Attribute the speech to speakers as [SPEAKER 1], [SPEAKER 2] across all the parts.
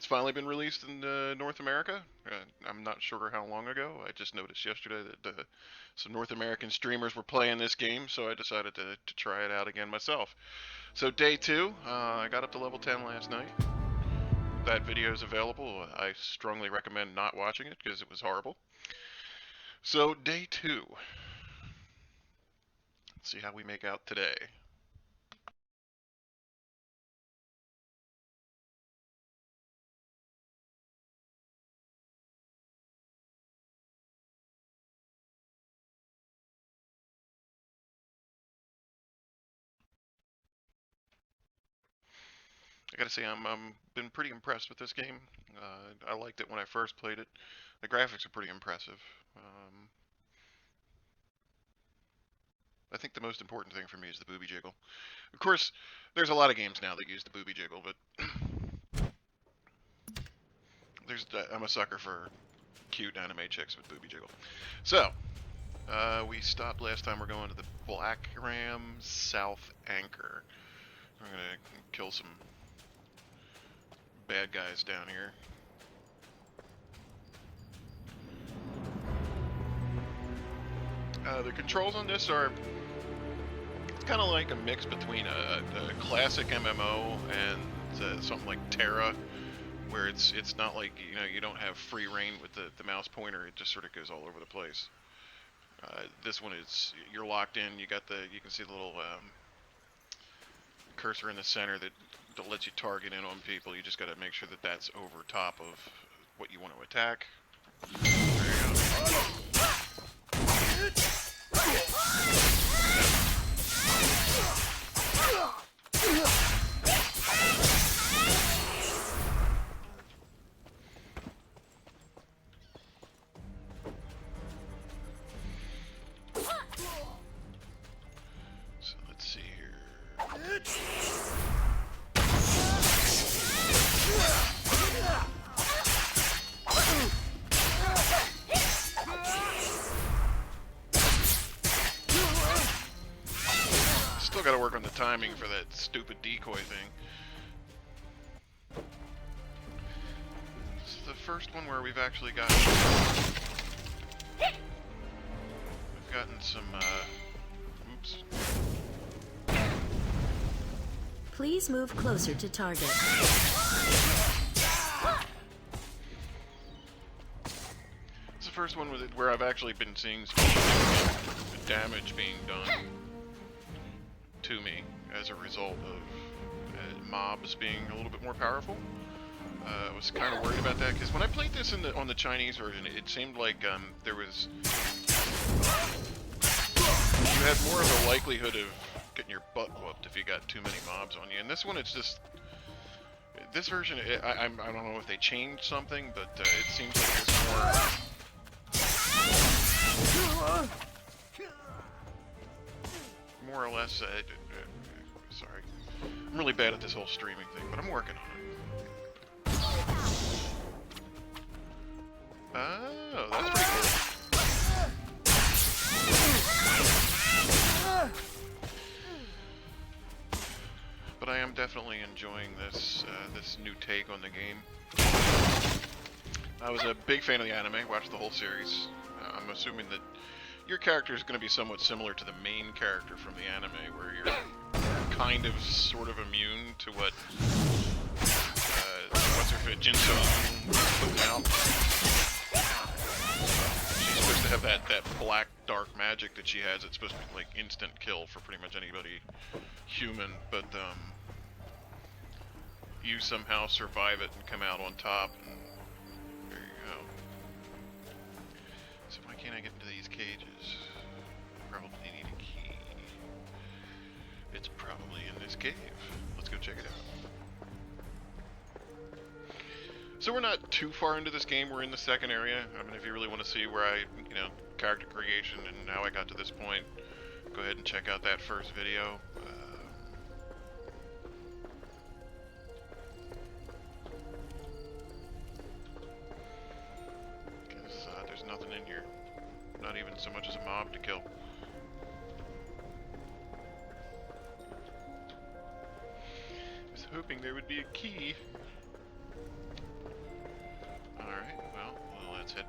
[SPEAKER 1] it's finally been released in North America. I'm not sure how long ago. I just noticed yesterday that some North American streamers were playing this game, so I decided to try it out again myself. So day two, I got up to level 10 last night. That video is available. I strongly recommend not watching it because it was horrible. So day two. Let's see how we make out today. I gotta say, I'm been pretty impressed with this game. I liked it when I first played it. The graphics are pretty impressive. I think the most important thing for me is the booby jiggle. Of course, there's a lot of games now that use the booby jiggle, but I'm a sucker for cute anime chicks with booby jiggle. So, we stopped last time. We're going to the Black Ram South Anchor. We're gonna kill some bad guys down here. The controls on this are, it's kind of like a mix between a classic MMO and something like Terra, where it's not like, you don't have free reign with the mouse pointer. It just sort of goes all over the place. This one is, you're locked in. You can see the little cursor in the center that lets you target in on people. You just got to make sure that that's over top of what you want to attack. There you go. So let's see here. Still got to work on the timing for that stupid decoy thing. This is the first one where we've actually gotten some oops.
[SPEAKER 2] Please move closer to target.
[SPEAKER 1] It's the first one where I've actually been seeing some damage being done to me as a result of mobs being a little bit more powerful. I was kind of worried about that because when I played this on the Chinese version, it seemed like you had more of a likelihood of getting your butt whooped if you got too many mobs on you. And this one, it's just, this version, I don't know if they changed something, but it seems like there's more or less, sorry, I'm really bad at this whole streaming thing, but I'm working on it. Oh, that's pretty cool. But I am definitely enjoying this new take on the game. I was a big fan of the anime, watched the whole series. I'm assuming that your character is going to be somewhat similar to the main character from the anime, where you're kind of, sort of immune to what what's her fit, Jinso putting out. She's supposed to have that black dark magic that she has. It's supposed to be like instant kill for pretty much anybody human, but you somehow survive it and come out on top, and there you go. So why can't I get into these cages? Probably need a key. It's probably in this cave. Let's go check it out. So we're not too far into this game. We're in the second area. I mean, if you really want to see where character creation and how I got to this point, go ahead and check out that first video. Because there's nothing in here. Not even so much as a mob to kill. I was hoping there would be a key.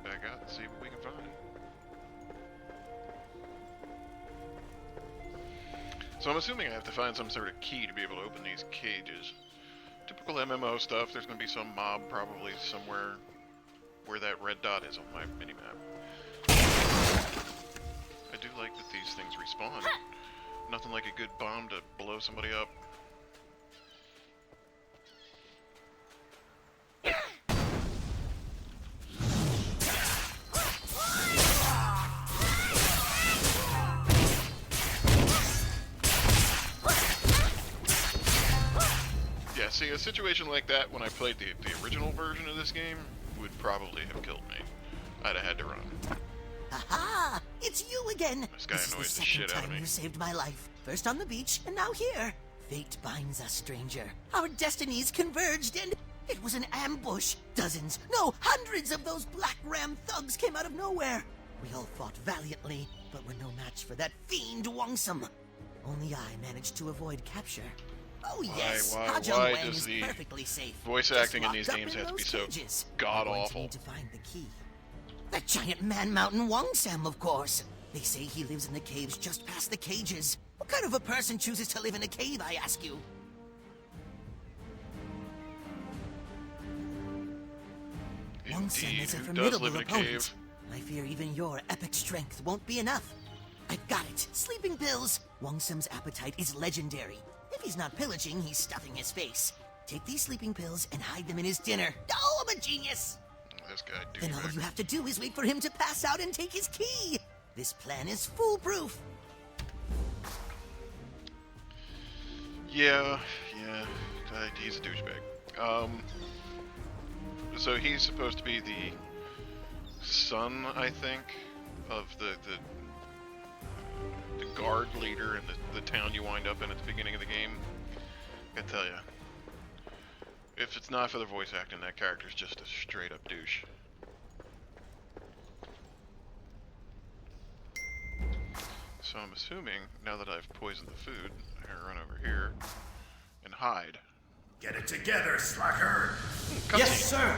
[SPEAKER 1] back out and see what we can find. So I'm assuming I have to find some sort of key to be able to open these cages. Typical MMO stuff, there's going to be some mob probably somewhere where that red dot is on my minimap. I do like that these things respawn. Nothing like a good bomb to blow somebody up. Yeah, see, a situation like that when I played the original version of this game would probably have killed me. I'd have had to run.
[SPEAKER 3] Aha! It's you again!
[SPEAKER 1] This guy
[SPEAKER 3] This
[SPEAKER 1] annoys
[SPEAKER 3] is
[SPEAKER 1] the
[SPEAKER 3] the
[SPEAKER 1] shit
[SPEAKER 3] second
[SPEAKER 1] out of
[SPEAKER 3] time
[SPEAKER 1] me.
[SPEAKER 3] you saved my life. First on the beach, and now here. Fate binds us, stranger. Our destinies converged, and it was an ambush. Dozens, no, hundreds of those Black Ram thugs came out of nowhere. We all fought valiantly, but were no match for that fiend Wongsum. Only I managed to avoid capture. Oh yes,
[SPEAKER 1] why
[SPEAKER 3] Ha Jung Wang
[SPEAKER 1] does
[SPEAKER 3] is
[SPEAKER 1] the
[SPEAKER 3] perfectly safe.
[SPEAKER 1] voice
[SPEAKER 3] Just
[SPEAKER 1] acting in these
[SPEAKER 3] locked up
[SPEAKER 1] games
[SPEAKER 3] in
[SPEAKER 1] have to be
[SPEAKER 3] those
[SPEAKER 1] so
[SPEAKER 3] cages.
[SPEAKER 1] god
[SPEAKER 3] We're going to
[SPEAKER 1] awful?
[SPEAKER 3] need to find the key. That giant man-mountain Wongsam, of course. They say he lives in the caves just past the cages. What kind of a person chooses to live in a cave, I ask you? Wongsam is a
[SPEAKER 1] Indeed, who does live
[SPEAKER 3] formidable
[SPEAKER 1] in a
[SPEAKER 3] opponent.
[SPEAKER 1] cave?
[SPEAKER 3] I fear even your epic strength won't be enough. I've got it. Sleeping pills. Wongsam's appetite is legendary. If he's not pillaging, he's stuffing his face. Take these sleeping pills and hide them in his dinner. Oh, I'm a genius!
[SPEAKER 1] This guy, dude.
[SPEAKER 3] Then all you have to do is wait for him to pass out and take his key. This plan is foolproof.
[SPEAKER 1] Yeah, he's a douchebag. So he's supposed to be the son, I think, of the guard leader in the town you wind up in at the beginning of the game. I tell ya, if it's not for the voice acting, that character's just a straight up douche. So I'm assuming, now that I've poisoned the food, I'm gonna run over here and hide.
[SPEAKER 4] Get it together, slacker!
[SPEAKER 1] Cutscene.
[SPEAKER 4] Sir!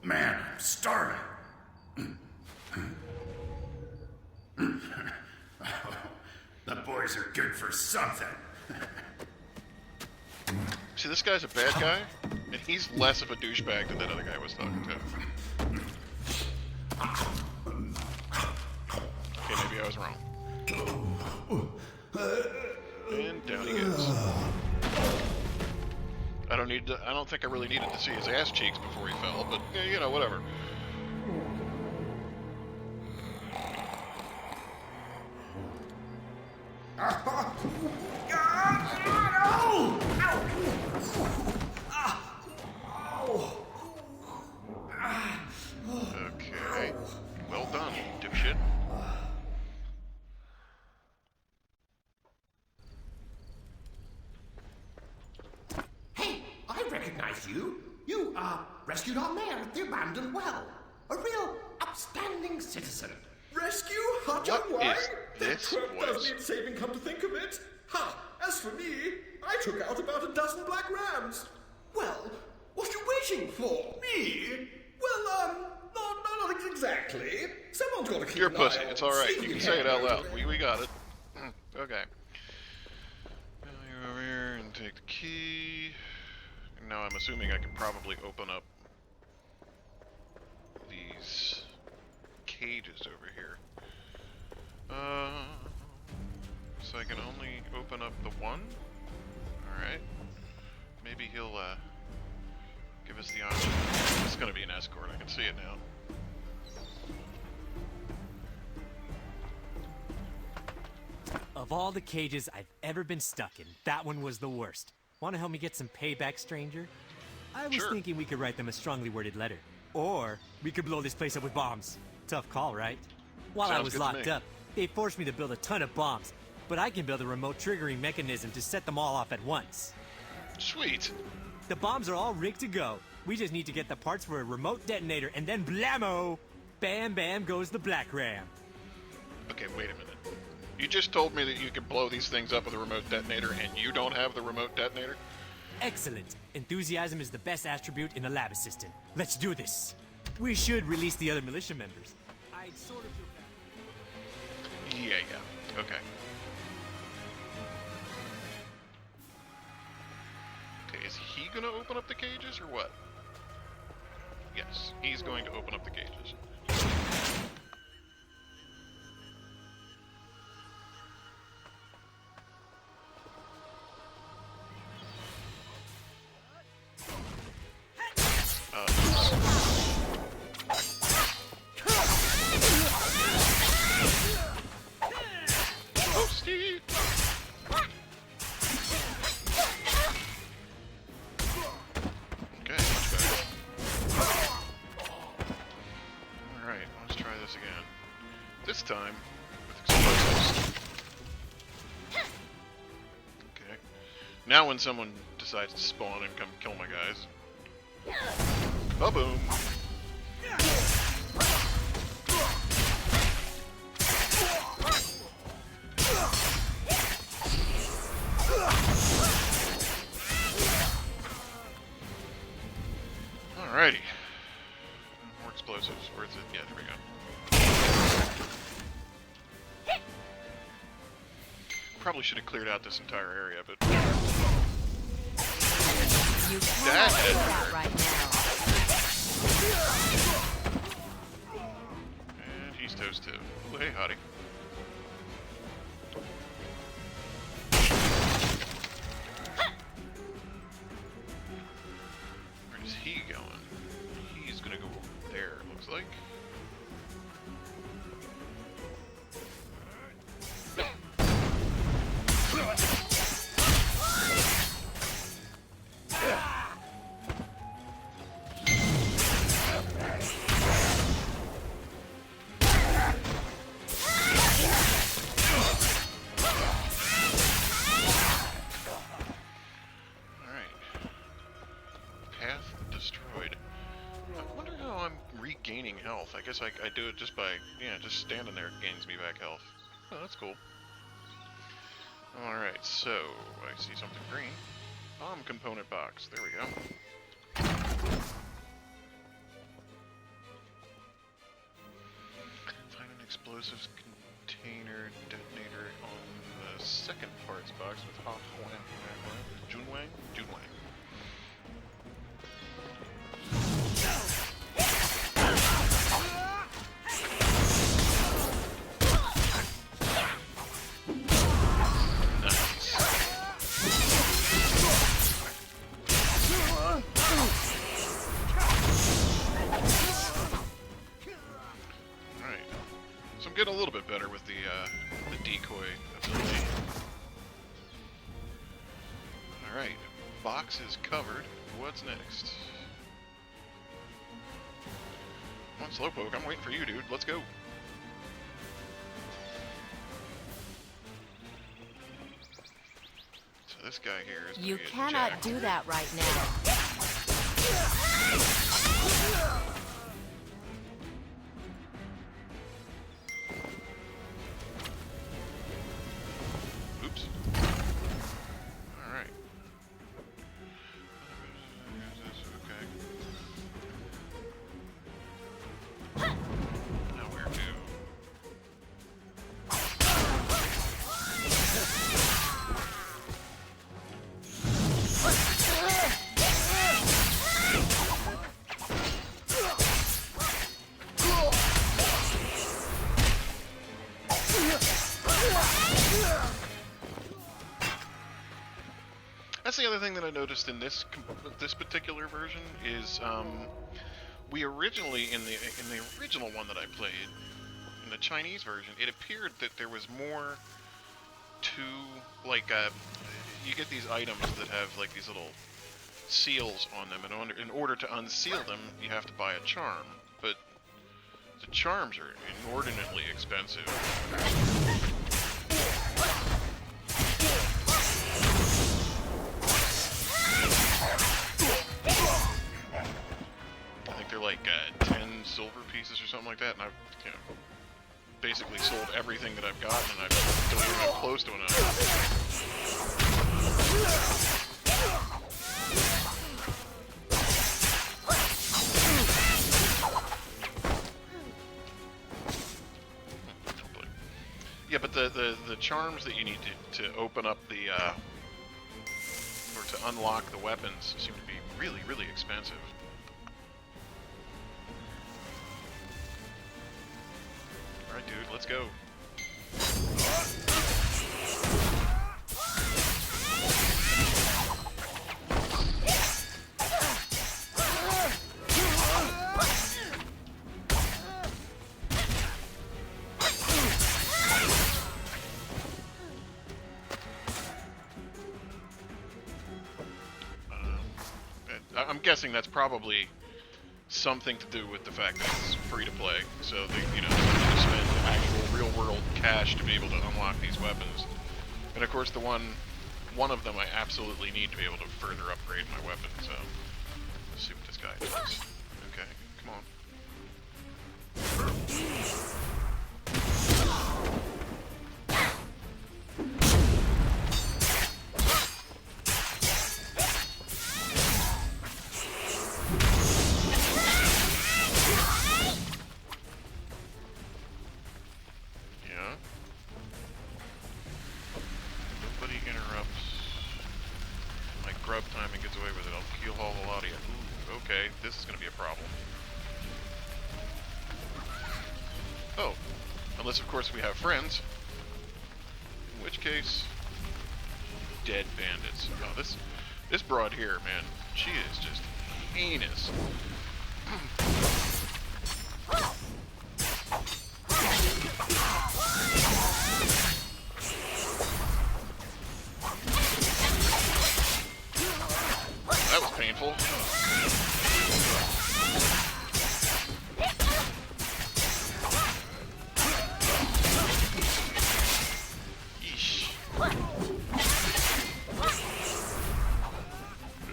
[SPEAKER 4] Man, I'm starving. The boys are good for something.
[SPEAKER 1] See, this guy's a bad guy, and he's less of a douchebag than that other guy was talking to. Okay, maybe I was wrong. And down he goes. I don't think I really needed to see his ass cheeks before he fell, but you know, whatever. Okay. Well done, dipshit.
[SPEAKER 5] Hey, I recognize you. You, rescued our mayor at the abandoned well. A real upstanding citizen.
[SPEAKER 4] Rescue Ha Jung
[SPEAKER 1] What
[SPEAKER 4] Wang?
[SPEAKER 1] is
[SPEAKER 4] That
[SPEAKER 1] this
[SPEAKER 4] twerp
[SPEAKER 1] voice?
[SPEAKER 4] does need saving, come to think of it. Ha! As for me, I took out about a dozen black rams. Well, what are you waiting for? Me? Well, not exactly. Someone's got to keep
[SPEAKER 1] You're a
[SPEAKER 4] an eye
[SPEAKER 1] pussy.
[SPEAKER 4] on
[SPEAKER 1] It's all right. You
[SPEAKER 4] sleeping
[SPEAKER 1] can say it out loud.
[SPEAKER 4] head.
[SPEAKER 1] We got it. Okay. Now you over here and take the key. Now I'm assuming I can probably open up these cages over here. So I can only open up the one? Alright. Maybe he'll, give us the option. It's gonna be an escort, I can see it now.
[SPEAKER 6] Of all the cages I've ever been stuck in, that one was the worst. Want to help me get some payback, stranger? I was
[SPEAKER 1] Sure.
[SPEAKER 6] thinking we could write them a strongly worded letter. Or we could blow this place up with bombs. Tough call, right? While I
[SPEAKER 1] Sounds
[SPEAKER 6] was
[SPEAKER 1] good to
[SPEAKER 6] locked
[SPEAKER 1] me.
[SPEAKER 6] up, they forced me to build a ton of bombs. But I can build a remote triggering mechanism to set them all off at once.
[SPEAKER 1] Sweet!
[SPEAKER 6] The bombs are all rigged to go. We just need to get the parts for a remote detonator and then blammo! Bam bam goes the Black Ram.
[SPEAKER 1] Okay, wait a minute. You just told me that you could blow these things up with a remote detonator, and you don't have the remote detonator?
[SPEAKER 6] Excellent. Enthusiasm is the best attribute in a lab assistant. Let's do this. We should release the other militia members. I'd sort of feel bad.
[SPEAKER 1] Yeah. Okay. Okay, is he gonna open up the cages or what? Yes, he's going to open up the cages. Oh, Steve! Okay, much better. Alright, let's try this again. This time, with explosives. Okay. Now when someone decides to spawn and come kill my guys. Ba-boom! Alrighty. More explosives. Where's it? Yeah, there we go. Probably should have cleared out this entire area, but...
[SPEAKER 2] You cannot do that right now.
[SPEAKER 1] And he's toast too. Oh, hey, hottie. Where is he going? He's gonna go over there, it looks like. Gaining health. I guess I do it just by, yeah, just standing there gains me back health. Oh, that's cool. Alright, so, I see something green. Bomb component box. There we go. Find an explosives container detonator on the second parts box with Junwang? Junwang. Getting a little bit better with the decoy ability. Alright, box is covered. What's next? Come on, Slowpoke, I'm waiting for you, dude. Let's go. So this guy here is
[SPEAKER 2] You cannot do that right now.
[SPEAKER 1] Oops. Alright. Okay. Now where to? That's the other thing that I noticed in this particular version is we originally in the original one that I played, in the Chinese version, it appeared that there was more to, like, you get these items that have like these little seals on them, and in order to unseal them, you have to buy a charm. But the charms are inordinately expensive. I think they're like 10 silver pieces or something like that, and I've basically sold everything that I've gotten, and I don't even come close to enough. charms that you need to open up the or to unlock the weapons seem to be really, really expensive. All right, dude, let's go. I'm guessing that's probably something to do with the fact that it's free to play. So they, you know, you spend actual real-world cash to be able to unlock these weapons. And of course, the one of them I absolutely need to be able to further upgrade my weapon. So let's see what this guy does. Okay, come on. Grub timing gets away with it. I'll keel haul a lot of you. Ooh, okay, this is going to be a problem. Oh, unless of course we have friends. In which case, dead bandits. Oh, this broad here, man, she is just heinous. That was painful. Yeesh.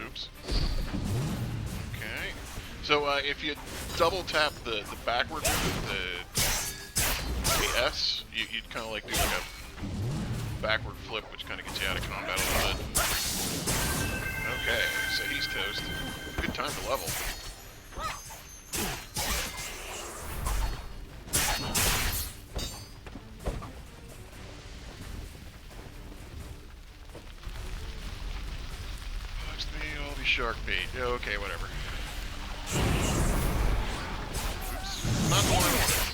[SPEAKER 1] Oops. Okay. So if you double tap the backward move, the S, you'd kind of like do like a backward flip, which kind of gets you out of combat a little bit. Okay, so he's toast. Good time to level. Looks to me all be shark bait. Yeah, okay, whatever. Oops. Not the one I wanted.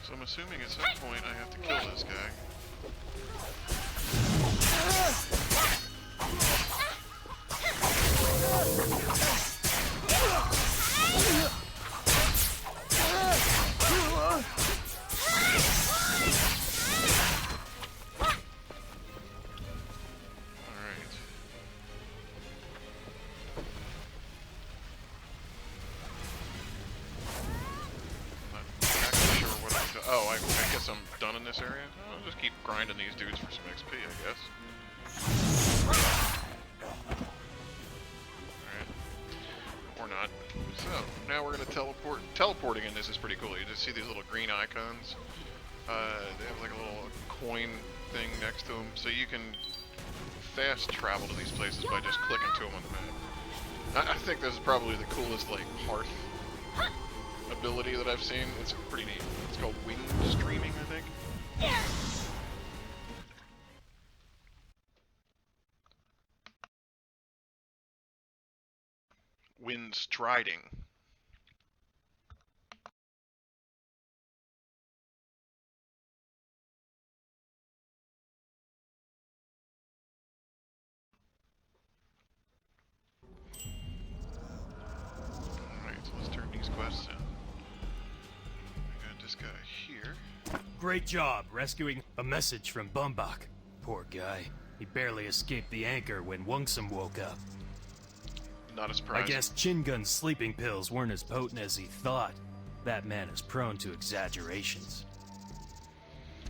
[SPEAKER 1] So I'm assuming at some point I have to kill this guy. Oh, I guess I'm done in this area. I'll just keep grinding these dudes for some XP, I guess. Alright. Or not. So, now we're gonna teleport. Teleporting in this is pretty cool. You just see these little green icons. They have like a little coin thing next to them, so you can fast travel to these places by just clicking to them on the map. I think this is probably the coolest, like, hearth ability that I've seen. It's pretty neat. It's called wind streaming, I think. Wind striding. Alright, so let's turn these quests in. This guy here.
[SPEAKER 6] Great job rescuing a message from Bumbach. Poor guy. He barely escaped the anchor when Wungsum woke up.
[SPEAKER 1] Not a surprise.
[SPEAKER 6] I guess Chingun's sleeping pills weren't as potent as he thought. That man is prone to exaggerations.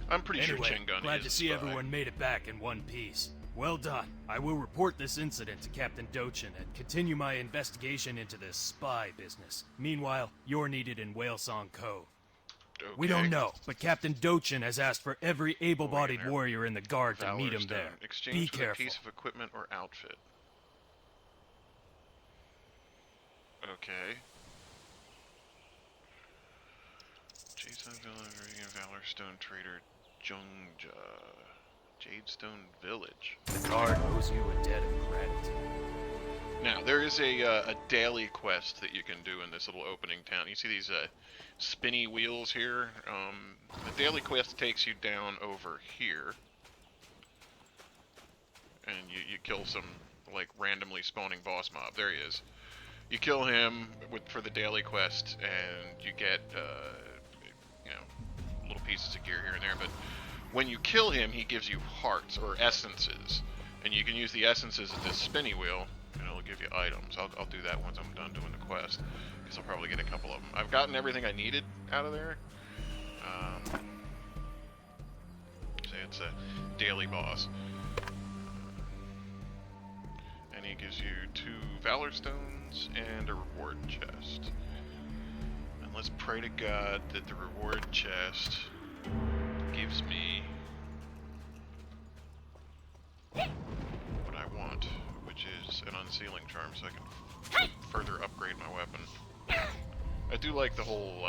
[SPEAKER 1] I'm pretty
[SPEAKER 6] Anyway,
[SPEAKER 1] sure Chingun
[SPEAKER 6] glad
[SPEAKER 1] is
[SPEAKER 6] to
[SPEAKER 1] a
[SPEAKER 6] see
[SPEAKER 1] spy.
[SPEAKER 6] everyone made it back in one piece. Well done. I will report this incident to Captain Dochin and continue my investigation into this spy business. Meanwhile, you're needed in Whalesong Cove.
[SPEAKER 1] Okay.
[SPEAKER 6] We don't know, but Captain Dochin has asked for every able-bodied
[SPEAKER 1] there.
[SPEAKER 6] warrior in the guard to meet him
[SPEAKER 1] Valor
[SPEAKER 6] there.
[SPEAKER 1] Stone. Exchange
[SPEAKER 6] Be
[SPEAKER 1] for
[SPEAKER 6] careful.
[SPEAKER 1] a piece of equipment or outfit. Okay. Jason Valor Stone Trader Jungja. Jadestone Village.
[SPEAKER 6] The guard owes you a debt of gratitude.
[SPEAKER 1] Now, there is a daily quest that you can do in this little opening town. You see these spinny wheels here? The daily quest takes you down over here. And you kill some, like, randomly spawning boss mob. There he is. You kill him for the daily quest, and you get, you know, little pieces of gear here and there, but when you kill him, he gives you hearts, or essences, and you can use the essences at this spinny wheel, and it'll give you items. I'll do that once I'm done doing the quest, because I'll probably get a couple of them. I've gotten everything I needed out of there. Say it's a daily boss. And he gives you 2 Valor Stones and a reward chest. And let's pray to God that the reward chest gives me what I want, which is an unsealing charm, so I can further upgrade my weapon. I do like the whole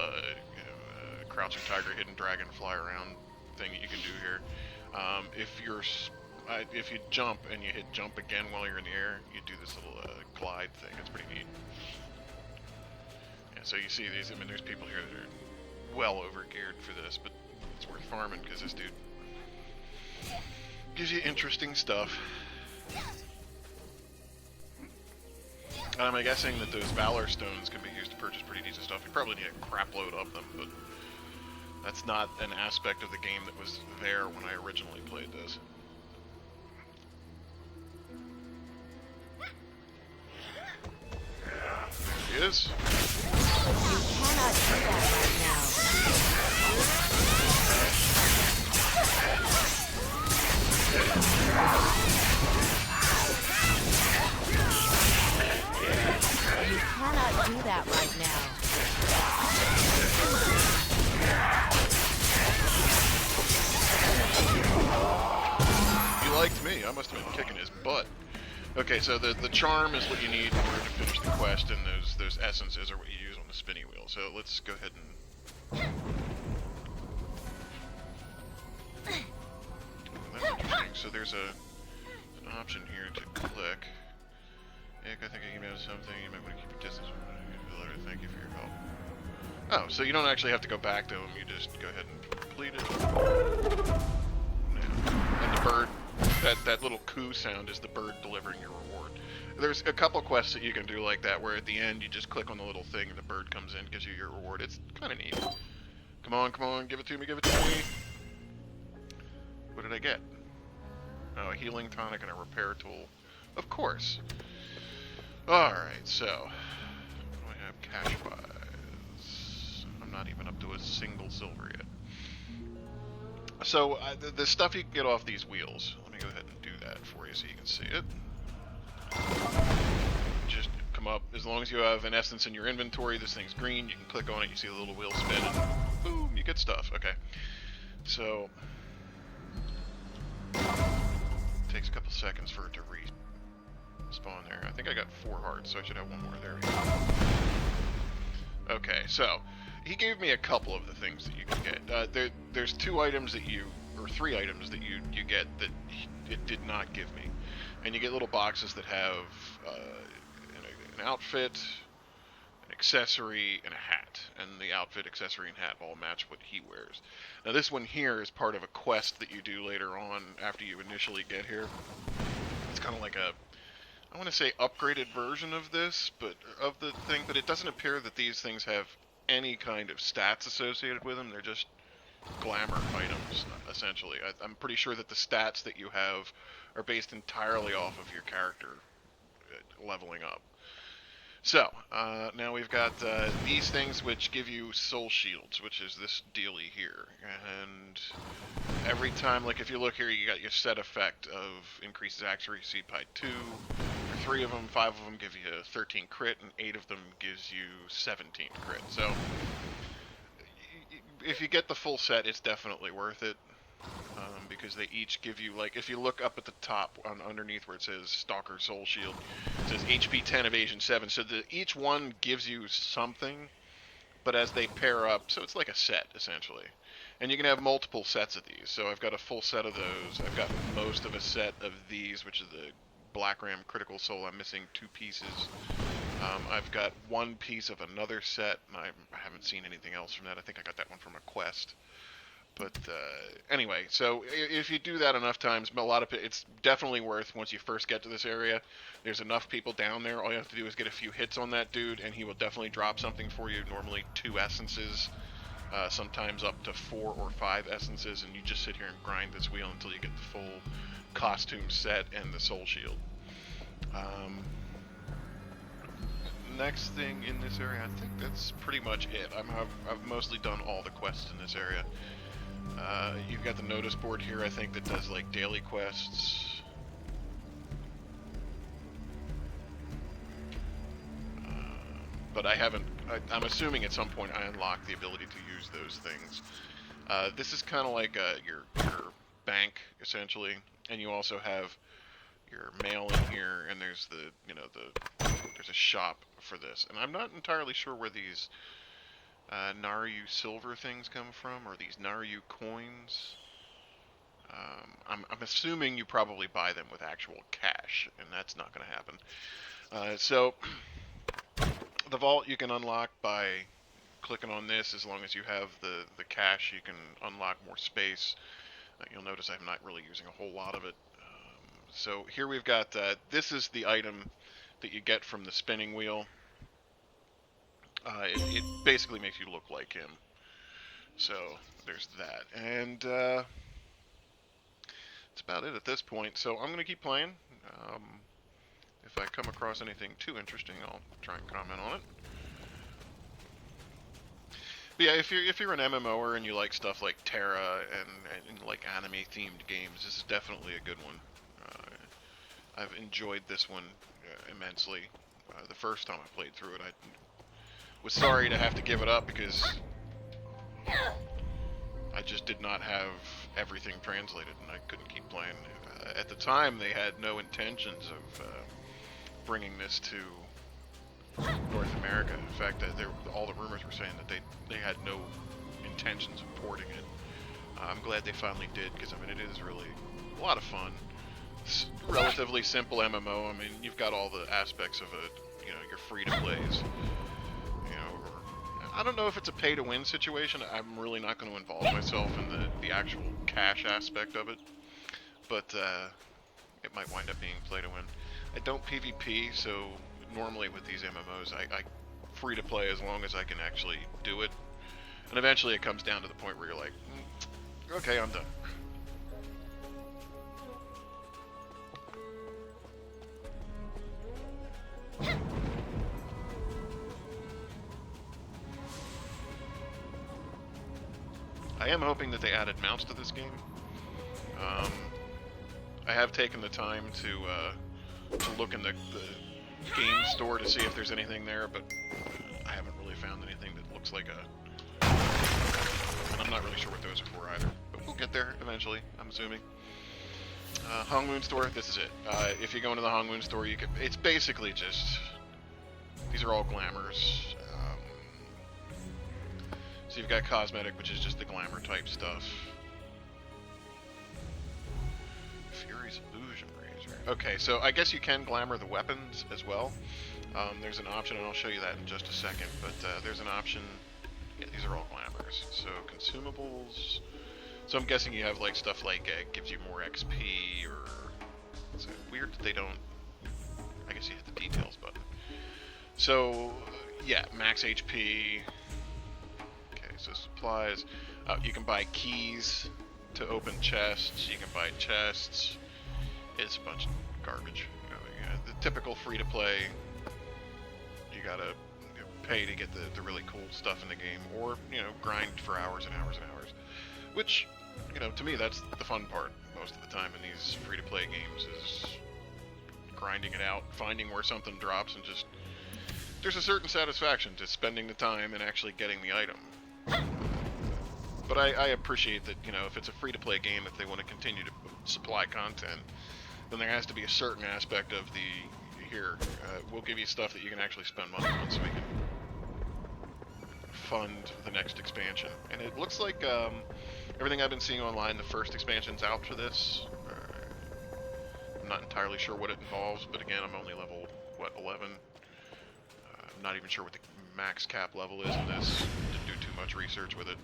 [SPEAKER 1] crouching tiger, hidden dragon, fly around thing that you can do here. If you jump and you hit jump again while you're in the air, you do this little glide thing. It's pretty neat. Yeah, so you see these. I mean, there's people here that are well over geared for this, but it's worth farming because this dude gives you interesting stuff. And I'm guessing that those Valor Stones can be used to purchase pretty decent stuff. You probably need a crap load of them, but that's not an aspect of the game that was there when I originally played this. There he is.
[SPEAKER 2] You cannot do that right now. You cannot do that right now.
[SPEAKER 1] He liked me. I must have been kicking his butt. Okay, so the charm is what you need in order to finish the quest, and those essences are what you use on the spinny wheel. So let's go ahead and... That's interesting. So there's an option here to click. Nick, I think I can do something. You might want to keep your distance. Thank you for your help. Oh, so you don't actually have to go back to him. You just go ahead and complete it. Yeah. And the bird, that little coo sound is the bird delivering your reward. There's a couple quests that you can do like that, where at the end you just click on the little thing and the bird comes in, gives you your reward. It's kind of neat. Come on, give it to me, give it to me. What did I get? Oh, a healing tonic and a repair tool. Of course. Alright, so, what do I have cash-wise? I'm not even up to a single silver yet. So, the stuff you can get off these wheels, let me go ahead and do that for you so you can see it. Just come up, as long as you have an essence in your inventory, this thing's green, you can click on it, you see the little wheel spin, and boom, you get stuff. Okay, so, it takes a couple seconds for it to respawn there. I think I got 4 hearts, so I should have 1 more there. Okay, so he gave me a couple of the things that you can get. There's 2 items that you, or 3 items that you get that it did not give me, and you get little boxes that have an outfit, an accessory, and a hat. And the outfit, accessory, and hat all match what he wears. Now this one here is part of a quest that you do later on after you initially get here. It's kind of like a, I want to say upgraded version of this, but of the thing, but it doesn't appear that these things have any kind of stats associated with them. They're just glamour items, essentially. I'm pretty sure that the stats that you have are based entirely off of your character leveling up. So, now we've got these things which give you soul shields, which is this dealie here. And every time, like if you look here, you got your set effect of increases accuracy by 2. For 3 of them, 5 of them give you 13 crit, and 8 of them gives you 17 crit. So, if you get the full set, it's definitely worth it. Because they each give you, like, if you look up at the top, underneath where it says Stalker Soul Shield, it says HP 10, Evasion 7, so each one gives you something, but as they pair up, so it's like a set, essentially. And you can have multiple sets of these, so I've got a full set of those. I've got most of a set of these, which is the Black Ram Critical Soul. I'm missing 2 pieces. I've got 1 piece of another set, and I haven't seen anything else from that. I think I got that one from a quest. But anyway, so if you do that enough times, it's definitely worth. Once you first get to this area, there's enough people down there. All you have to do is get a few hits on that dude, and he will definitely drop something for you. Normally 2 essences, sometimes up to 4 or 5 essences, and you just sit here and grind this wheel until you get the full costume set and the soul shield. Next thing in this area, I think that's pretty much it. I've mostly done all the quests in this area. You've got the notice board here, I think, that does like daily quests. But I haven't. I'm assuming at some point I unlocked the ability to use those things. This is kind of like your bank, essentially, and you also have your mail in here, and there's there's a shop for this, and I'm not entirely sure where these Naryu silver things come from, or these Naryu coins. I'm assuming you probably buy them with actual cash, and that's not going to happen. So the vault you can unlock by clicking on this. As long as you have the cash, you can unlock more space. You'll notice I'm not really using a whole lot of it. So here we've got, this is the item that you get from the spinning wheel. It basically makes you look like him. So there's that. And that's about it at this point. So I'm going to keep playing. If I come across anything too interesting, I'll try and comment on it. But yeah, if you're an MMOer and you like stuff like Terra and like anime-themed games, this is definitely a good one. I've enjoyed this one immensely. The first time I played through it, I was sorry to have to give it up because I just did not have everything translated and I couldn't keep playing. At the time, they had no intentions of bringing this to North America. In fact, all the rumors were saying that they had no intentions of porting it. I'm glad they finally did, because I mean, it is really a lot of fun. It's relatively simple MMO. I mean, you've got all the aspects of it. You know, your free-to-plays. You know, I don't know if it's a pay-to-win situation. I'm really not going to involve myself in the actual cash aspect of it. But it might wind up being play-to-win. I don't PvP, so normally with these MMOs, I free to play as long as I can actually do it, and eventually it comes down to the point where you're like, okay, I'm done. I am hoping that they added mounts to this game. I have taken the time to look in the game store to see if there's anything there, but I haven't really found anything that looks like a... And I'm not really sure what those are for either, but we'll get there eventually, I'm assuming. Hongmoon store, this is it. If you go into the Hongmoon store, you can... It's basically just... These are all glamours. So you've got cosmetic, which is just the glamour type stuff. Fury's Illusion Razor. Okay, so I guess you can glamour the weapons as well. There's an option, and I'll show you that in just a second, but there's an option. Yeah, these are all glamours. So consumables. So I'm guessing you have like stuff like gives you more XP, or it's weird that they don't. I guess you hit the details button. So yeah, max HP. Okay, so supplies. You can buy keys to open chests. You can buy chests. It's a bunch of garbage. You know, the typical free-to-play. You you gotta pay to get the really cool stuff in the game, or grind for hours and hours and hours. Which, to me, that's the fun part most of the time in these free-to-play games, is grinding it out, finding where something drops, and just there's a certain satisfaction to spending the time and actually getting the item. But I appreciate that, if it's a free-to-play game, if they want to continue to supply content, then there has to be a certain aspect of here, we'll give you stuff that you can actually spend money on so we can fund the next expansion. And it looks like, everything I've been seeing online, the first expansion's out for this. I'm not entirely sure what it involves, but again, I'm only level, 11? I'm not even sure what the max cap level is in this. Didn't do too much research with it.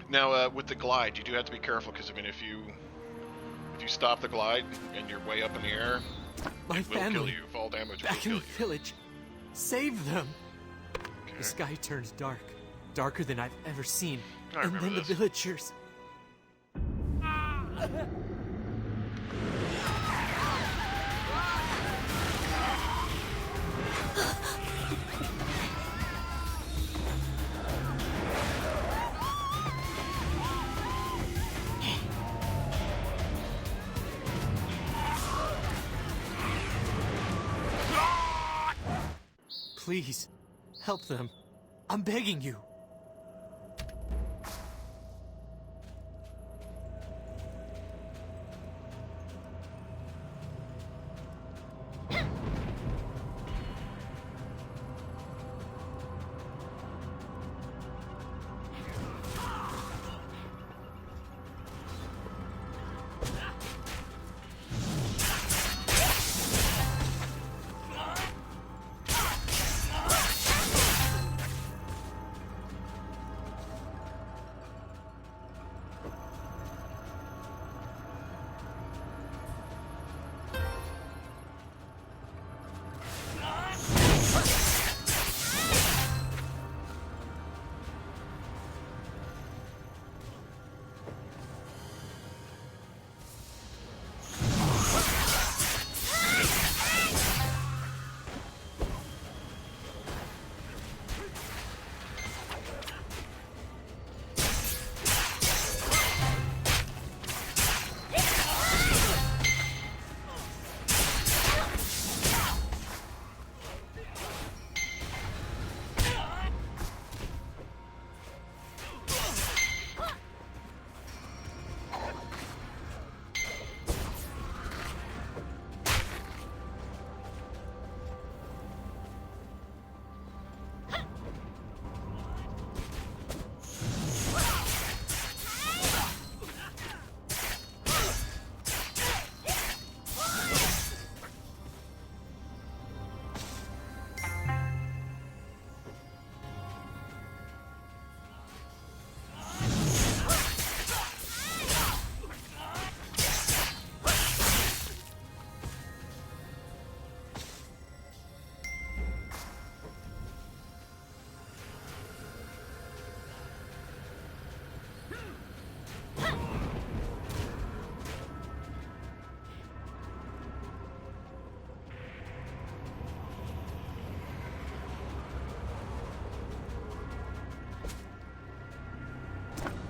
[SPEAKER 1] Now, with the glide, you do have to be careful, because, if you stop the glide and you're way up in the air,
[SPEAKER 6] My
[SPEAKER 1] it will
[SPEAKER 6] family,
[SPEAKER 1] kill you. Fall damage
[SPEAKER 6] back
[SPEAKER 1] will
[SPEAKER 6] in
[SPEAKER 1] kill
[SPEAKER 6] the
[SPEAKER 1] you.
[SPEAKER 6] village. Save them.
[SPEAKER 1] Okay.
[SPEAKER 6] The sky turns dark. Darker than I've ever seen.
[SPEAKER 1] I
[SPEAKER 6] And
[SPEAKER 1] remember
[SPEAKER 6] then
[SPEAKER 1] this.
[SPEAKER 6] the villagers. Please, help them. I'm begging you.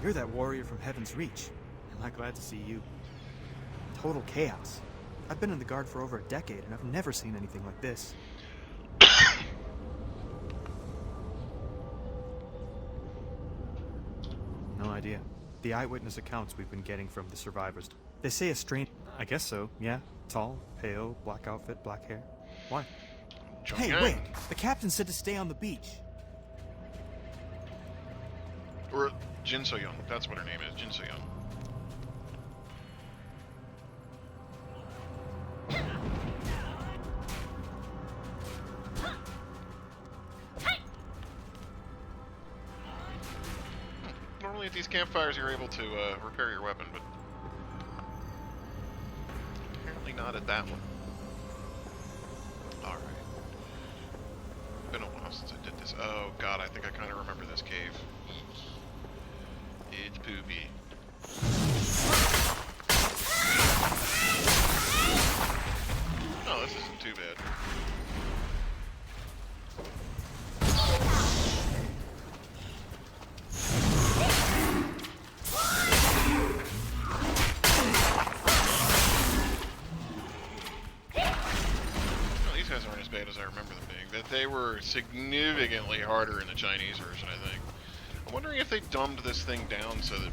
[SPEAKER 7] You're that warrior from Heaven's Reach. Am I glad to see you? Total chaos. I've been in the Guard for over a decade, and I've never seen anything like this. No idea. The eyewitness accounts we've been getting from the survivors. They say a strange... I guess so, yeah. Tall, pale, black outfit, black hair. Why? Hey, wait! The captain said to stay on the beach.
[SPEAKER 1] Or Jin So-young. That's what her name is, Jin So-young. Normally at these campfires you're able to repair your weapon, but apparently not at that one. Alright. Been a while since I did this. Oh god, I think I kind of remember this cave. It's poopy. Oh, this isn't too bad. Well, these guys aren't as bad as I remember them being. That they were significantly harder in the Chinese version, I think. I'm wondering if they dumbed this thing down so that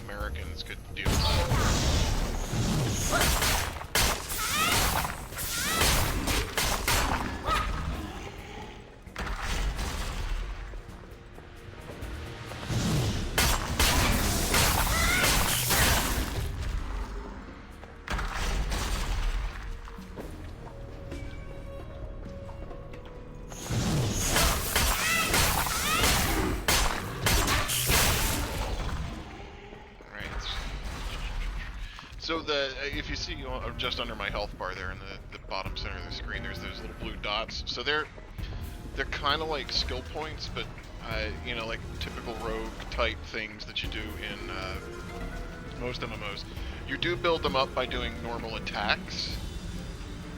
[SPEAKER 1] Americans could deal with it. So if you see just under my health bar there in the bottom center of the screen, there's those little blue dots. So they're kind of like skill points, but you know, like typical rogue type things that you do in most MMOs. You do build them up by doing normal attacks,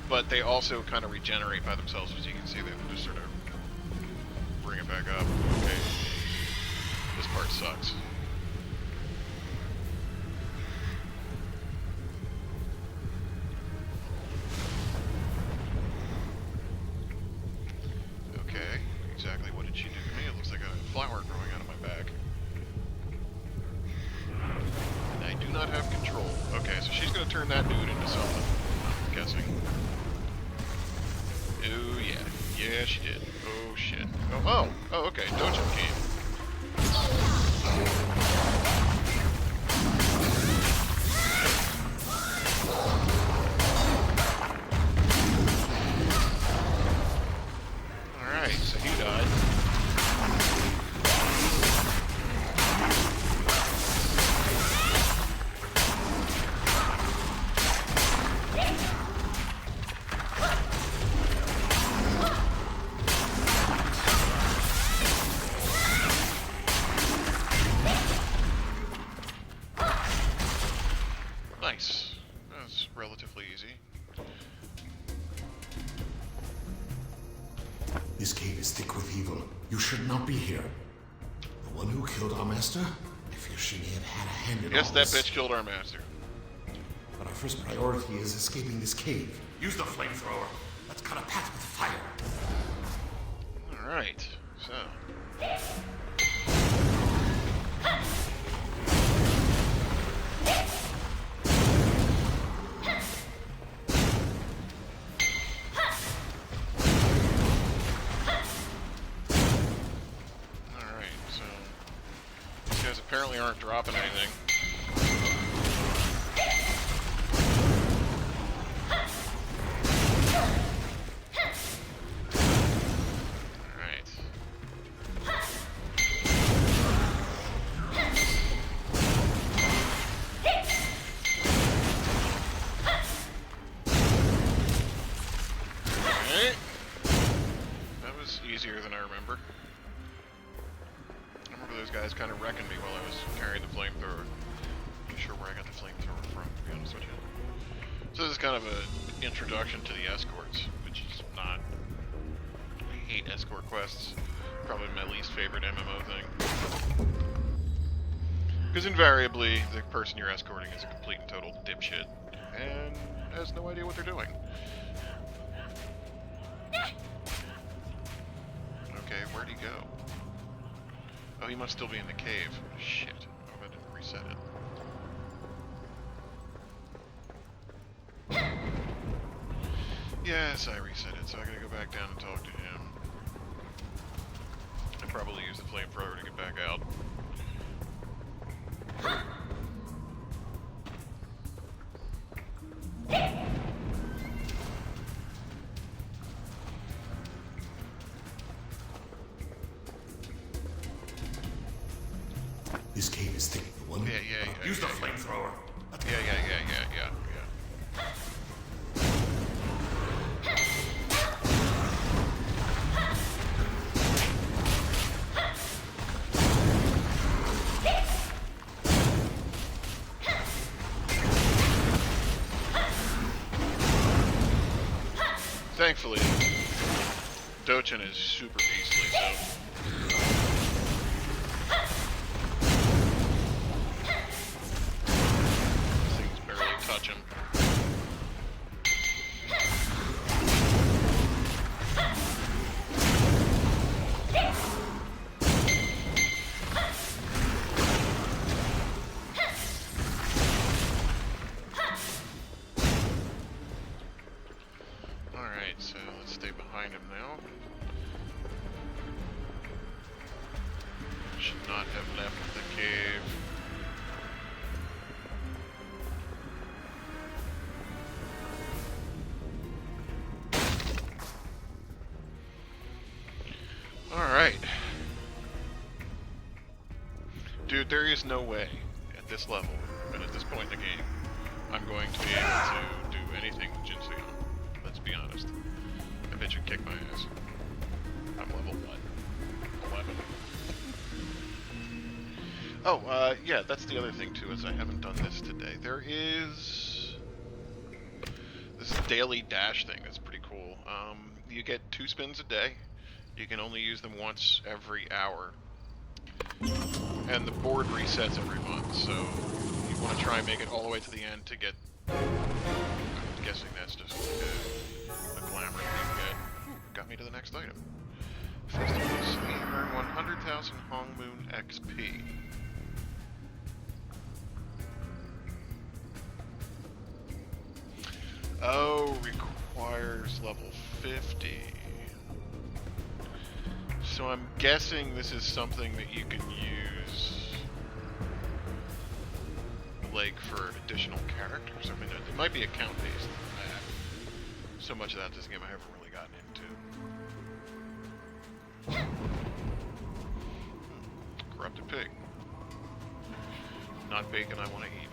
[SPEAKER 1] but they also kind of regenerate by themselves, as you can see. They can just sort of bring it back up. Okay, this part sucks. Flower growing out of my back. And I do not have control. Okay, so she's gonna turn that dude into something, I'm guessing. Oh yeah. Yeah, she did. Oh shit. Oh, okay. Dojo game. Alright, so he died. Nice. That's relatively easy.
[SPEAKER 5] This cave is thick with evil. You should not be here. The one who killed our master? I fear she may have had a hand in
[SPEAKER 1] Yes,
[SPEAKER 5] all
[SPEAKER 1] that
[SPEAKER 5] this.
[SPEAKER 1] bitch killed our master.
[SPEAKER 5] But our first priority is escaping this cave. Use the flamethrower. Let's cut a path with fire.
[SPEAKER 1] Alright, so. Apparently aren't dropping anything. Alright. Okay. That was easier than I remember. Those guys kind of wrecking me while I was carrying the flamethrower. I'm not sure where I got the flamethrower from, to be honest with you. So this is kind of an introduction to the escorts, which is not... I hate escort quests. Probably my least favorite MMO thing. Because invariably, the person you're escorting is a complete and total dipshit, and has no idea what they're doing. Okay, where'd he go? Oh, he must still be in the cave. Shit. Oh, I didn't reset it. Yes, I reset it, so I gotta go back down and talk to him. I probably use the flamethrower to get back out.
[SPEAKER 5] This cave is thick. The one.
[SPEAKER 1] Yeah.
[SPEAKER 5] Use the flamethrower.
[SPEAKER 1] Yeah. Thankfully, Dochin is super beastly, so... These things barely touch him. Alright, so let's stay behind him now. Should not have left the cave. Alright. Dude, there is no way at this level, and at this point in the game, I'm going to be able to do anything with Jinsoyun. Let's be honest. I bet you kick my ass. I'm level 1. 11. Oh, yeah, that's the other thing too, is I haven't done this today. There is this daily dash thing that's pretty cool. You get 2 spins a day. You can only use them once every hour. And the board resets every month, so you want to try and make it all the way to the end to get... I'm guessing that's just like a glamour thing to get. Ooh, got me to the next item. Festivals. We earn 100,000 Hong Moon XP. Oh, requires level 50. So I'm guessing this is something that you can use, like, for additional characters. I mean, it might be account-based. So much of that this game I haven't really gotten into. Corrupted pig. Not bacon I want to eat.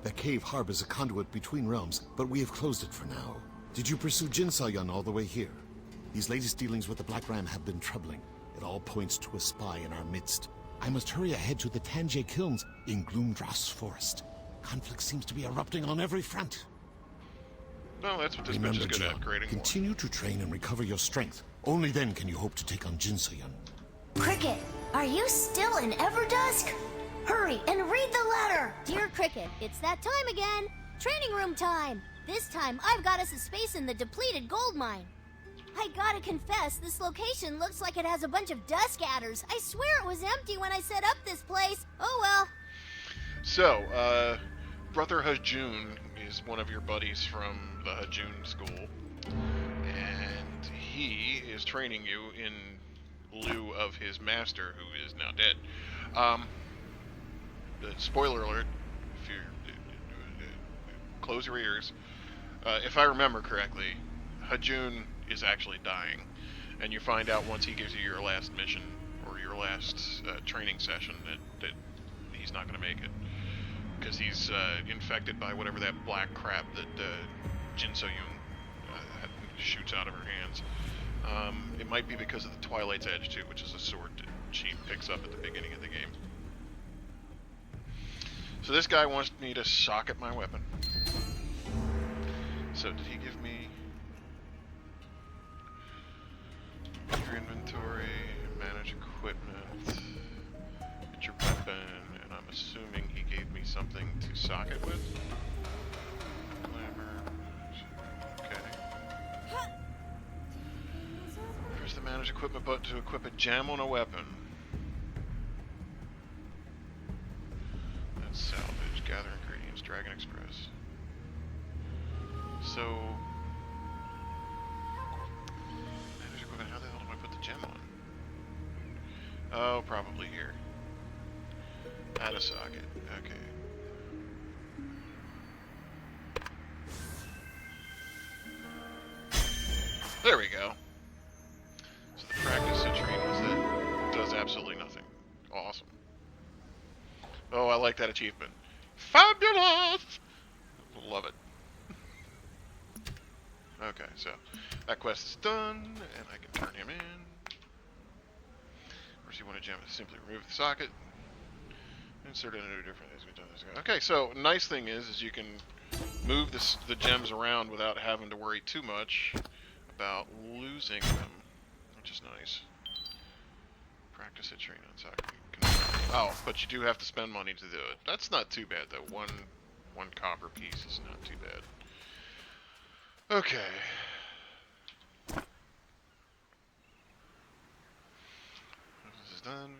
[SPEAKER 8] The cave harbors a conduit between realms, but we have closed it for now. Did you pursue Jinsoyun all the way here? These latest dealings with the Black Ram have been troubling. It all points to a spy in our midst. I must hurry ahead to the Tanjay Kilns in Gloomdross Forest. Conflict seems to be erupting on every front.
[SPEAKER 1] No, that's what this bitch is good at, creating war.
[SPEAKER 8] Continue to train and recover your strength. Only then can you hope to take on Jinsoyun.
[SPEAKER 9] Cricket, are you still in Everdusk? Hurry and read the letter!
[SPEAKER 2] Dear Cricket, it's that time again. Training room time. This time, I've got us a space in the depleted gold mine. I gotta confess, this location looks like it has a bunch of dusk adders. I swear it was empty when I set up this place. Oh well.
[SPEAKER 1] So, Brother Hajun is one of your buddies from the Hajun school, and he is training you in lieu of his master, who is now dead. Spoiler alert, if you close your ears. If I remember correctly, Hajun is actually dying, and you find out once he gives you your last mission, or your last training session, that he's not going to make it. Because he's infected by whatever that black crap that Jinsoyun shoots out of her hands. It might be because of the Twilight's Edge, too, which is a sword that she picks up at the beginning of the game. So this guy wants me to socket my weapon. So did he give me... your inventory, manage equipment, get your weapon, and I'm assuming he gave me something to socket with. Glamour. Okay. Press the manage equipment button to equip a gem on a weapon. That's salvage, gather ingredients, Dragon Express. So... manage equipment, how the hell do I put the gem on? Oh, probably here. Add a socket, okay. There we go. So the practice citrine was that does absolutely nothing. Awesome. Oh, I like that achievement. Fabulous! Love it. Okay, so that quest is done, and I can turn him in. First, you want to gem it, simply remove the socket. Insert it into a different... Okay, so nice thing is you can move the gems around without having to worry too much about losing them, which is nice. Practice it, train on soccer. Oh, but you do have to spend money to do it. That's not too bad though. One copper piece is not too bad. Okay. This is done.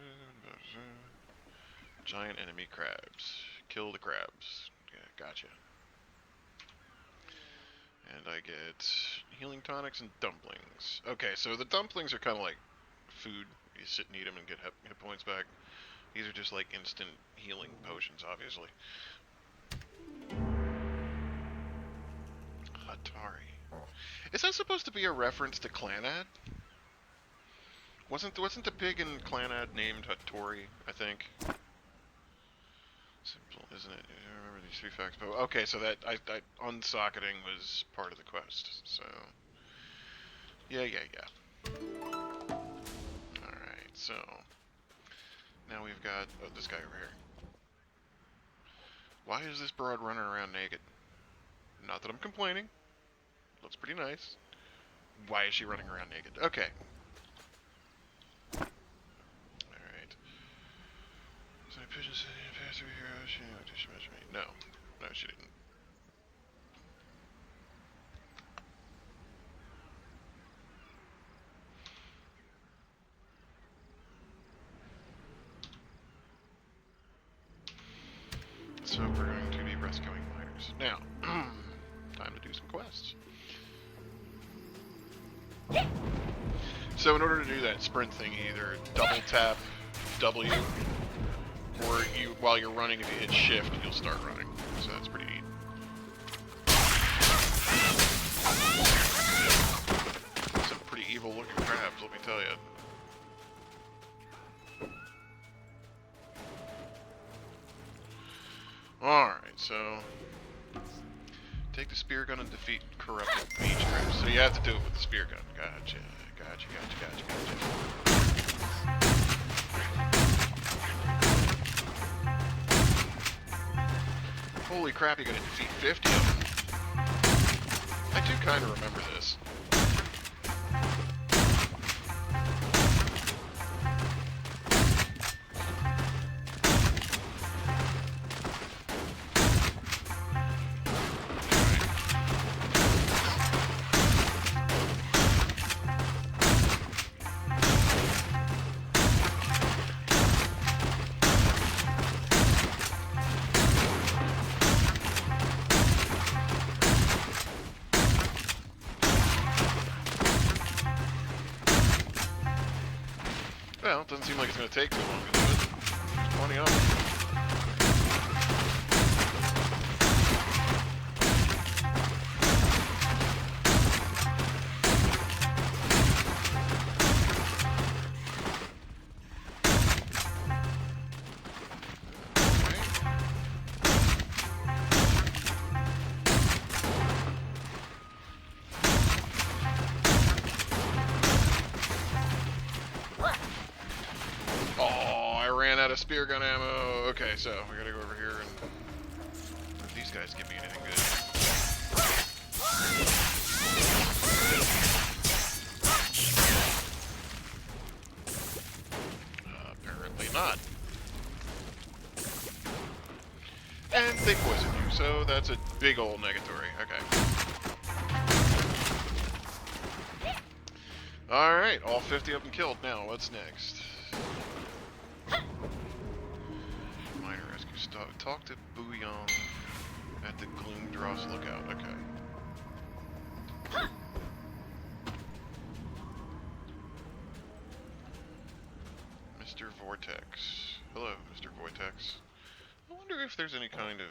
[SPEAKER 1] Giant enemy crabs. Kill the crabs. Yeah, gotcha. And I get healing tonics and dumplings. Okay, so the dumplings are kind of like food. You sit and eat them and get hit points back. These are just like instant healing potions, obviously. Hatari. Is that supposed to be a reference to Clannad? Wasn't the pig in Clannad named Hattori, I think? Simple, isn't it? I remember these 3 facts. But okay, so that unsocketing was part of the quest. So yeah. Alright, so now we've got this guy over here. Why is this broad running around naked? Not that I'm complaining. Looks pretty nice. Why is she running around naked? Okay. Alright. So I pigeon city and pass through here. Did she mention me? No. No, she didn't. So we're going to be rescuing miners. Now, time to do some quests. So in order to do that sprint thing, either double tap W, or while you're running, if you hit shift, you'll start running. So that's pretty neat. Some pretty evil looking crabs, let me tell you. Alright, so take the spear gun and defeat corrupted beach crabs. So you have to do it with the spear gun. Gotcha. Holy crap, you're gonna defeat 50 of them. I do kind of remember this. Well, it doesn't seem like it's going to take too long to do it. There's plenty of them. Spear gun ammo. Okay, so we gotta go over here and if these guys give me anything good. Apparently not. And they poison you, so that's a big old negatory. Okay. Alright, all 50 of them killed. Now, what's next? Talk to Bouillon at the Gloomdross lookout. Okay. Mr. Vortex. Hello, Mr. Vortex. I wonder if there's any kind of,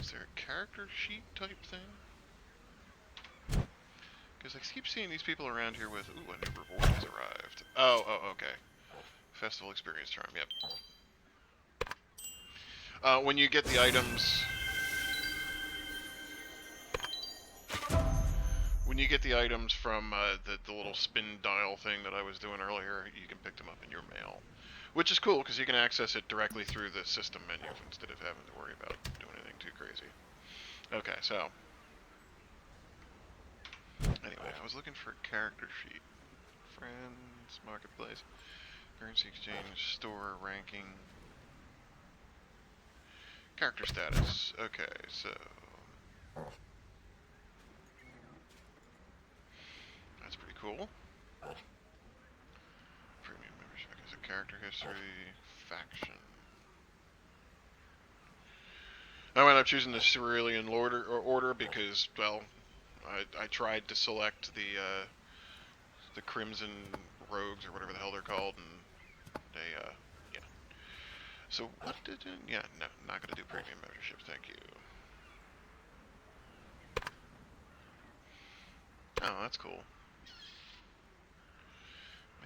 [SPEAKER 1] is there a character sheet type thing? Because I keep seeing these people around here with, ooh, a new reward has arrived. Oh, okay. Festival experience charm, yep. When you get the items... When you get the items from the little spin dial thing that I was doing earlier, you can pick them up in your mail. Which is cool, because you can access it directly through the system menu instead of having to worry about doing anything too crazy. Okay, so anyway, I was looking for a character sheet. Friends, marketplace, currency exchange, store, ranking, character status. Okay, so that's pretty cool. Premium membership. Okay, so character history, faction. I wound up choosing the Cerulean order because, well, I tried to select the Crimson Rogues or whatever the hell they're called, and they yeah. So what did yeah, no, not gonna do premium memberships, thank you. Oh, that's cool.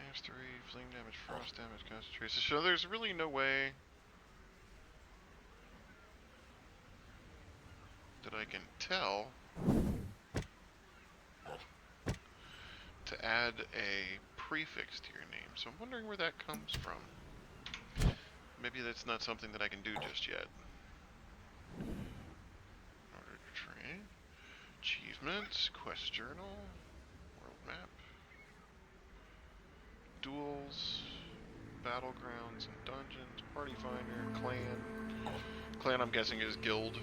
[SPEAKER 1] Mastery, flame damage, frost damage, concentration. So there's really no way that I can tell to add a prefix to your name. So I'm wondering where that comes from. Maybe that's not something that I can do just yet. Order to train. Achievements, quest journal, world map, duels, battlegrounds and dungeons, party finder, clan. Clan I'm guessing is guild,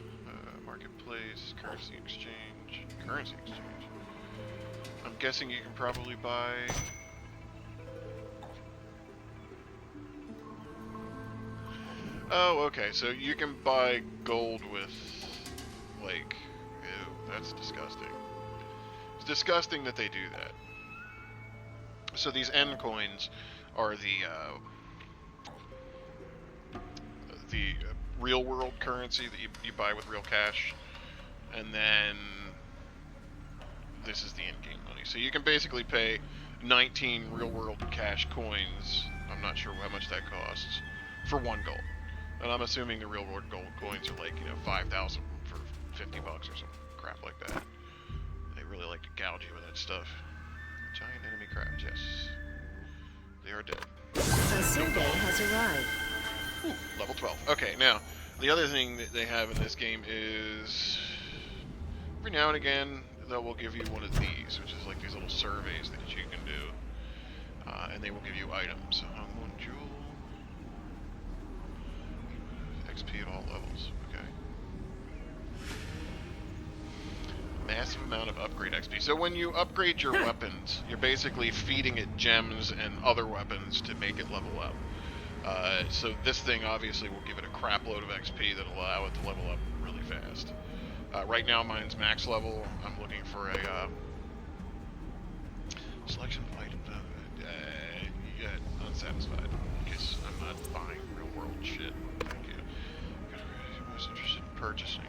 [SPEAKER 1] marketplace, currency exchange. I'm guessing you can probably buy oh, okay, so you can buy gold with, like, ew, that's disgusting. It's disgusting that they do that. So these N coins are the real world currency that you buy with real cash, and then this is the in-game money. So you can basically pay 19 real world cash coins, I'm not sure how much that costs, for 1 gold. And I'm assuming the real world gold coins are like, 5,000 for 50 bucks or some crap like that. They really like to gouge you with that stuff. Giant enemy crabs, yes. They are dead.
[SPEAKER 10] A survey has arrived.
[SPEAKER 1] Ooh, level 12. Okay, now, the other thing that they have in this game is every now and again, they will give you one of these, which is like these little surveys that you can do. And they will give you items. Hongmoon Jewel. XP at all levels, okay. Massive amount of upgrade XP. So when you upgrade your weapons, you're basically feeding it gems and other weapons to make it level up. So this thing obviously will give it a crap load of XP that'll allow it to level up really fast. Right now mine's max level. I'm looking for a selection of items. Yeah, unsatisfied because I'm not buying real world shit. Thank you. Most interested in purchasing.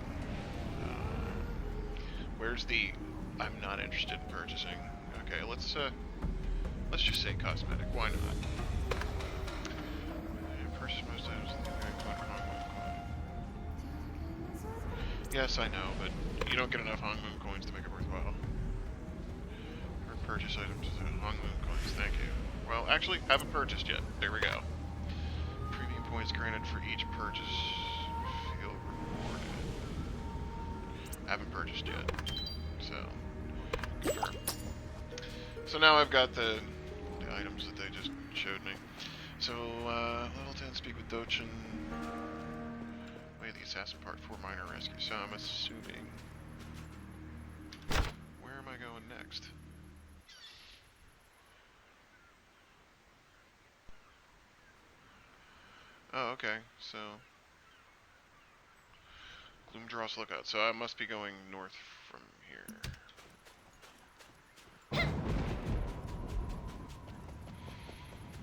[SPEAKER 1] Where's the I'm not interested in purchasing? Okay, let's just say cosmetic. Why not? Purchase most items in the coin. Yes, I know, but you don't get enough Hongmoon coins to make it worthwhile. Or purchase items with Hongmoon coins. Thank you. Well, actually, haven't purchased yet. There we go. Premium points granted for each purchase. Feel rewarded. Haven't purchased yet. So, confirm. So now I've got the items that they just showed me. So, level 10, speak with Dochin. Way the assassin part 4 minor rescue. So I'm assuming. Where am I going next? Oh, okay, so Gloomdross Lookout. So I must be going north from here.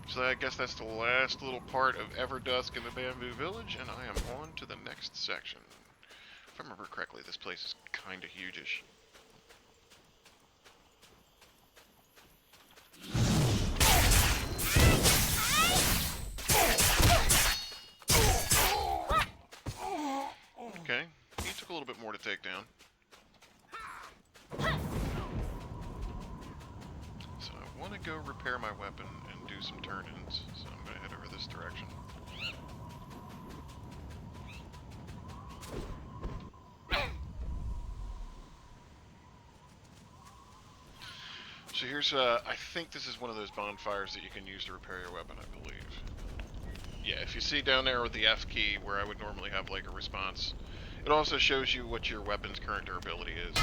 [SPEAKER 1] So I guess that's the last little part of Everdusk in the Bamboo Village, and I am on to the next section. If I remember correctly, this place is kinda huge-ish. Okay, he took a little bit more to take down. So I want to go repair my weapon and do some turn-ins, so I'm going to head over this direction. So here's, I think this is one of those bonfires that you can use to repair your weapon, I believe. Yeah, if you see down there with the F key, where I would normally have, like, a response, it also shows you what your weapon's current durability is.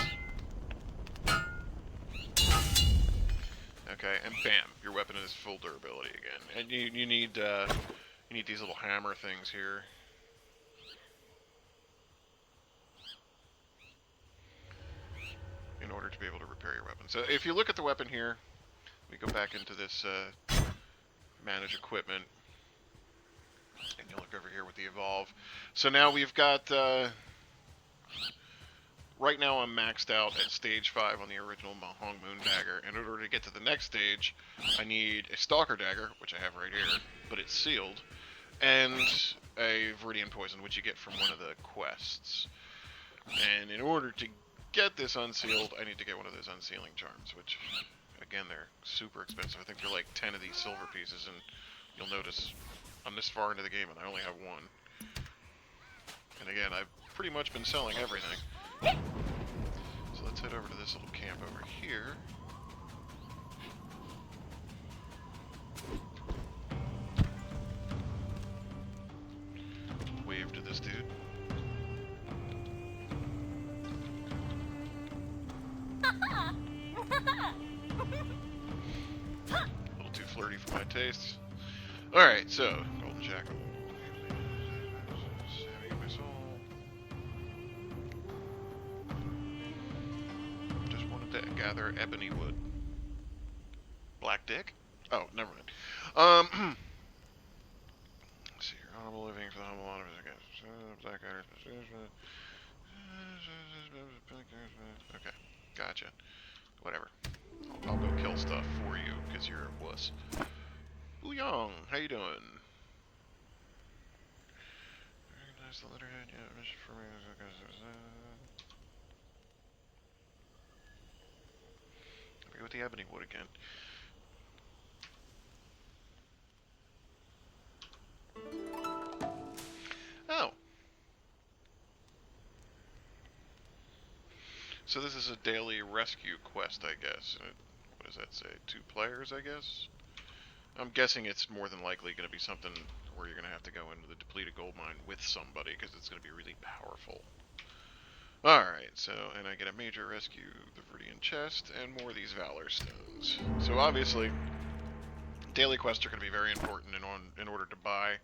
[SPEAKER 1] Okay, and bam, your weapon is full durability again. And you need these little hammer things here. In order to be able to repair your weapon. So if you look at the weapon here, we go back into this manage equipment, and you look over here with the evolve. So now we've got right now I'm maxed out at stage 5 on the original Mahong Moon dagger. And in order to get to the next stage, I need a Stalker dagger, which I have right here, but it's sealed, and a Viridian Poison, which you get from one of the quests. And in order to get this unsealed, I need to get one of those unsealing charms, which, again, they're super expensive. I think they're like 10 of these silver pieces, and you'll notice I'm this far into the game and I only have one. And again, I've pretty much been selling everything. So let's head over to this little camp over here. Wave to this dude. A little too flirty for my tastes. Alright, so, Golden Jackal. Heavy Missile. Just wanted to gather ebony wood. Black Dick? Oh, never mind. Let's see here. Honorable living for the humble honor of the Black Iron. Okay, gotcha. Whatever. I'll go kill stuff for you, because you're a wuss. Ouyang, how you doing? Recognize the letterhead, yeah, mission for me. I'll go with the ebony wood again. Oh. So this is a daily rescue quest, I guess. What does that say? 2 players, I guess? I'm guessing it's more than likely going to be something where you're going to have to go into the depleted gold mine with somebody, because it's going to be really powerful. Alright, so, and I get a major rescue, the Viridian chest, and more of these Valor stones. So obviously, daily quests are going to be very important in order to buy,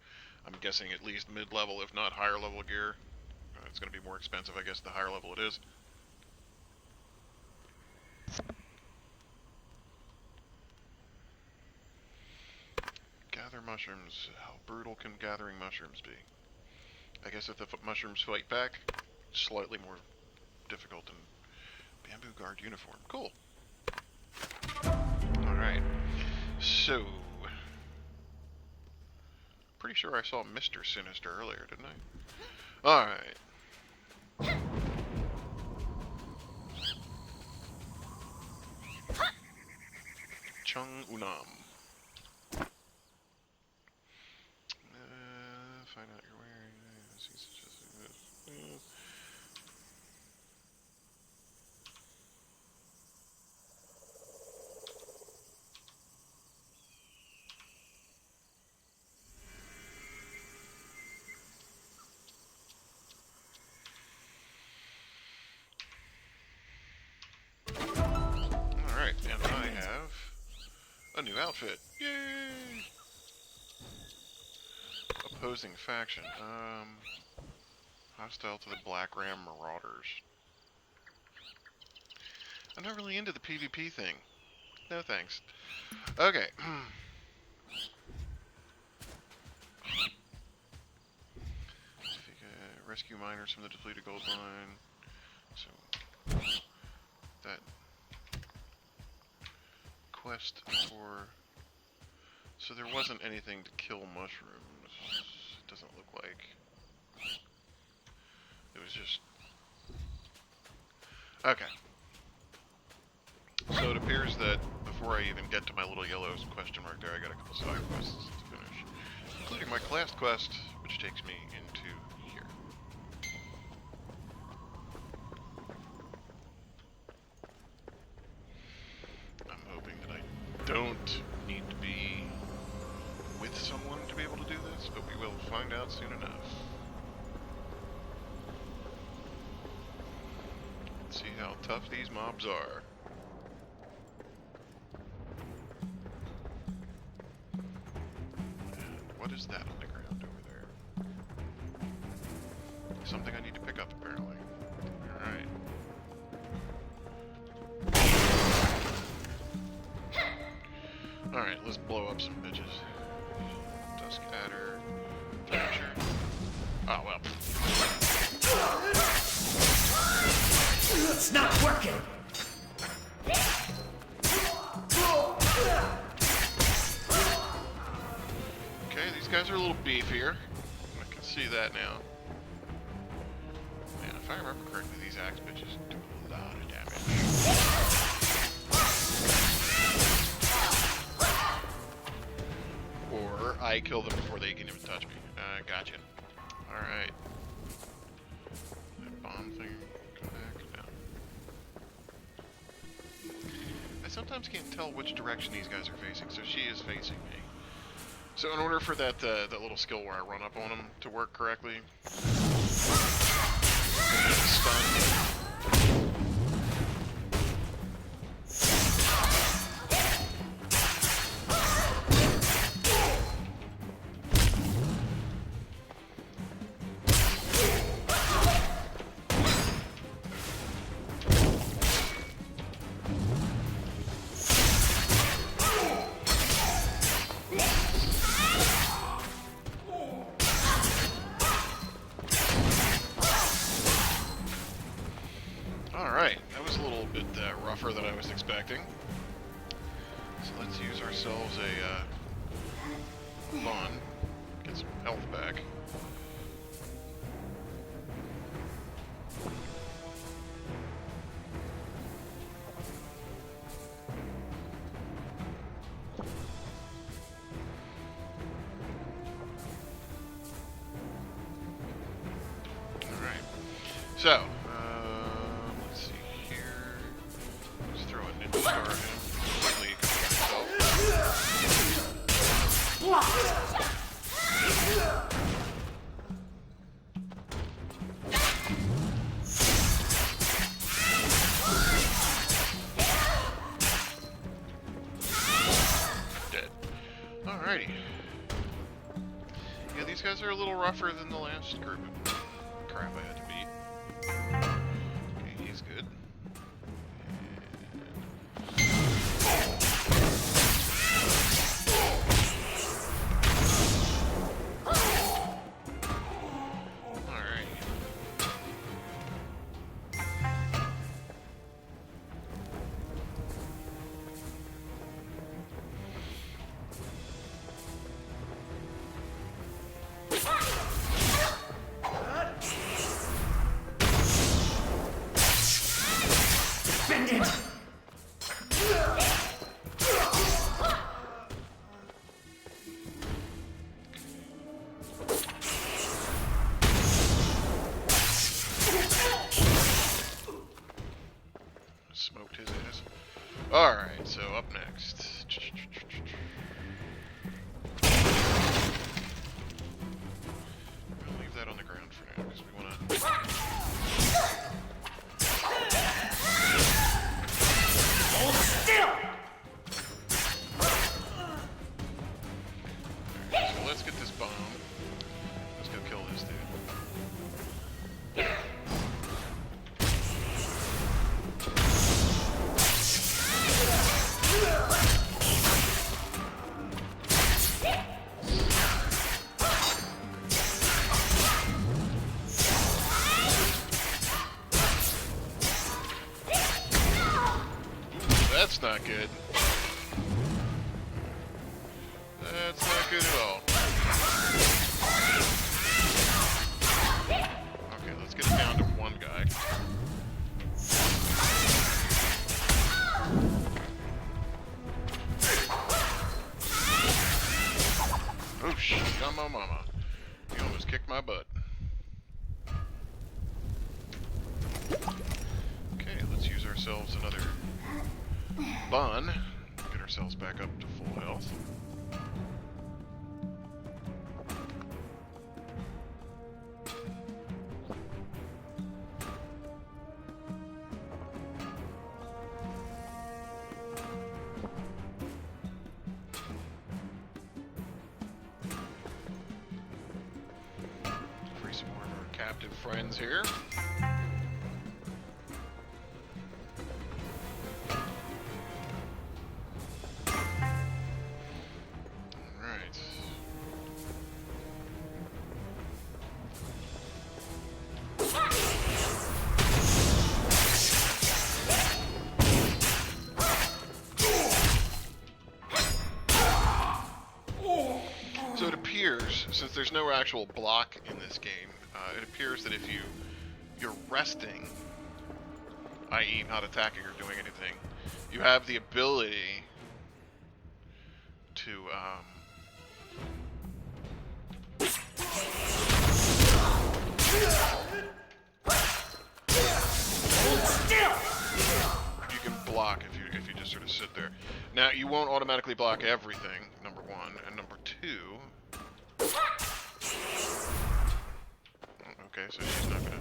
[SPEAKER 1] I'm guessing, at least mid-level, if not higher level gear. It's going to be more expensive, I guess, the higher level it is. Gather mushrooms. How brutal can gathering mushrooms be? I guess if the mushrooms fight back, slightly more difficult than Bamboo Guard uniform. Cool. Alright. So, pretty sure I saw Mr. Sinister earlier, didn't I? Alright. Chung Unam. Find out your wearing. Alright, and I have a new outfit. Yay! Opposing faction. Hostile to the Black Ram Marauders. I'm not really into the PvP thing. No thanks. Okay. Rescue miners from the depleted gold mine. So that quest for. So there wasn't anything to kill mushrooms. It doesn't look like. It was just. Okay. So it appears that before I even get to my little yellow question mark there, I got a couple side quests to finish. Including my class quest, which takes me into here. I'm hoping find out soon enough. Let's see how tough these mobs are. And what is that on the ground over there? Something I need to pick up, apparently. Alright. Alright, let's blow up some bitches. Dusk Adder. Thatcher. Oh, well.
[SPEAKER 5] It's not working!
[SPEAKER 1] Okay, these guys are a little beefier. I can see that now. Man, if I remember correctly, these axe bitches do a lot of damage. Or I kill them before they can even touch me. Gotcha. Alright. That bomb thing, come back down. I sometimes can't tell which direction these guys are facing, so she is facing me. So in order for that that little skill where I run up on them to work correctly, stun. Alright, that was a little bit rougher than I was expecting. So let's use ourselves a bond, get some health back. Alright, so let's see here. Just throw a ninja star at him. Hopefully he can Dead. Alrighty. Yeah, these guys are a little rougher than the last group of crap I had to beat. Okay, he's good. Alright.
[SPEAKER 5] Bend it!
[SPEAKER 1] Smoked his ass. Alright, so up next. We'll leave that on the ground for now, because we want to...
[SPEAKER 5] Hold still!
[SPEAKER 1] Alright, so let's get this bomb. Let's go kill this dude. That's not good. That's not good at all. Okay, let's get it down to one guy. Oosh, come on, mama. You almost kicked my butt. Okay, let's use ourselves another bun. Get ourselves back up to full health. captive friends here. Alright. So it appears, since there's no actual block in this game, it appears that if you're resting, i.e. not attacking or doing anything, you have the ability to you can block if you just sort of sit there. Now you won't automatically block everything, number one, and number two. Okay, so she's not gonna.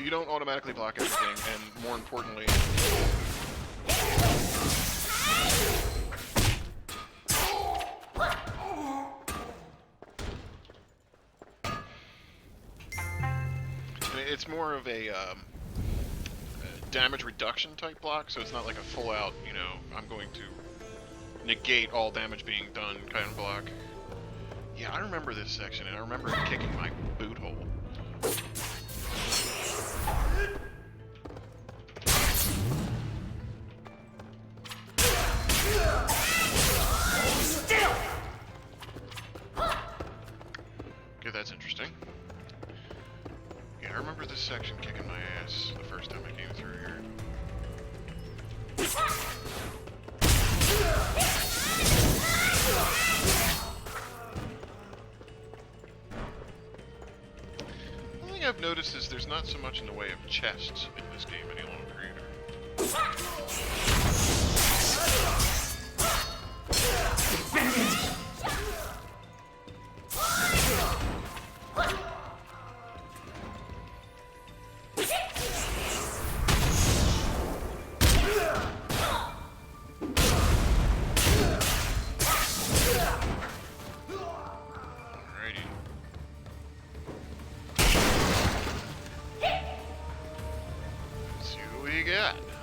[SPEAKER 1] You don't automatically block everything, and more importantly, it's more of a damage reduction type block, so it's not like a full out, you know, I'm going to negate all damage being done kind of block. Yeah, I remember this section, and I remember it kicking my boot hole. Okay, that's interesting. Yeah, I remember this section kicking my ass the first time I came through here. One thing I've noticed is there's not so much in the way of chests in this game any longer either.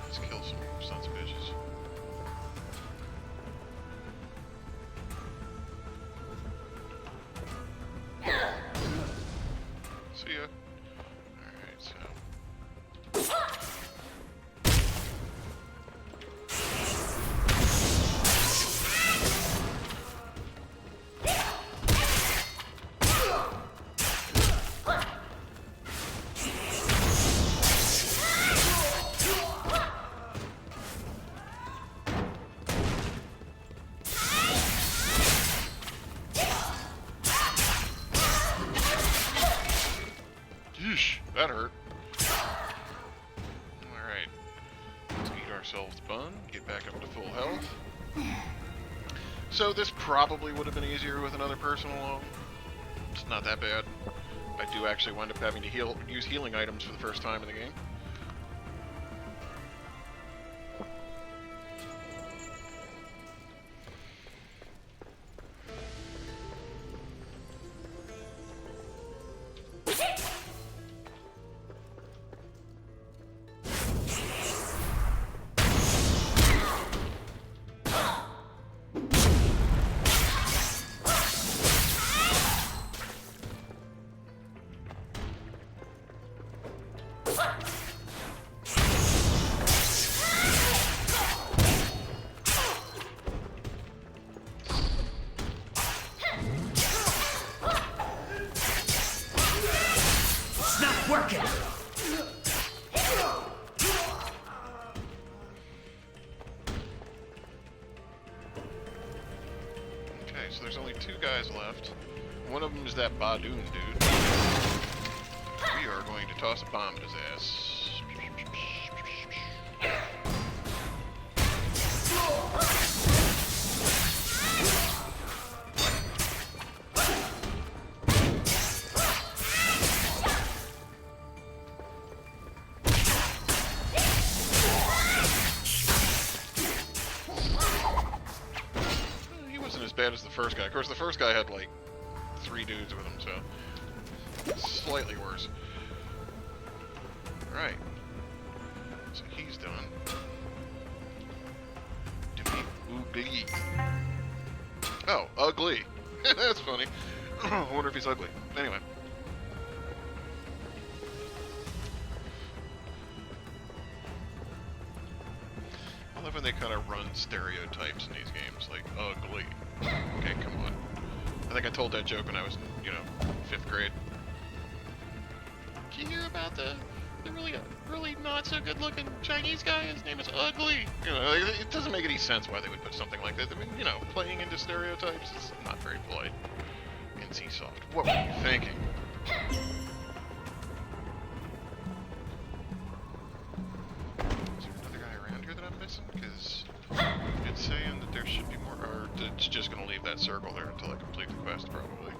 [SPEAKER 1] Let's kill some sons of bitches. See ya. Alright, so. That hurt. Alright. Let's eat ourselves bun, get back up to full health. So this probably would have been easier with another person along. It's not that bad. I do actually wind up having to use healing items for the first time in the game. So there's only two guys left. One of them is that Badoon dude. We are going to toss a bomb at his ass. as bad as the first guy. Of course, the first guy had like 3 dudes with him, so slightly worse. Right. So he's done. Ugly. Oh, ugly. That's funny. I wonder if he's ugly. Anyway. I love when they kind of run stereotypes in these games, like ugly. Okay, come on. I think I told that joke when I was, in, 5th grade. Can you hear about the really not so good looking Chinese guy? His name is Ugly. It doesn't make any sense why they would put something like that. I mean, playing into stereotypes is not very polite. NCSoft, what were you thinking? Is there another guy around here that I'm missing? Because it's saying that there should be more, or it's just going to leave that circle there until I complete the quest, probably.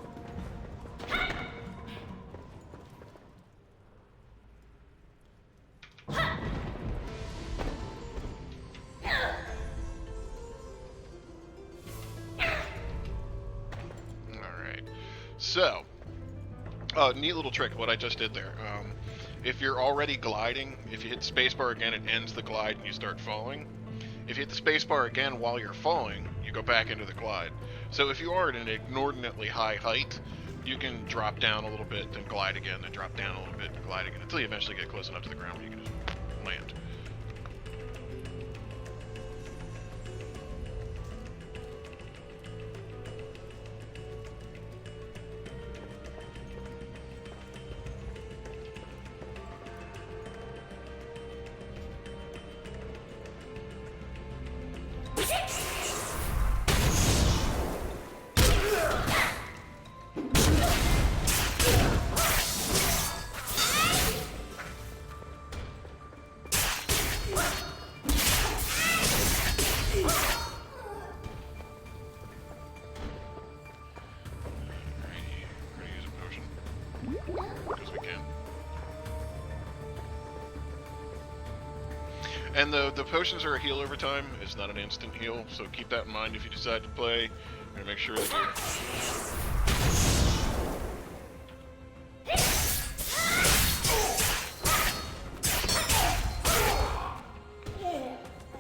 [SPEAKER 1] So, neat little trick, what I just did there. If you're already gliding, if you hit the spacebar again, it ends the glide and you start falling. If you hit the spacebar again while you're falling, you go back into the glide. So if you are at an inordinately high height, you can drop down a little bit, then glide again, then drop down a little bit, and glide again, until you eventually get close enough to the ground where you can just land. And the potions are a heal over time. It's not an instant heal, so keep that in mind if you decide to play. And make sure that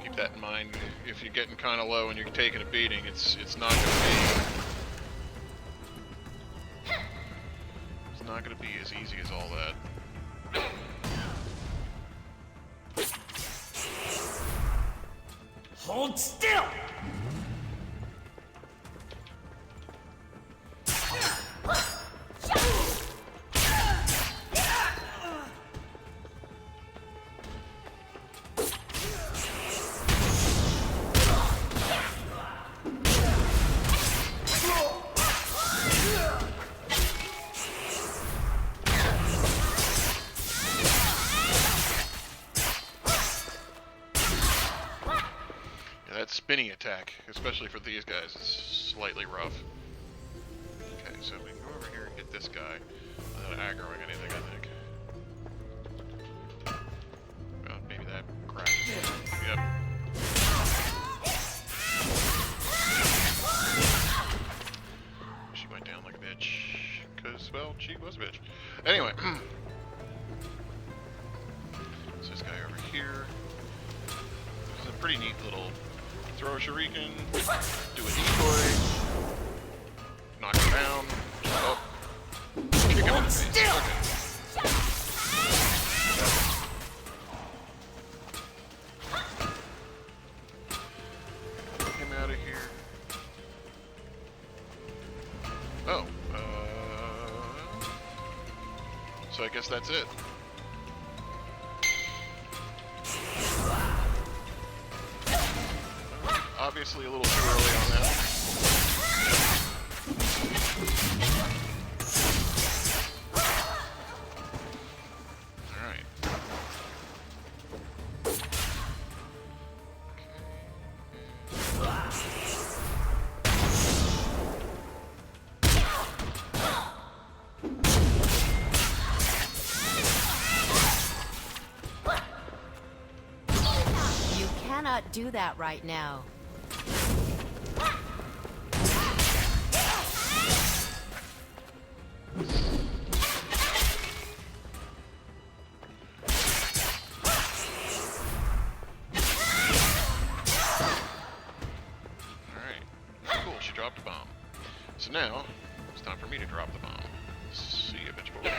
[SPEAKER 1] keep that in mind. If you're getting kind of low and you're taking a beating, it's not going to be as easy as all that.
[SPEAKER 6] Hold still!
[SPEAKER 1] Spinny attack, especially for these guys, is slightly rough. Okay, so we can go over here and get this guy without aggroing anything, I think. Well, maybe that crap. Yep. She went down like a bitch, because, well, she was a bitch. Anyway. So this guy over here. This is a pretty neat little... Throw a shuriken, do a decoy, knock him down, up, kick him in the face. Okay. Get him out of here. Oh, so I guess that's it. Obviously a little too early on that. Alright.
[SPEAKER 10] You cannot do that right now.
[SPEAKER 1] dropped a bomb. So now, it's time for me to drop the bomb. See you, bitch boy.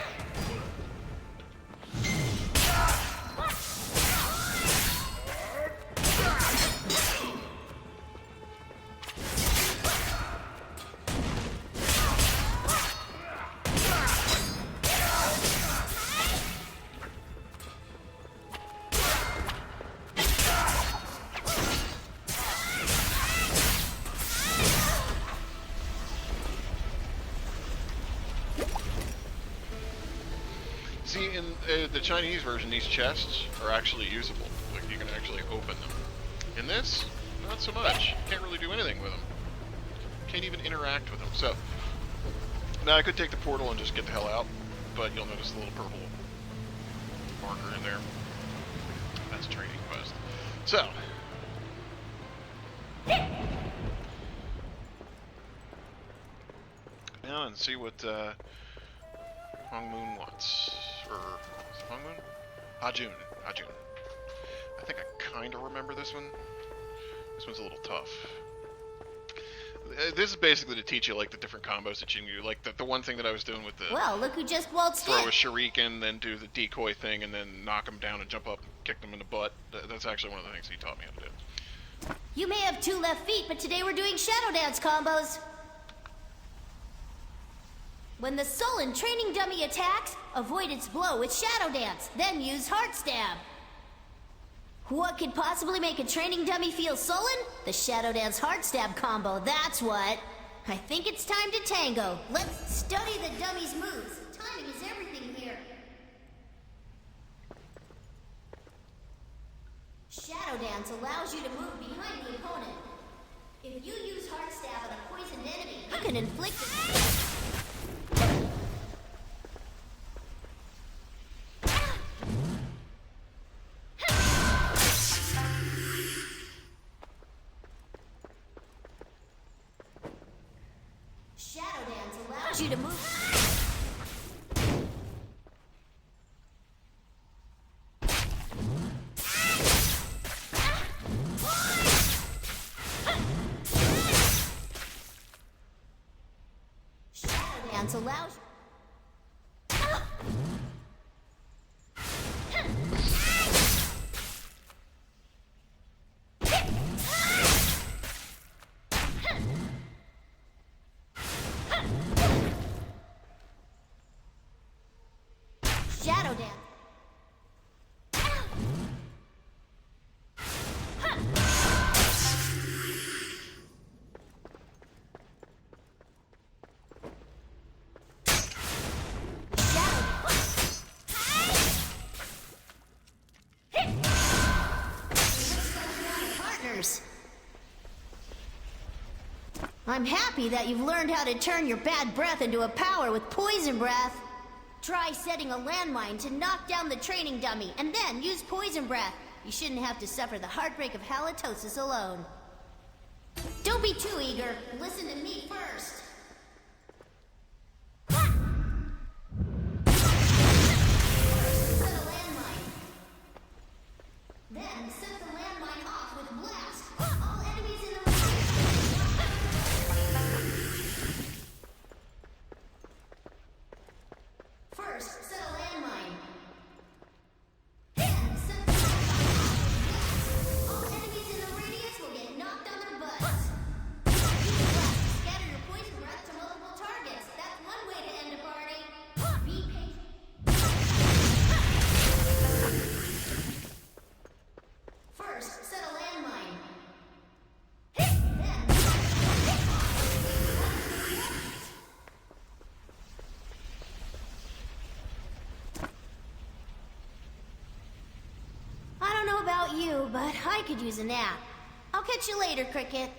[SPEAKER 1] See, in the Chinese version, these chests are actually usable. Like, you can actually open them. In this, not so much. You can't really do anything with them. Can't even interact with them. So, now I could take the portal and just get the hell out, but you'll notice the little purple marker in there. That's a training quest. So, now and see what Hong Moon wants. Or, is it Hong Moon? Hajun. Hajun. I think I kind of remember this one. This one's a little tough. This is basically to teach you, like, the different combos that you can do. Like, the one thing that I was doing with the...
[SPEAKER 2] Well, look who just waltzed
[SPEAKER 1] throw
[SPEAKER 2] in.
[SPEAKER 1] a shuriken, then do the decoy thing, and then knock them down and jump up and kick them in the butt. That's actually one of the things he taught me how to do.
[SPEAKER 2] You may have 2 left feet, but today we're doing shadow dance combos. When the Sullen training dummy attacks, avoid its blow with shadow dance, then use heart stab. What could possibly make a training dummy feel sullen? The shadow dance heart stab combo, that's what. I think it's time to tango. Let's study the dummy's moves. Timing is everything here. Shadow dance allows you to move behind the opponent. If you use heart stab on a poisoned enemy, you can inflict it. Shadow dance allows you to move. Shadow dance allows. Shadow dance. Partners. I'm happy that you've learned how to turn your bad breath into a power with poison breath. Try setting a landmine to knock down the training dummy, and then use poison breath. You shouldn't have to suffer the heartbreak of halitosis alone. Don't be too eager. Listen to me first. Set a landmine. Then set the landmine off with blast. All enemies in the First, set a landmine. Then, set the landmine. All enemies in the radius will get knocked on their butts. Use blast to scatter your poison breath to multiple targets. That's one way to end a party. Be patient. First, set a landmine. Then, I don't know about you, but I could use a nap. I'll catch you later, Cricket.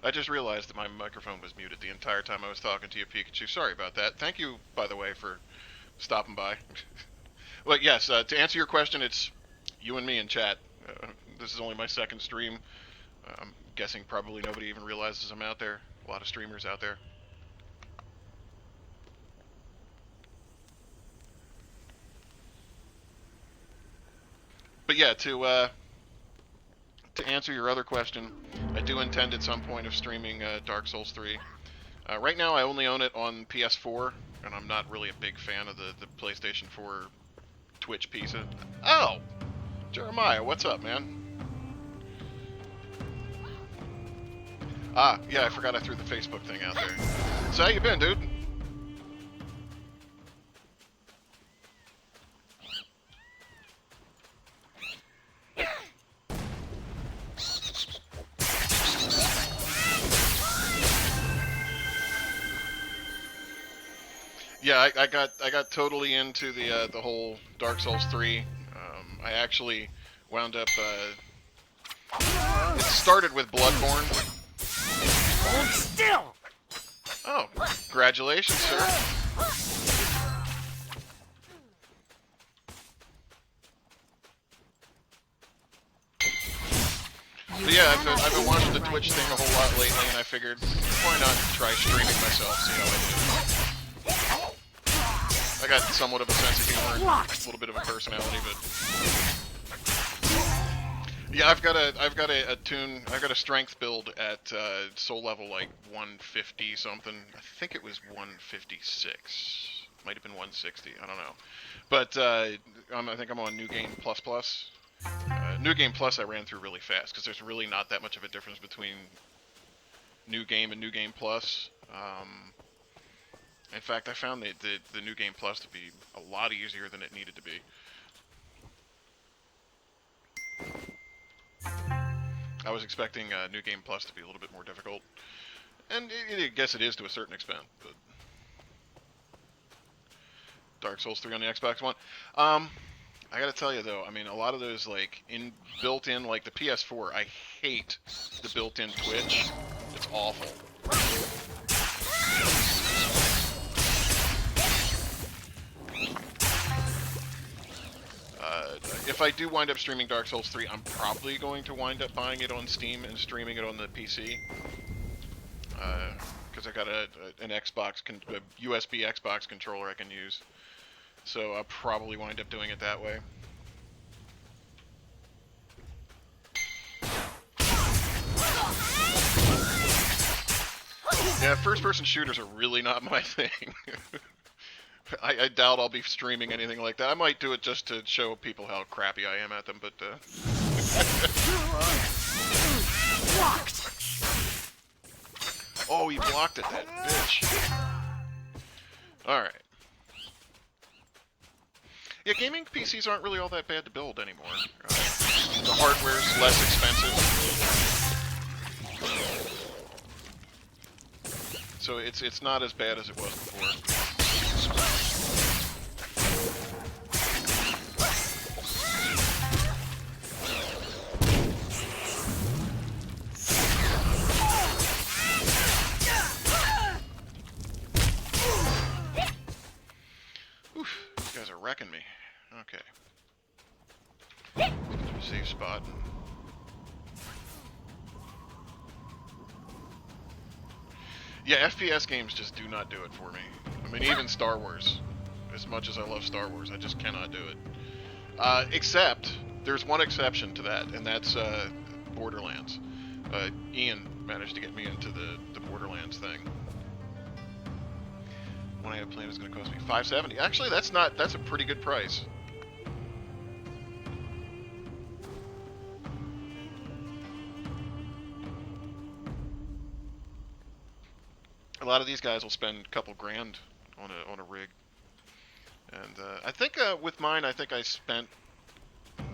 [SPEAKER 1] I just realized that my microphone was muted the entire time I was talking to you, Pikachu. Sorry about that. Thank you, by the way, for stopping by. Well, yes, to answer your question, it's you and me in chat. This is only my second stream. I'm guessing probably nobody even realizes I'm out there. A lot of streamers out there. But yeah, to answer your other question, I do intend at some point of streaming Dark Souls 3. Right now I only own it on PS4, and I'm not really a big fan of the PlayStation 4 Twitch piece. Oh! Jeremiah, what's up, man? Ah, yeah, I forgot I threw the Facebook thing out there. So how you been, dude? Yeah, I got totally into the whole Dark Souls 3. I actually wound up. It started with Bloodborne.
[SPEAKER 6] Hold still!
[SPEAKER 1] Oh, congratulations, sir. But yeah, I've been watching the Twitch thing a whole lot lately, and I figured, why not try streaming myself, see how I do. I got somewhat of a sense of humor and a little bit of a personality, but yeah, I've got a strength build at soul level like 150 something. I think it was 156. Might have been 160. I don't know. But I think I'm on New Game Plus Plus. New Game Plus I ran through really fast because there's really not that much of a difference between New Game and New Game Plus. In fact, I found the New Game Plus to be a lot easier than it needed to be. I was expecting New Game Plus to be a little bit more difficult, and I guess it is to a certain extent, but Dark Souls 3 on the Xbox One. I gotta tell you though, I mean, a lot of those like built-in, like the PS4, I hate the built-in Twitch. It's awful. If I do wind up streaming Dark Souls 3, I'm probably going to wind up buying it on Steam and streaming it on the PC. Because I got an Xbox, a USB Xbox controller I can use. So I'll probably wind up doing it that way. Yeah, first-person shooters are really not my thing. I doubt I'll be streaming anything like that. I might do it just to show people how crappy I am at them, but
[SPEAKER 6] Blocked!
[SPEAKER 1] Oh, he blocked it, that bitch. Alright. Yeah, gaming PCs aren't really all that bad to build anymore. The hardware's less expensive. So it's not as bad as it was before. Wrecking me. Okay. Safe spot. Yeah, FPS games just do not do it for me. I mean, even Star Wars. As much as I love Star Wars, I just cannot do it. Except, there's one exception to that, and that's Borderlands. Ian managed to get me into the Borderlands thing. One I had planned was going to cost me $570. Actually, that's a pretty good price. A lot of these guys will spend a couple grand on a rig, and I think with mine, I think I spent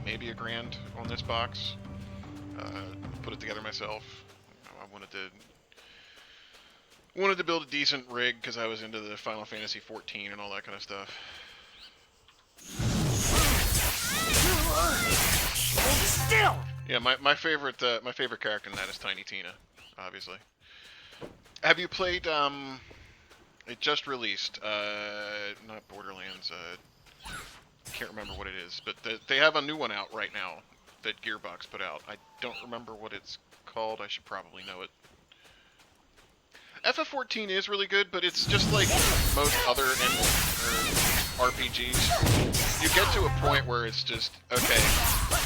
[SPEAKER 1] maybe $1 grand on this box. Put it together myself. I wanted to build a decent rig because I was into the Final Fantasy XIV and all that kind of stuff.
[SPEAKER 6] Hold still!
[SPEAKER 1] Yeah, my favorite character in that is Tiny Tina, obviously. Have you played, it just released, not Borderlands, can't remember what it is, but they have a new one out right now that Gearbox put out. I don't remember what it's called. I should probably know it. FF14 is really good, but it's just like most other RPGs. You get to a point where it's just, okay,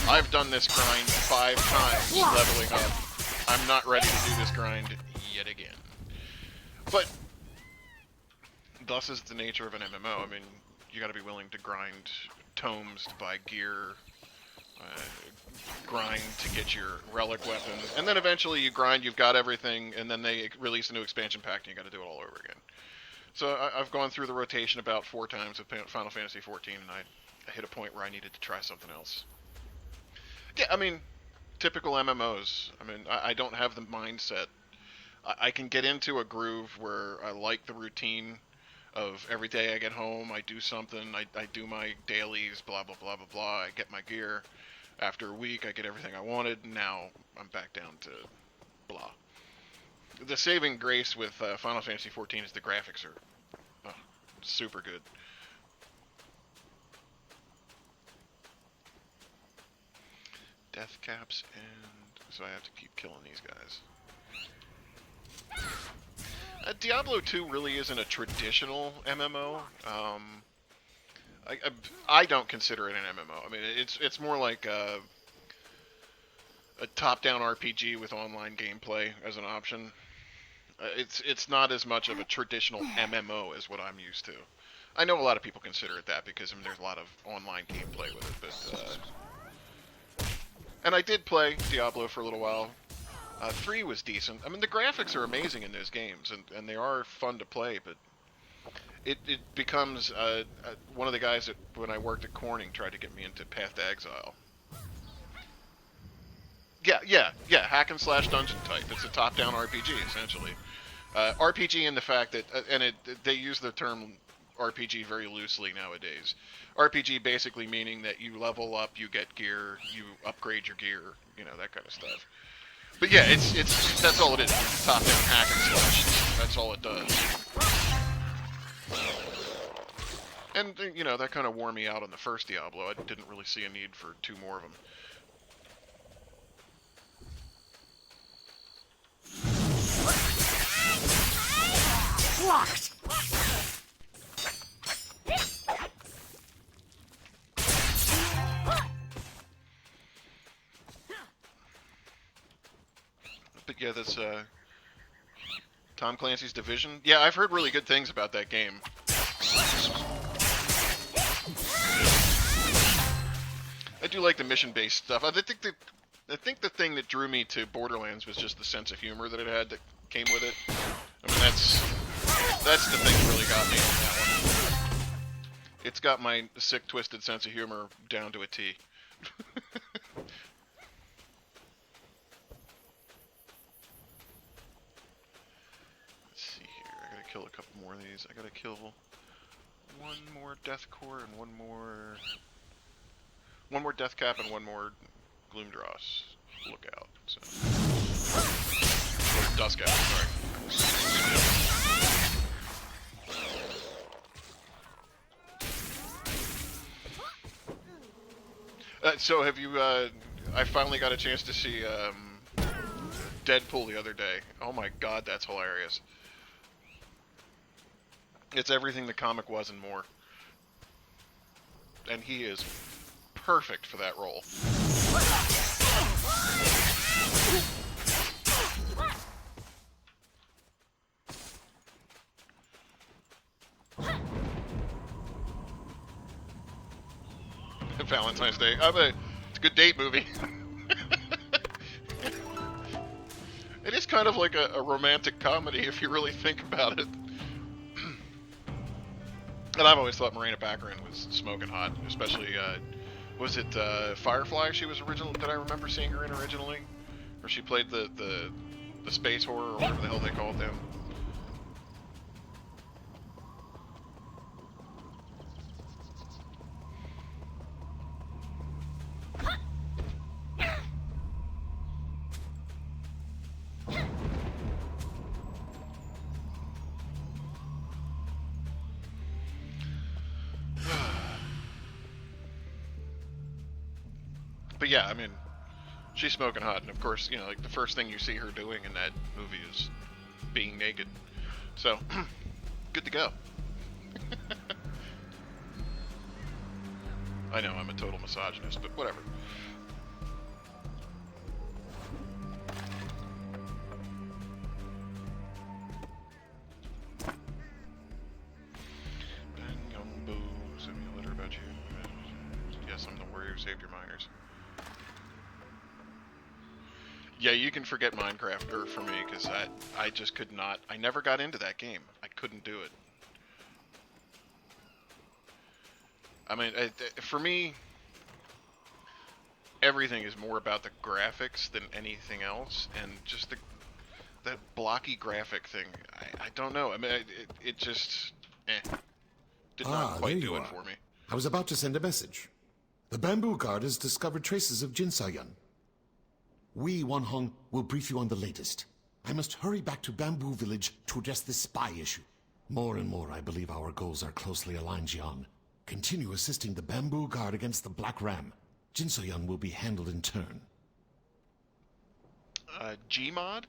[SPEAKER 1] I've done this grind 5 times leveling up. I'm not ready to do this grind yet again. But thus is the nature of an MMO. I mean, you gotta be willing to grind tomes to buy gear, grind to get your relic weapon, and then eventually you grind, you've got everything, and then they release a new expansion pack and you gotta do it all over again. So I've gone through the rotation about 4 times with Final Fantasy XIV, and I hit a point where I needed to try something else. Yeah, I mean, typical MMOs. I mean, I don't have the mindset. I can get into a groove where I like the routine of every day I get home, I do something, I do my dailies, blah, blah, blah, blah, blah, I get my gear. After a week, I get everything I wanted, and now I'm back down to blah. The saving grace with Final Fantasy XIV is the graphics are super good. Death caps, and so I have to keep killing these guys. Diablo 2 really isn't a traditional MMO. I don't consider it an MMO. I mean, it's more like a top-down RPG with online gameplay as an option. It's not as much of a traditional MMO as what I'm used to. I know a lot of people consider it that because, I mean, there's a lot of online gameplay with it, but and I did play Diablo for a little while. 3 was decent. I mean, the graphics are amazing in those games, and they are fun to play, but it becomes one of the guys that, when I worked at Corning, tried to get me into Path to Exile. Yeah, hack and slash dungeon type. It's a top-down RPG, essentially. RPG in the fact that, and they use the term RPG very loosely nowadays. RPG basically meaning that you level up, you get gear, you upgrade your gear, you know, that kind of stuff. But yeah, it's that's all it is. It's top-down hack and slash. That's all it does. And, you know, that kind of wore me out on the first Diablo. I didn't really see a need for 2 more of them.
[SPEAKER 3] Blocked!
[SPEAKER 1] But yeah, that's Tom Clancy's Division. Yeah, I've heard really good things about that game. I do like the mission-based stuff. I think the thing that drew me to Borderlands was just the sense of humor that it had that came with it. I mean, that's the thing that really got me on that one. It's got my sick, twisted sense of humor down to a T. Kill a couple more of these. I gotta kill 1 more death core and one more death cap and 1 more Gloomdross. Look out. So. Dusk out, sorry. So have you, I finally got a chance to see, Deadpool the other day. Oh my god, that's hilarious. It's everything the comic was and more. And he is perfect for that role. Valentine's Day. It's a good date movie. It is kind of like a romantic comedy if you really think about it. And I've always thought Morena Baccarin was smoking hot, especially, was it Firefly she was original? Did I remember seeing her in originally? Or she played the space horror, or whatever the hell they called them. But yeah, I mean, she's smoking hot, and of course, you know, like the first thing you see her doing in that movie is being naked. So, good to go. I know I'm a total misogynist, but whatever. Simulator about you. Yes, I'm the warrior who saved your miners. Yeah, you can forget Minecraft, or for me, because I just could not. I never got into that game. I couldn't do it. I mean, for me, everything is more about the graphics than anything else, and just that blocky graphic thing. I don't know. I mean, it just did not quite do it for me.
[SPEAKER 8] I was about to send a message. The Bamboo Guard has discovered traces of Jin Sayan. We, Wanhong, will brief you on the latest. I must hurry back to Bamboo Village to address this spy issue. More and more, I believe our goals are closely aligned, Jian. Continue assisting the Bamboo Guard against the Black Ram. Jin Sayan will be handled in turn.
[SPEAKER 1] Gmod?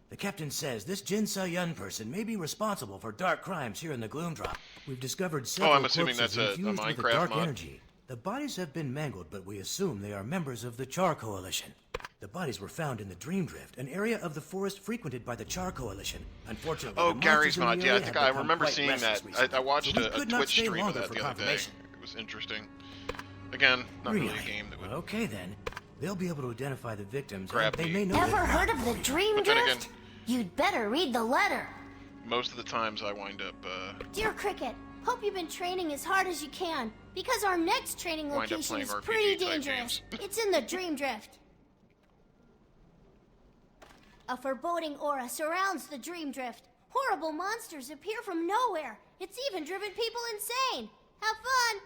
[SPEAKER 11] The captain says this Jin Sayan person may be responsible for dark crimes here in the Gloomdrop. We've discovered several
[SPEAKER 1] I'm assuming
[SPEAKER 11] corpses
[SPEAKER 1] that's a
[SPEAKER 11] infused with
[SPEAKER 1] Minecraft
[SPEAKER 11] dark
[SPEAKER 1] mod.
[SPEAKER 11] energy. The bodies have been mangled, but we assume they are members of the Char Coalition. The bodies were found in the Dreamdrift, an area of the forest frequented by the Char Coalition. Unfortunately,
[SPEAKER 1] Oh,
[SPEAKER 11] the
[SPEAKER 1] Gary's
[SPEAKER 11] monsters in the
[SPEAKER 1] mod. Yeah, I
[SPEAKER 11] area
[SPEAKER 1] think
[SPEAKER 11] have
[SPEAKER 1] I
[SPEAKER 11] become
[SPEAKER 1] remember
[SPEAKER 11] quite
[SPEAKER 1] seeing
[SPEAKER 11] restless
[SPEAKER 1] that.
[SPEAKER 11] recently,
[SPEAKER 1] I watched
[SPEAKER 11] so we
[SPEAKER 1] a
[SPEAKER 11] could not
[SPEAKER 1] Twitch
[SPEAKER 11] stay
[SPEAKER 1] stream of
[SPEAKER 11] longer
[SPEAKER 1] that
[SPEAKER 11] for
[SPEAKER 1] the other day.
[SPEAKER 11] confirmation.
[SPEAKER 1] It was interesting. Again, not really a game that would
[SPEAKER 11] Okay then. They'll be able to identify the victims.
[SPEAKER 1] grab
[SPEAKER 11] They
[SPEAKER 1] me.
[SPEAKER 11] may know
[SPEAKER 9] Ever heard of the Dream
[SPEAKER 1] But then again,
[SPEAKER 9] Drift? You'd better read the letter.
[SPEAKER 1] most of the times I wind up
[SPEAKER 2] Dear Cricket, hope you've been training as hard as you can, because our next training
[SPEAKER 1] Wind up
[SPEAKER 2] location
[SPEAKER 1] playing
[SPEAKER 2] is
[SPEAKER 1] RPG
[SPEAKER 2] pretty
[SPEAKER 1] type
[SPEAKER 2] dangerous. It's in the Dream Drift. A foreboding aura surrounds the Dream Drift. Horrible monsters appear from nowhere. It's even driven people insane. Have fun.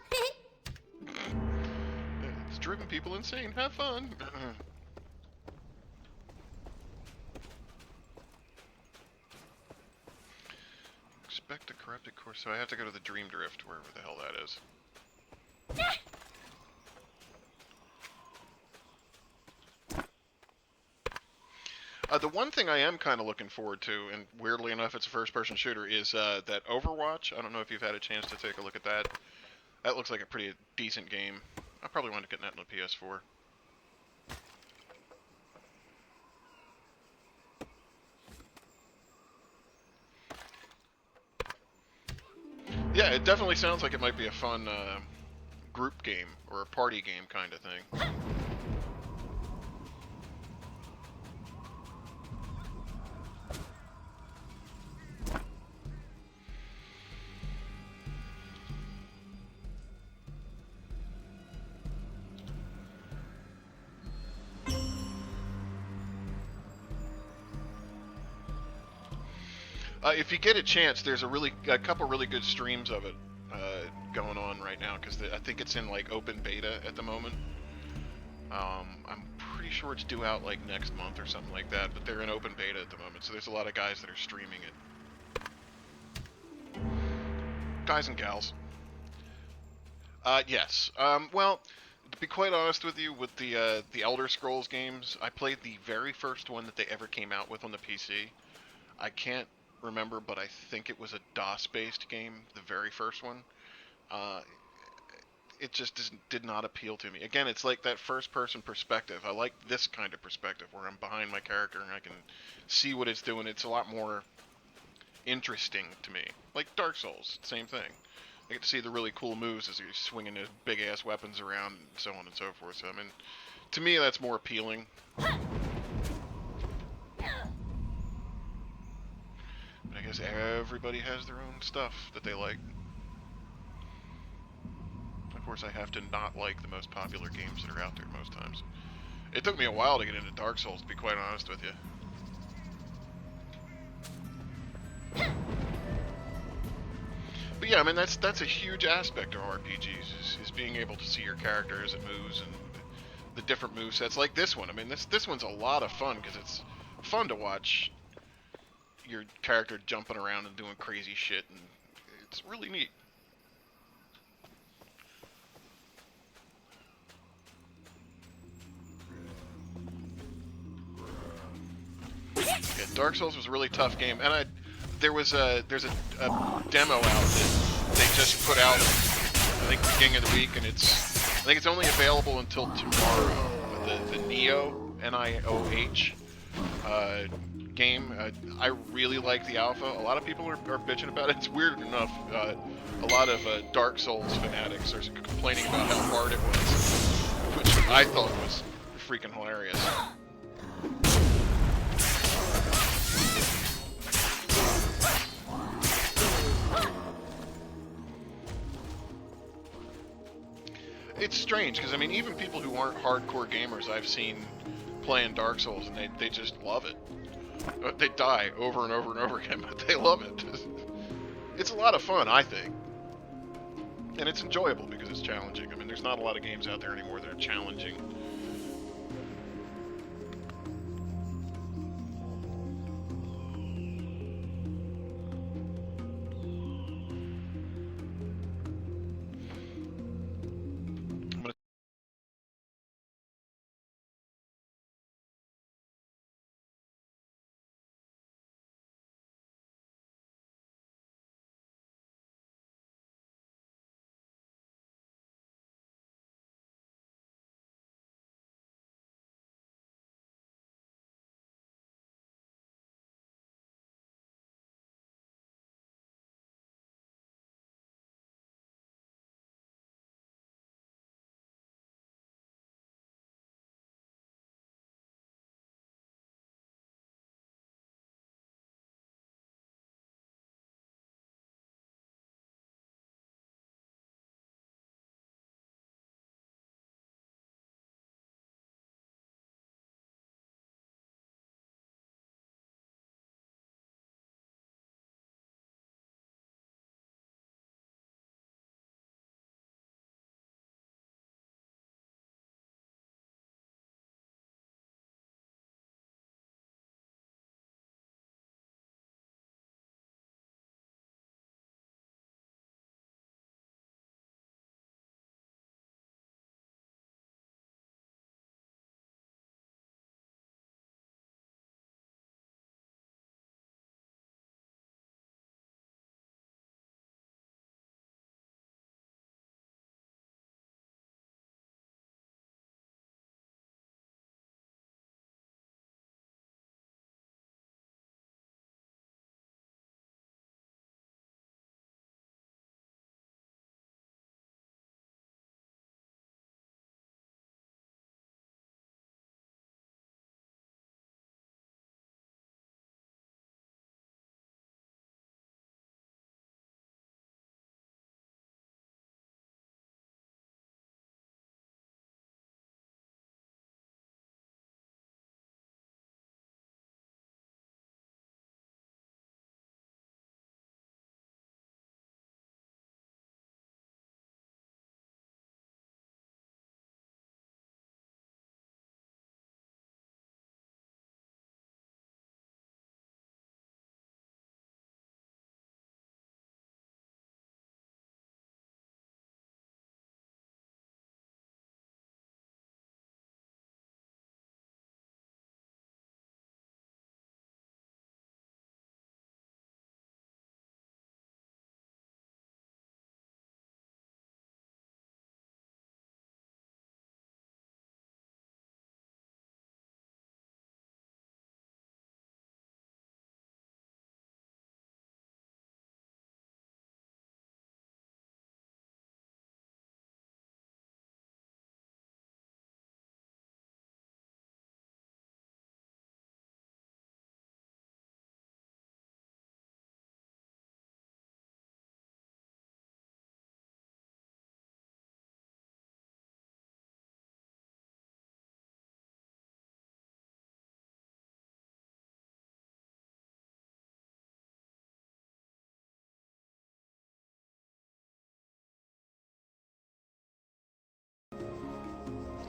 [SPEAKER 1] it's driven people insane. Have fun. Expect a corrupted course. So I have to go to the Dream Drift, wherever the hell that is. The one thing I am kind of looking forward to, and weirdly enough it's a first-person shooter, is that Overwatch. I don't know if you've had a chance to take a look at that. That looks like a pretty decent game. I probably want to get that on the PS4. Yeah, it definitely sounds like it might be a fun group game or a party game kind of thing. If you get a chance, there's a couple really good streams of it going on right now, because I think it's in like open beta at the moment. I'm pretty sure it's due out like next month or something like that, but they're in open beta at the moment, so there's a lot of guys that are streaming it. Guys and gals. Yes. Well, to be quite honest with you, with the Elder Scrolls games, I played the very first one that they ever came out with on the PC. I can't remember, but I think it was a DOS-based game, the very first one. It just did not appeal to me. Again, it's like that first-person perspective. I like this kind of perspective, where I'm behind my character and I can see what it's doing. It's a lot more interesting to me. Like Dark Souls, same thing. I get to see the really cool moves as you're swinging those big-ass weapons around and so on and so forth. So, I mean, to me, that's more appealing. But I guess everybody has their own stuff that they like. Of course, I have to not like the most popular games that are out there most times. It took me a while to get into Dark Souls, to be quite honest with you. But yeah, I mean, that's a huge aspect of RPGs, is being able to see your character as it moves and the different movesets. Like this one. I mean, this one's a lot of fun, because it's fun to watch your character jumping around and doing crazy shit, and it's really neat. Dark Souls was a really tough game, and there's a demo out that they just put out, I think, beginning of the week, and I think it's only available until tomorrow. The Nioh, Nioh, game. I really like the alpha. A lot of people are bitching about it. It's weird enough. A lot of Dark Souls fanatics are complaining about how hard it was, which I thought was freaking hilarious. It's strange, because I mean, even people who aren't hardcore gamers I've seen playing Dark Souls, and they just love it. They die over and over and over again, but they love it. It's a lot of fun, I think. And it's enjoyable because it's challenging. I mean, there's not a lot of games out there anymore that are challenging.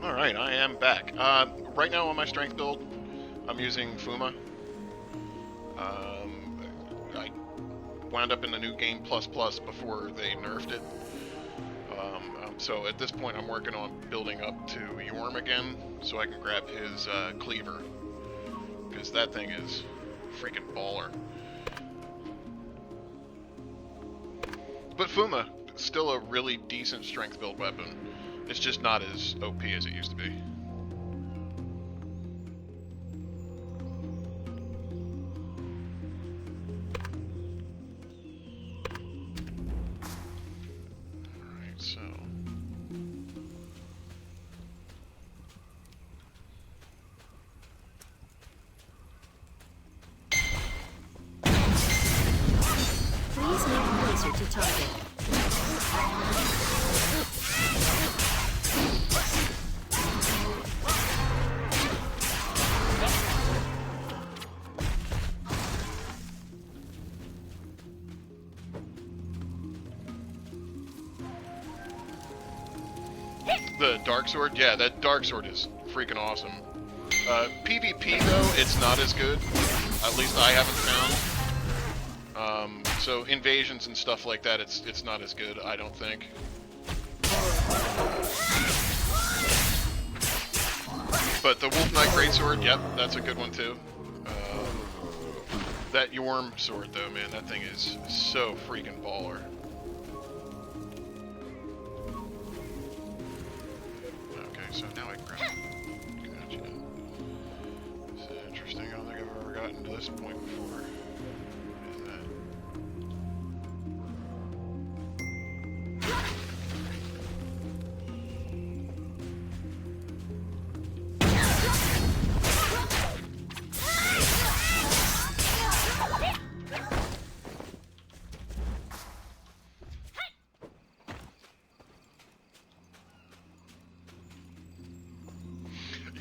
[SPEAKER 1] Alright, I am back. Right now on my strength build, I'm using Fuma. I wound up in the new Game Plus before they nerfed it. So at this point I'm working on building up to Yorm again, so I can grab his Cleaver. Because that thing is freaking baller. But Fuma, still a really decent strength build weapon. It's just not as OP as it used to be. Alright, so...
[SPEAKER 10] Please move closer to target.
[SPEAKER 1] The Dark Sword? Yeah, that Dark Sword is freaking awesome. PvP though, it's not as good. At least I haven't found. So invasions and stuff like that, it's not as good, I don't think. But the Wolf Knight Greatsword, yep, that's a good one too. That Yorm sword though, man, that thing is so freaking baller. Okay, so now I grab it. Gotcha. This is interesting. I don't think I've ever gotten to this point before. What is that?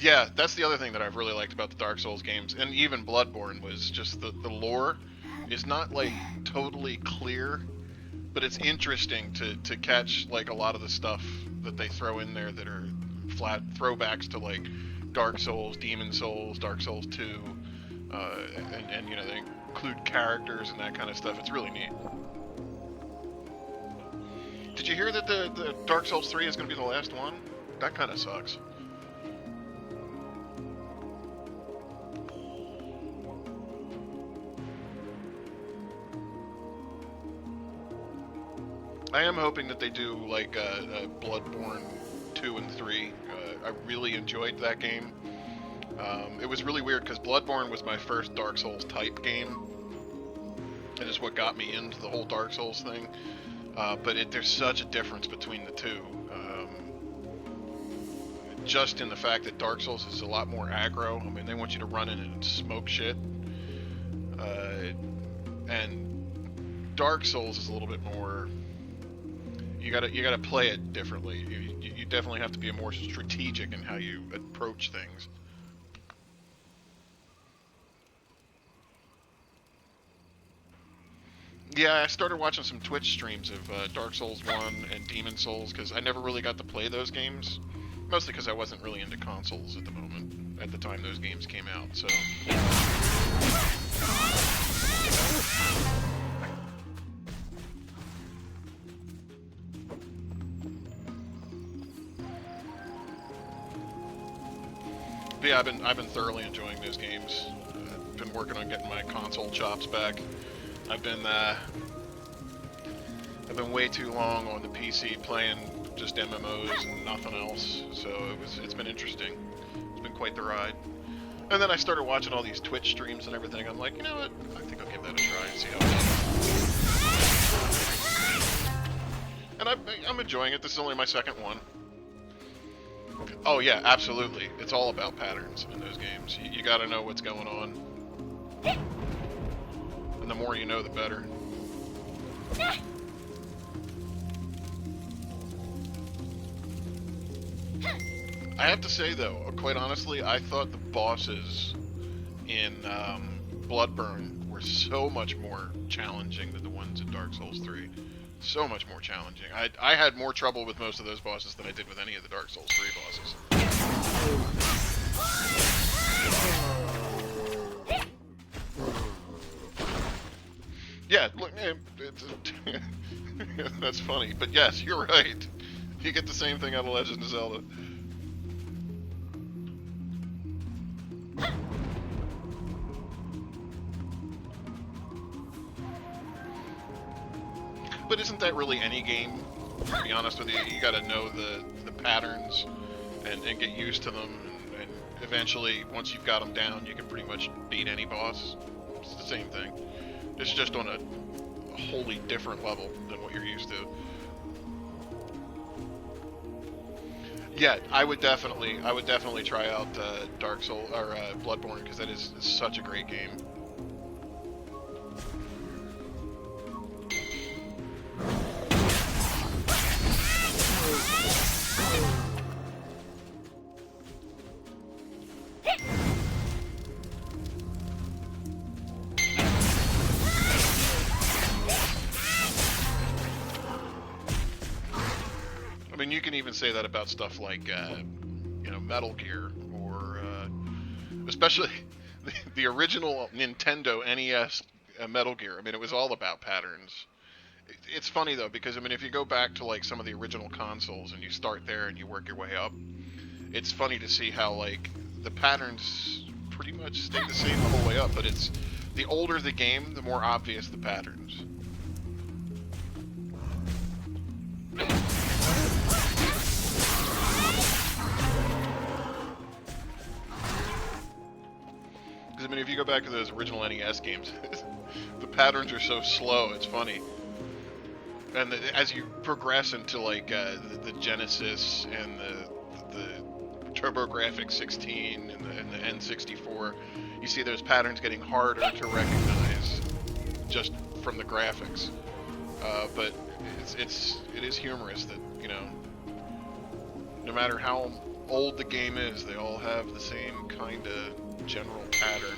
[SPEAKER 1] Yeah, that's the other thing that I've really liked about the Dark Souls games, and even Bloodborne, was just the lore is not, like, totally clear, but it's interesting to catch, like, a lot of the stuff that they throw in there that are flat throwbacks to, like, Dark Souls, Demon Souls, Dark Souls 2, and you know, they include characters and that kind of stuff. It's really neat. Did you hear that the Dark Souls 3 is going to be the last one? That kind of sucks. I am hoping that they do like Bloodborne 2 and 3. I really enjoyed that game. It was really weird because Bloodborne was my first Dark Souls type game. It is what got me into the whole Dark Souls thing. But there's such a difference between the two. Just in the fact that Dark Souls is a lot more aggro. I mean, they want you to run in and smoke shit. And Dark Souls is a little bit more... You gotta play it differently. You definitely have to be more strategic in how you approach things. Yeah, I started watching some Twitch streams of Dark Souls 1 and Demon Souls because I never really got to play those games. Mostly because I wasn't really into consoles at the moment, at the time those games came out, so... But yeah, I've been thoroughly enjoying those games. I've been working on getting my console chops back. I've been way too long on the PC playing just MMOs and nothing else. So it's been interesting. It's been quite the ride. And then I started watching all these Twitch streams and everything. I'm like, you know what? I think I'll give that a try and see how it is. And I'm enjoying it. This is only my second one. Oh yeah, absolutely. It's all about patterns in those games. You gotta know what's going on. And the more you know, the better. I have to say though, quite honestly, I thought the bosses in Bloodborne were so much more challenging than the ones in Dark Souls 3. So much more challenging. I had more trouble with most of those bosses than I did with any of the Dark Souls 3 bosses. Yeah, look, that's funny. But yes, you're right. You get the same thing out of Legend of Zelda. But isn't that really any game? To be honest with you, you got to know the patterns and get used to them, and eventually, once you've got them down, you can pretty much beat any boss. It's the same thing. It's just on a wholly different level than what you're used to. Yeah, I would definitely try out Dark Souls or Bloodborne, because that is such a great game. I mean, you can even say that about stuff like, you know, Metal Gear, or especially the original Nintendo NES Metal Gear. I mean, it was all about patterns. It's funny though, because I mean, if you go back to like some of the original consoles and you start there and you work your way up, it's funny to see how like the patterns pretty much stay the same the whole way up. But it's the older the game, the more obvious the patterns. I mean, if you go back to those original NES games, the patterns are so slow, it's funny. And as you progress into like the Genesis and the TurboGrafx 16 and the N64, you see those patterns getting harder to recognize just from the graphics. But it is humorous that, you know, no matter how old the game is, they all have the same kind of general pattern.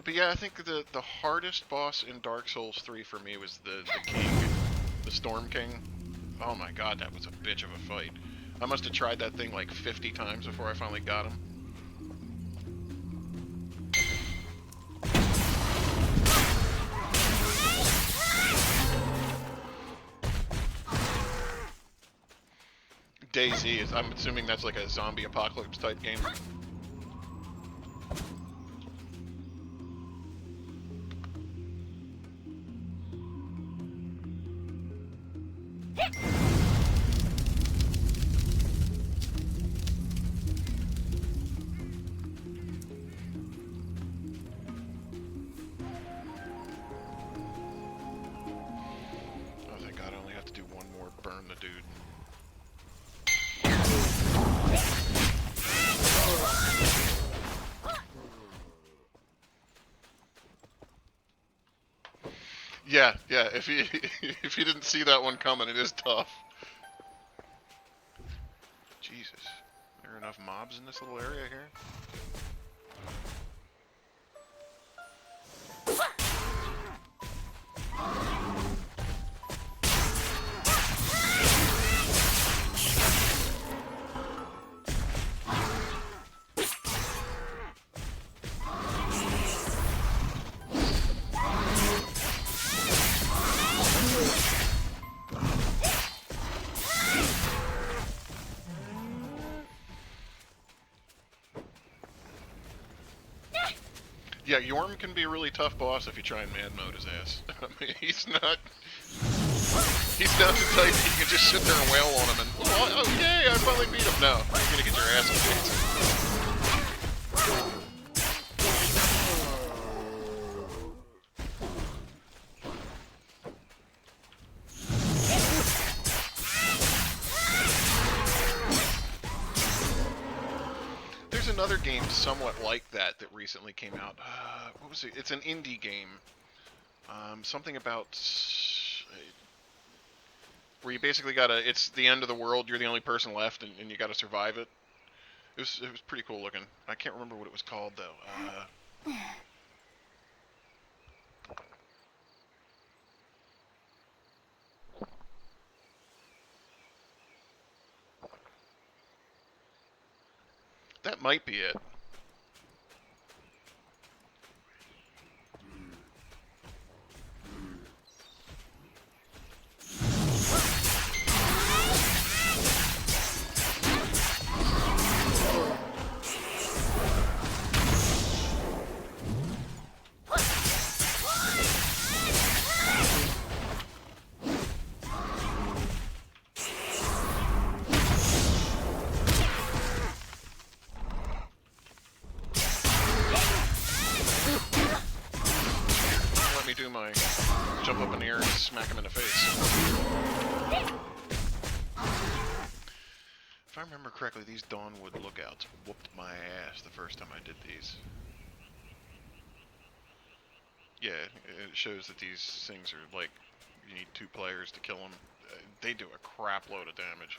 [SPEAKER 1] But yeah, I think the hardest boss in Dark Souls 3 for me was the King, the Storm King. Oh my god, that was a bitch of a fight. I must have tried that thing like 50 times before I finally got him. DayZ I'm assuming that's like a zombie apocalypse type game. Yeah, if you didn't see that one coming, it is tough. Jesus. There are enough mobs in this little area here? Yeah, Yorm can be a really tough boss if you try and man mode his ass. I mean, he's not the type that you can just sit there and wail on him and, oh yay, I finally beat him. No, you're gonna get your ass kicked. Another game somewhat like that recently came out. What was it? It's an indie game. Something about where you basically gotta. It's the end of the world. You're the only person left, and you gotta survive it. It was pretty cool looking. I can't remember what it was called though. That might be it. Do my jump up in the air and smack him in the face. If I remember correctly, these Dawnwood lookouts whooped my ass the first time I did these. Yeah, it shows that these things are like, you need 2 players to kill them. They do a crap load of damage.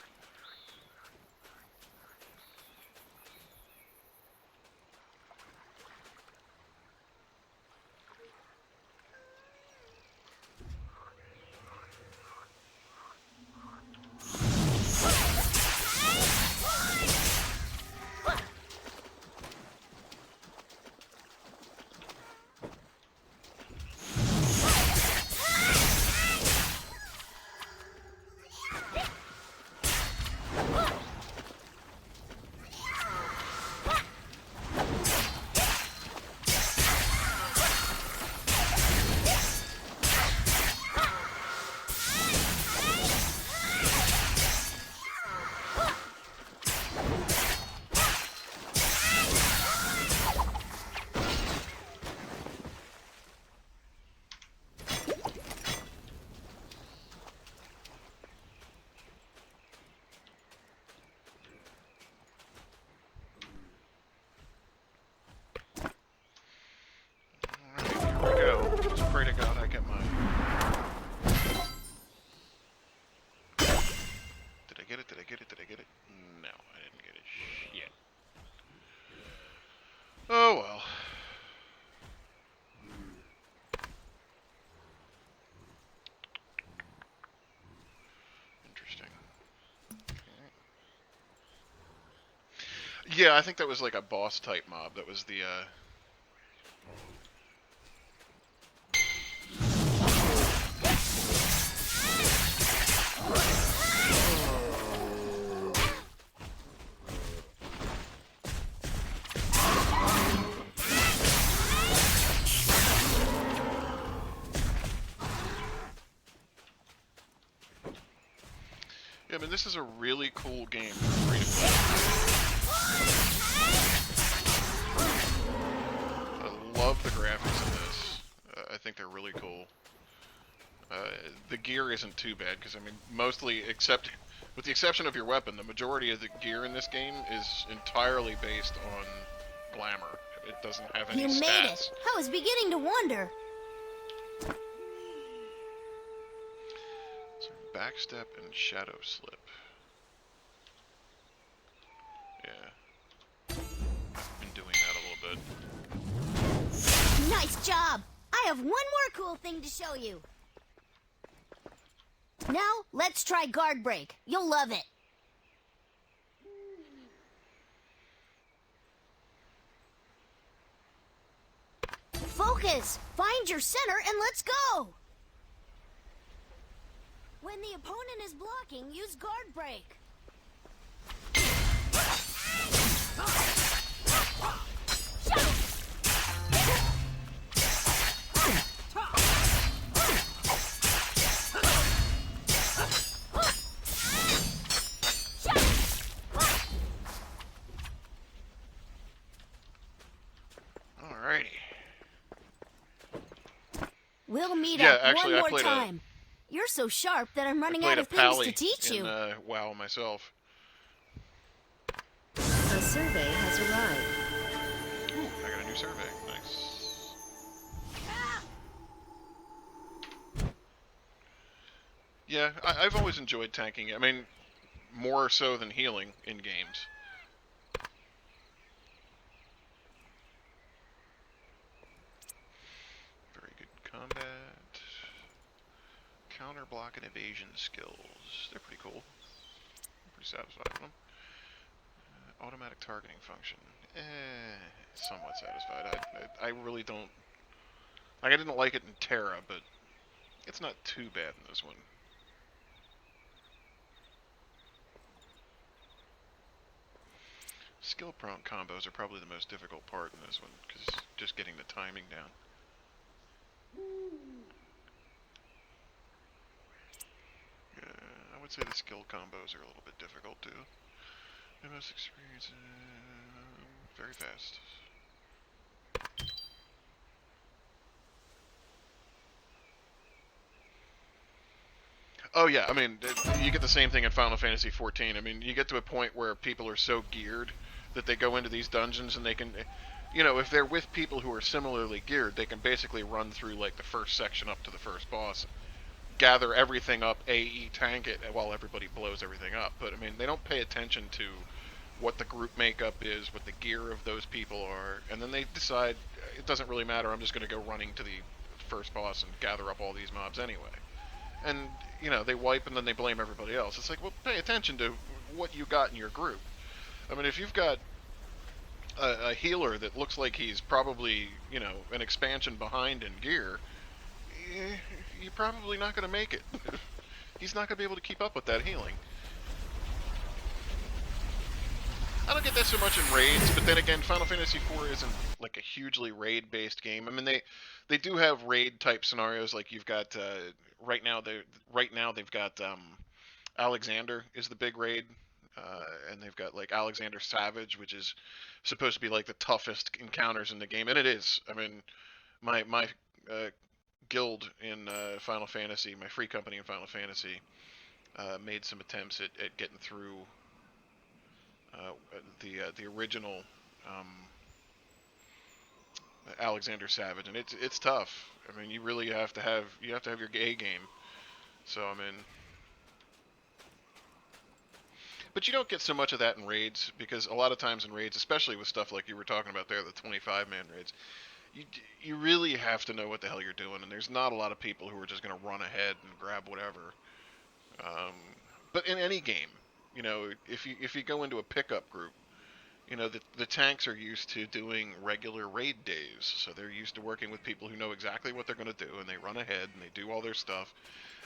[SPEAKER 1] Pray to God I get mine. Did I get it? Did I get it? Did I get it? No, I didn't get it. Shit. Oh well. Interesting. Okay. Yeah, I think that was like a boss type mob. That was the yeah, I mean, this is a really cool game for free to play. I love the graphics in this. I think they're really cool. The gear isn't too bad, because, I mean, mostly, with the exception of your weapon, the majority of the gear in this game is entirely based on glamour. It doesn't have any stats.
[SPEAKER 2] You made it! I was beginning to wonder.
[SPEAKER 1] Backstep and shadow slip. Yeah. Been doing that a little bit.
[SPEAKER 2] Nice job! I have one more cool thing to show you. Now, let's try guard break. You'll love it. Focus! Find your center and let's go! When the opponent is blocking, use guard break.
[SPEAKER 1] Alrighty.
[SPEAKER 2] We'll meet
[SPEAKER 1] Yeah,
[SPEAKER 2] up
[SPEAKER 1] actually,
[SPEAKER 2] one more time. You're so sharp that I'm running out of things to teach you.
[SPEAKER 1] WoW myself.
[SPEAKER 10] A survey has arrived.
[SPEAKER 1] Ooh, I got a new survey. Nice. Yeah, I've always enjoyed tanking. I mean, more so than healing in games. Very good combat. Counter block and evasion skills. They're pretty cool. I'm pretty satisfied with them. Automatic targeting function. Somewhat satisfied. I really don't... Like, I didn't like it in Terra, but it's not too bad in this one. Skill prompt combos are probably the most difficult part in this one, because just getting the timing down. I would say the skill combos are a little bit difficult too. MS experience, very fast. Oh yeah, I mean, you get the same thing in Final Fantasy XIV. I mean, you get to a point where people are so geared that they go into these dungeons and they can, you know, if they're with people who are similarly geared, they can basically run through like the first section up to the first boss, gather everything up, AE tank it while everybody blows everything up. But I mean, they don't pay attention to what the group makeup is, what the gear of those people are, and then they decide it doesn't really matter, I'm just going to go running to the first boss and gather up all these mobs anyway. And, you know, they wipe and then they blame everybody else. It's like, well, pay attention to what you got in your group. I mean, if you've got a healer that looks like he's probably, you know, an expansion behind in gear, you're probably not going to make it. He's not going to be able to keep up with that healing. I don't get that so much in raids, but then again, Final Fantasy IV isn't like a hugely raid-based game. I mean, they do have raid-type scenarios, like you've got right now they've got Alexander is the big raid, and they've got like Alexander Savage, which is supposed to be like the toughest encounters in the game, and it is. I mean, my guild in Final Fantasy, my free company in Final Fantasy, made some attempts at getting through the original Alexander Savage, and it's tough. I mean, you really have to have your A game. So I mean, but you don't get so much of that in raids, because a lot of times in raids, especially with stuff like you were talking about there, the 25-man raids, you really have to know what the hell you're doing, and there's not a lot of people who are just going to run ahead and grab whatever. But in any game, you know, if you go into a pickup group, you know, the tanks are used to doing regular raid days, so they're used to working with people who know exactly what they're going to do, and they run ahead and they do all their stuff,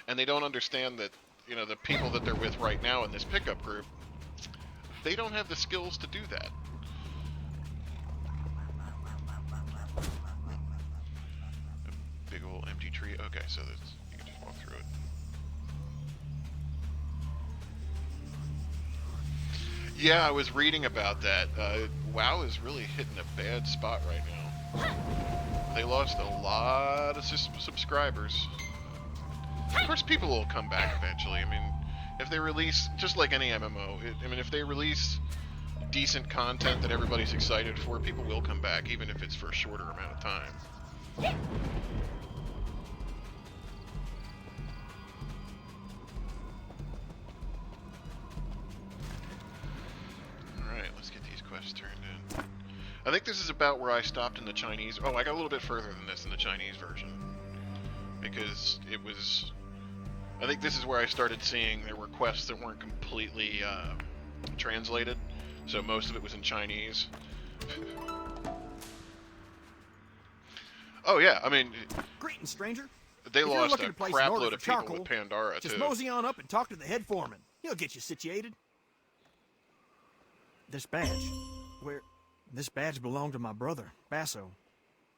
[SPEAKER 1] and they don't understand that, you know, the people that they're with right now in this pickup group, they don't have the skills to do that. A big old empty tree. Okay, so you can just walk through it. Yeah, I was reading about that. WoW is really hitting a bad spot right now. They lost a lot of subscribers. Of course, people will come back eventually. I mean, if they release, just like any MMO, if they release decent content that everybody's excited for, people will come back, even if it's for a shorter amount of time. Turned in. I think this is about where I stopped in the Chinese. Oh, I got a little bit further than this in the Chinese version, because it was. I think this is where I started seeing there were quests that weren't completely translated, so most of it was in Chinese. Oh yeah, I mean.
[SPEAKER 12] Greetings, stranger.
[SPEAKER 1] They lost a crap load of people with Pandora
[SPEAKER 12] too. Just mosey on up and talk to the head foreman. He'll get you situated.
[SPEAKER 7] This badge. This badge belonged to my brother, Basso.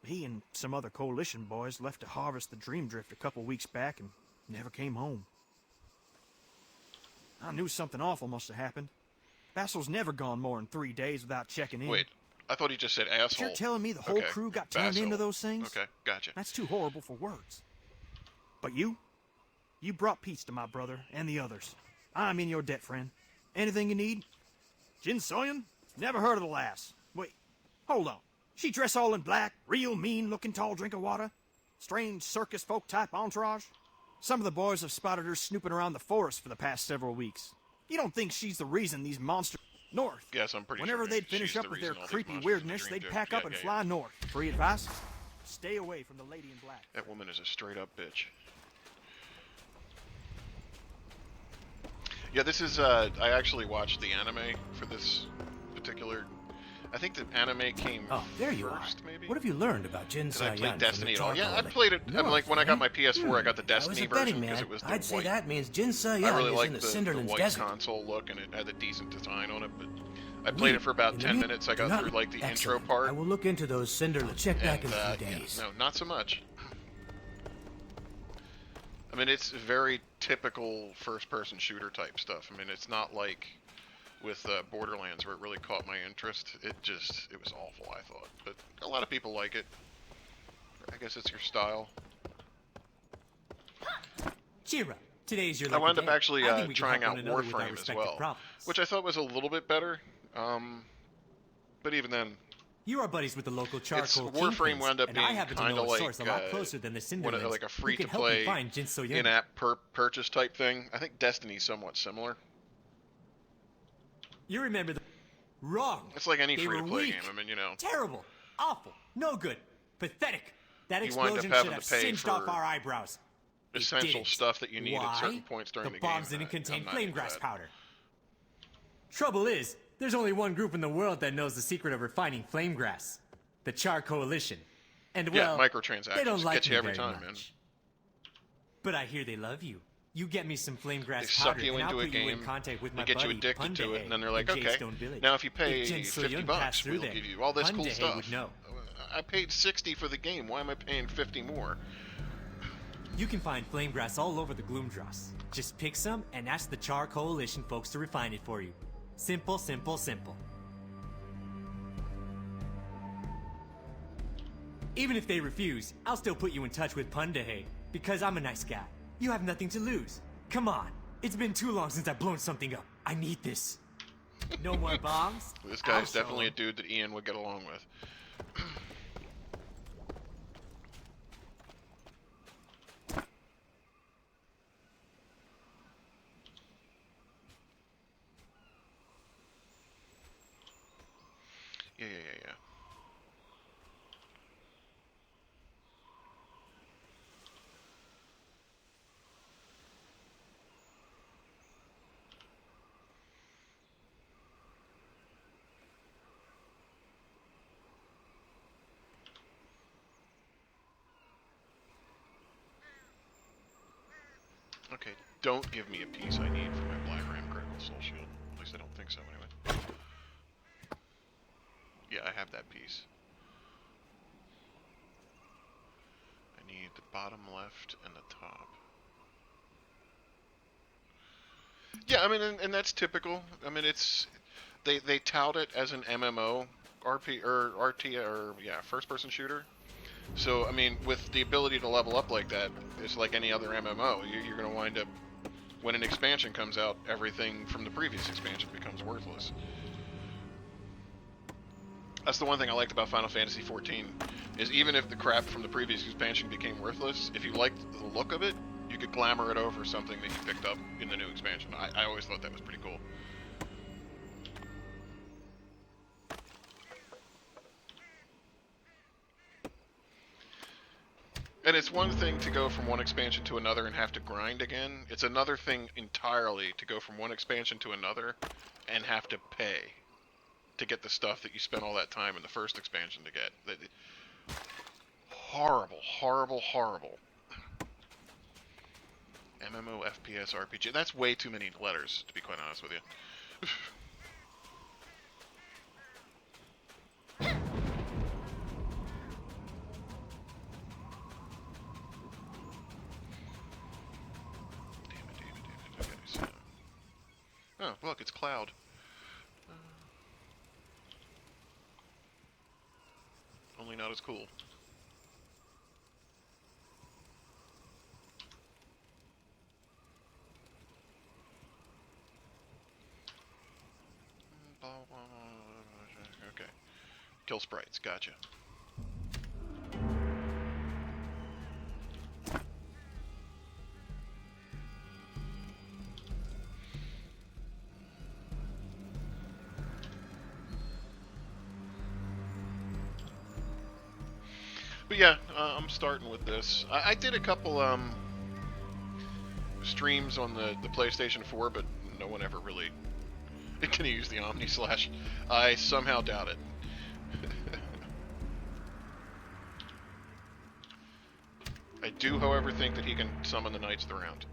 [SPEAKER 7] He and some other coalition boys left to harvest the Dream Drift a couple weeks back and never came home. I knew something awful must have happened. Basso's never gone more than 3 days without checking in.
[SPEAKER 1] Wait, I thought he just said asshole.
[SPEAKER 7] But you're telling me the whole crew got turned into those things?
[SPEAKER 1] Okay, gotcha.
[SPEAKER 7] That's too horrible for words. But you brought peace to my brother and the others. I'm in your debt, friend. Anything you need? Jin Soyeon? Never heard of the lass. Wait, hold on. She dress all in black, real mean-looking tall drink of water? Strange circus folk-type entourage? Some of the boys have spotted her snooping around the forest for the past several weeks. You don't think she's the reason these monsters... North.
[SPEAKER 1] Yes, I'm pretty
[SPEAKER 7] Whenever
[SPEAKER 1] sure
[SPEAKER 7] they'd finish up with their creepy weirdness, they'd pack up and fly north. Free advice? Stay away from the lady in black.
[SPEAKER 1] That woman is a straight-up bitch. Yeah, this is, I actually watched the anime for this I think the anime came
[SPEAKER 11] there you are.
[SPEAKER 1] first, maybe?
[SPEAKER 11] What have you learned about Jin
[SPEAKER 1] Because I
[SPEAKER 11] Sayan
[SPEAKER 1] played
[SPEAKER 11] from
[SPEAKER 1] Destiny
[SPEAKER 11] the
[SPEAKER 1] at all. Yeah, I
[SPEAKER 11] Charcoal
[SPEAKER 1] played it.
[SPEAKER 11] No,
[SPEAKER 1] Like when I got my
[SPEAKER 11] Frank?
[SPEAKER 1] PS4, I got the Destiny
[SPEAKER 11] I was a
[SPEAKER 1] version
[SPEAKER 11] betting
[SPEAKER 1] because
[SPEAKER 11] man.
[SPEAKER 1] it was the
[SPEAKER 11] I'd say
[SPEAKER 1] white.
[SPEAKER 11] that means Jin Sayan
[SPEAKER 1] I really
[SPEAKER 11] is in
[SPEAKER 1] liked
[SPEAKER 11] the
[SPEAKER 1] the
[SPEAKER 11] Cinderlands
[SPEAKER 1] white
[SPEAKER 11] desert.
[SPEAKER 1] console look, and it had a decent design on it. But I played it for about 10 minutes. I got through like the intro
[SPEAKER 11] Excellent.
[SPEAKER 1] part.
[SPEAKER 11] I will look into those Cinderlands. Check back in a few
[SPEAKER 1] yeah,
[SPEAKER 11] days.
[SPEAKER 1] no, not so much. I mean, it's very typical first-person shooter type stuff. I mean, it's not like with Borderlands where it really caught my interest. It was awful, I thought. But a lot of people like it. I guess it's your style.
[SPEAKER 6] Cheer up. Today's your
[SPEAKER 1] I
[SPEAKER 6] lucky
[SPEAKER 1] wound up
[SPEAKER 6] day.
[SPEAKER 1] actually
[SPEAKER 6] I think we can
[SPEAKER 1] trying
[SPEAKER 6] help
[SPEAKER 1] out
[SPEAKER 6] one another with our
[SPEAKER 1] Warframe as
[SPEAKER 6] respective
[SPEAKER 1] well,
[SPEAKER 6] problems.
[SPEAKER 1] which I thought was a little bit better. But even then,
[SPEAKER 6] You are buddies with the local charcoal
[SPEAKER 1] Warframe
[SPEAKER 6] kingpins,
[SPEAKER 1] wound up
[SPEAKER 6] and
[SPEAKER 1] being
[SPEAKER 6] I happen to
[SPEAKER 1] kind
[SPEAKER 6] know
[SPEAKER 1] of
[SPEAKER 6] a
[SPEAKER 1] like
[SPEAKER 6] source a lot closer than the Cinderlands,
[SPEAKER 1] like a
[SPEAKER 6] who can help you
[SPEAKER 1] free-to-play
[SPEAKER 6] find Jin So-young.
[SPEAKER 1] in-app purchase type thing. I think Destiny's somewhat similar.
[SPEAKER 6] You remember the... Wrong.
[SPEAKER 1] It's like any
[SPEAKER 6] They were
[SPEAKER 1] free-to-play
[SPEAKER 6] weak.
[SPEAKER 1] game. I mean, you know.
[SPEAKER 6] Terrible. Awful. No good. Pathetic. That
[SPEAKER 1] You wind up
[SPEAKER 6] explosion
[SPEAKER 1] having
[SPEAKER 6] should
[SPEAKER 1] to
[SPEAKER 6] have
[SPEAKER 1] pay
[SPEAKER 6] singed
[SPEAKER 1] for
[SPEAKER 6] off our eyebrows. It
[SPEAKER 1] essential
[SPEAKER 6] didn't.
[SPEAKER 1] stuff that you need
[SPEAKER 6] Why?
[SPEAKER 1] at certain points during the game.
[SPEAKER 6] bombs didn't contain
[SPEAKER 1] I'm not
[SPEAKER 6] flame
[SPEAKER 1] into
[SPEAKER 6] grass
[SPEAKER 1] that.
[SPEAKER 6] powder. Trouble is, there's only one group in the world that knows the secret of refining flame grass. The Char Coalition. And
[SPEAKER 1] Yeah,
[SPEAKER 6] well,
[SPEAKER 1] microtransactions
[SPEAKER 6] they don't like
[SPEAKER 1] get you
[SPEAKER 6] me
[SPEAKER 1] every
[SPEAKER 6] very
[SPEAKER 1] time,
[SPEAKER 6] much.
[SPEAKER 1] man.
[SPEAKER 6] But I hear they love you. You get me some flame grass
[SPEAKER 1] They suck
[SPEAKER 6] powder,
[SPEAKER 1] you
[SPEAKER 6] and I'll
[SPEAKER 1] into a
[SPEAKER 6] put you in
[SPEAKER 1] game,
[SPEAKER 6] contact with
[SPEAKER 1] they
[SPEAKER 6] my
[SPEAKER 1] get you
[SPEAKER 6] buddy,
[SPEAKER 1] addicted to it, and then they're like,
[SPEAKER 6] in
[SPEAKER 1] okay,
[SPEAKER 6] Jadestone Village.
[SPEAKER 1] now if you pay
[SPEAKER 6] If Jin So-young
[SPEAKER 1] $50,
[SPEAKER 6] passed through
[SPEAKER 1] we'll
[SPEAKER 6] there,
[SPEAKER 1] give you all this cool
[SPEAKER 6] Pundahe
[SPEAKER 1] stuff.
[SPEAKER 6] would know.
[SPEAKER 1] I paid $60 for the game. Why am I paying $50 more?
[SPEAKER 6] You can find flame grass all over the Gloomdross. Just pick some and ask the Char Coalition folks to refine it for you. Simple, simple, simple. Even if they refuse, I'll still put you in touch with Pundahe, because I'm a nice guy. You have nothing to lose. Come on. It's been too long since I've blown something up. I need this. No more bombs?
[SPEAKER 1] This
[SPEAKER 6] I'll
[SPEAKER 1] guy's
[SPEAKER 6] show
[SPEAKER 1] definitely a
[SPEAKER 6] 'em.
[SPEAKER 1] dude that Ian would get along with. Yeah. Okay, don't give me a piece I need for my Black Ram Critical Soul Shield. At least I don't think so, anyway. Yeah, I have that piece. I need the bottom left and the top. Yeah, I mean, and that's typical. I mean, it's... They tout it as an MMO, RP, or RT, or, yeah, first-person shooter. So, I mean, with the ability to level up like that, it's like any other MMO. You're going to wind up, when an expansion comes out, everything from the previous expansion becomes worthless. That's the one thing I liked about Final Fantasy XIV, is even if the crap from the previous expansion became worthless, if you liked the look of it, you could glamour it over something that you picked up in the new expansion. I always thought that was pretty cool. And it's one thing to go from one expansion to another and have to grind again. It's another thing entirely to go from one expansion to another and have to pay to get the stuff that you spent all that time in the first expansion to get. Horrible, horrible, horrible. MMO, FPS, RPG. That's way too many letters, to be quite honest with you. Oh, look, it's Cloud. Only not as cool. Okay. Kill sprites, gotcha. But yeah, I'm starting with this. I did a couple streams on the PlayStation 4, but no one ever really can use the Omni Slash. I somehow doubt it. I do, however, think that he can summon the Knights of the Round.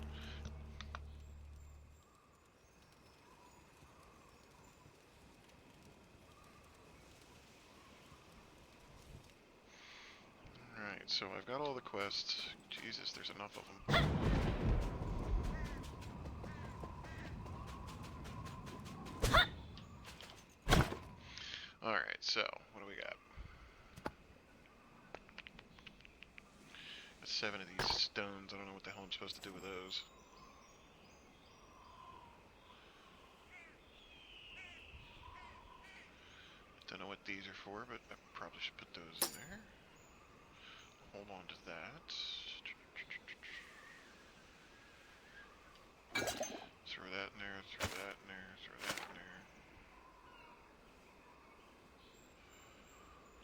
[SPEAKER 1] Alright, so I've got all the quests. Jesus, there's enough of them. Alright, so, what do we got? 7 of these stones. I don't know what the hell I'm supposed to do with those. Don't know what these are for, but I probably should put those in there. Hold on to that. Throw that in there, throw that in there, throw that in there.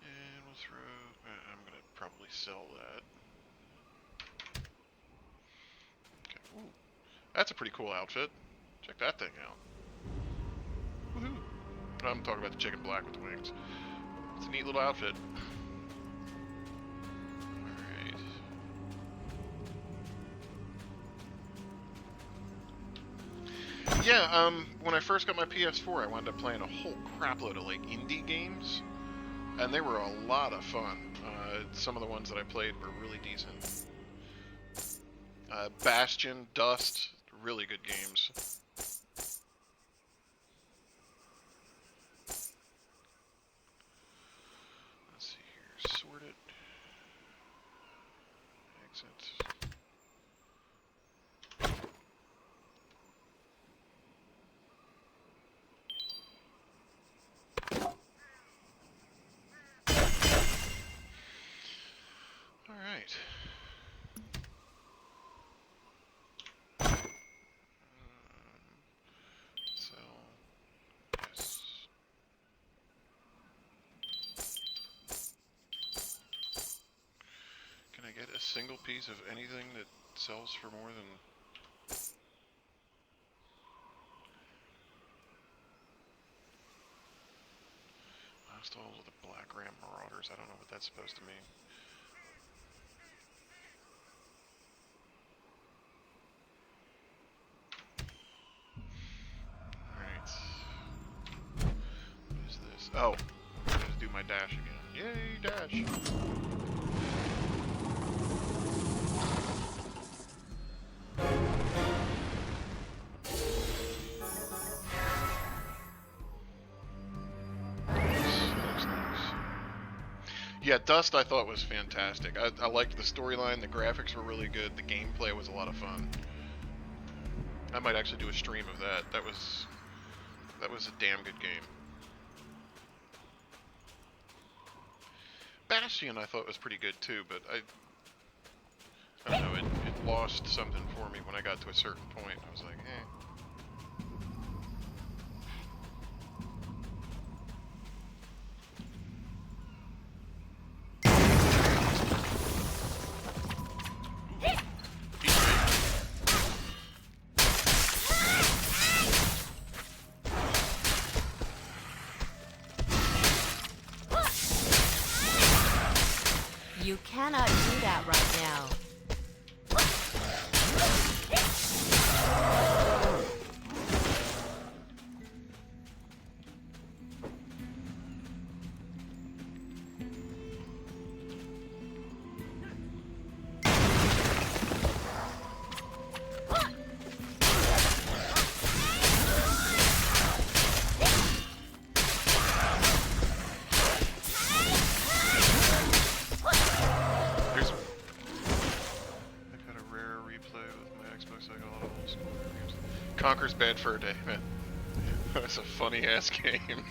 [SPEAKER 1] And we'll throw... I'm gonna probably sell that. Ooh, that's a pretty cool outfit. Check that thing out. Woohoo! I'm talking about the chicken black with the wings. It's a neat little outfit. Alright. Yeah, when I first got my PS4, I wound up playing a whole crapload of, like, indie games. And they were a lot of fun. Some of the ones that I played were really decent. Bastion, Dust, really good games. Let's see here, sort it. Exit. All right. Single piece of anything that sells for more than... Last all of the Black Ram Marauders. I don't know what that's supposed to mean. Alright. What is this? Oh! I'm gonna do my dash again. Yay, dash! Yeah, Dust I thought was fantastic. I liked the storyline, the graphics were really good, the gameplay was a lot of fun. I might actually do a stream of that. That was a damn good game. Bastion I thought was pretty good too, but I don't know, it lost something for me when I got to a certain point. I was like, eh.
[SPEAKER 13] You cannot do that right now.
[SPEAKER 1] Conker's bad for a day, man. That's a funny ass game.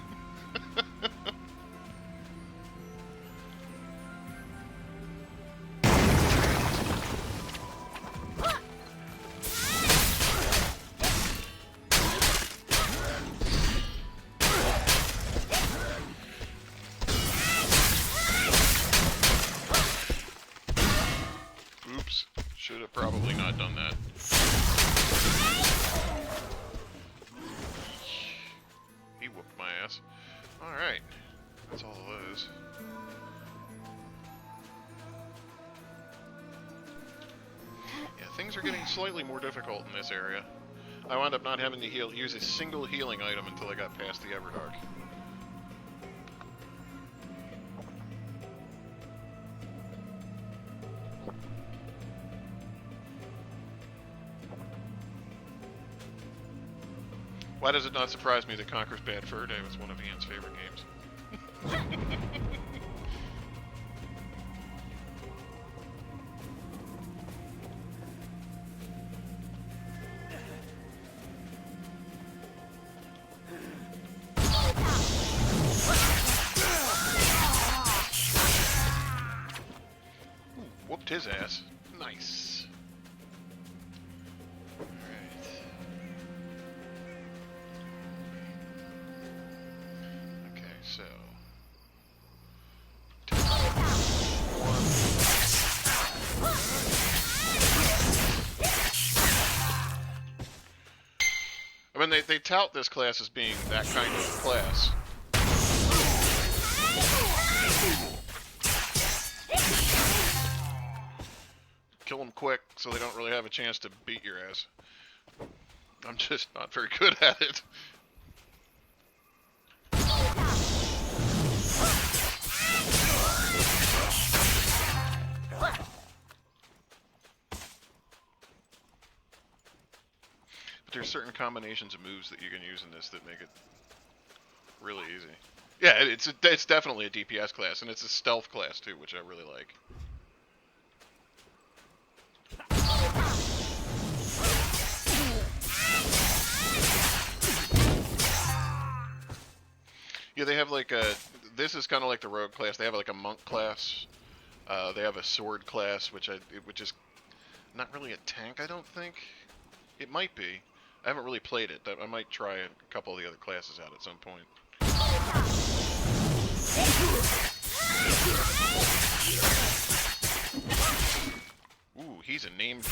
[SPEAKER 1] Oops, should have probably not done that. He whooped my ass. Alright. That's all of those. things are getting slightly more difficult in this area. I wound up not having to use a single healing item until I got past the Everdark. Why does it not surprise me that Conker's Bad Fur Day was one of Ian's favorite games? Whooped his ass. Nice. Alright. Okay, so. I mean, they tout this class as being that kind of class. Kill them quick so they don't really have a chance to beat your ass. I'm just not very good at it. But there's certain combinations of moves that you can use in this that make it really easy. Yeah, it's definitely a DPS class, and it's a stealth class too, which I really like. Yeah, they have like a... This is kind of like the rogue class. They have like a monk class. They have a sword class, which is not really a tank, I don't think. It might be. I haven't really played it. I might try a couple of the other classes out at some point. Ooh, he's a named guy.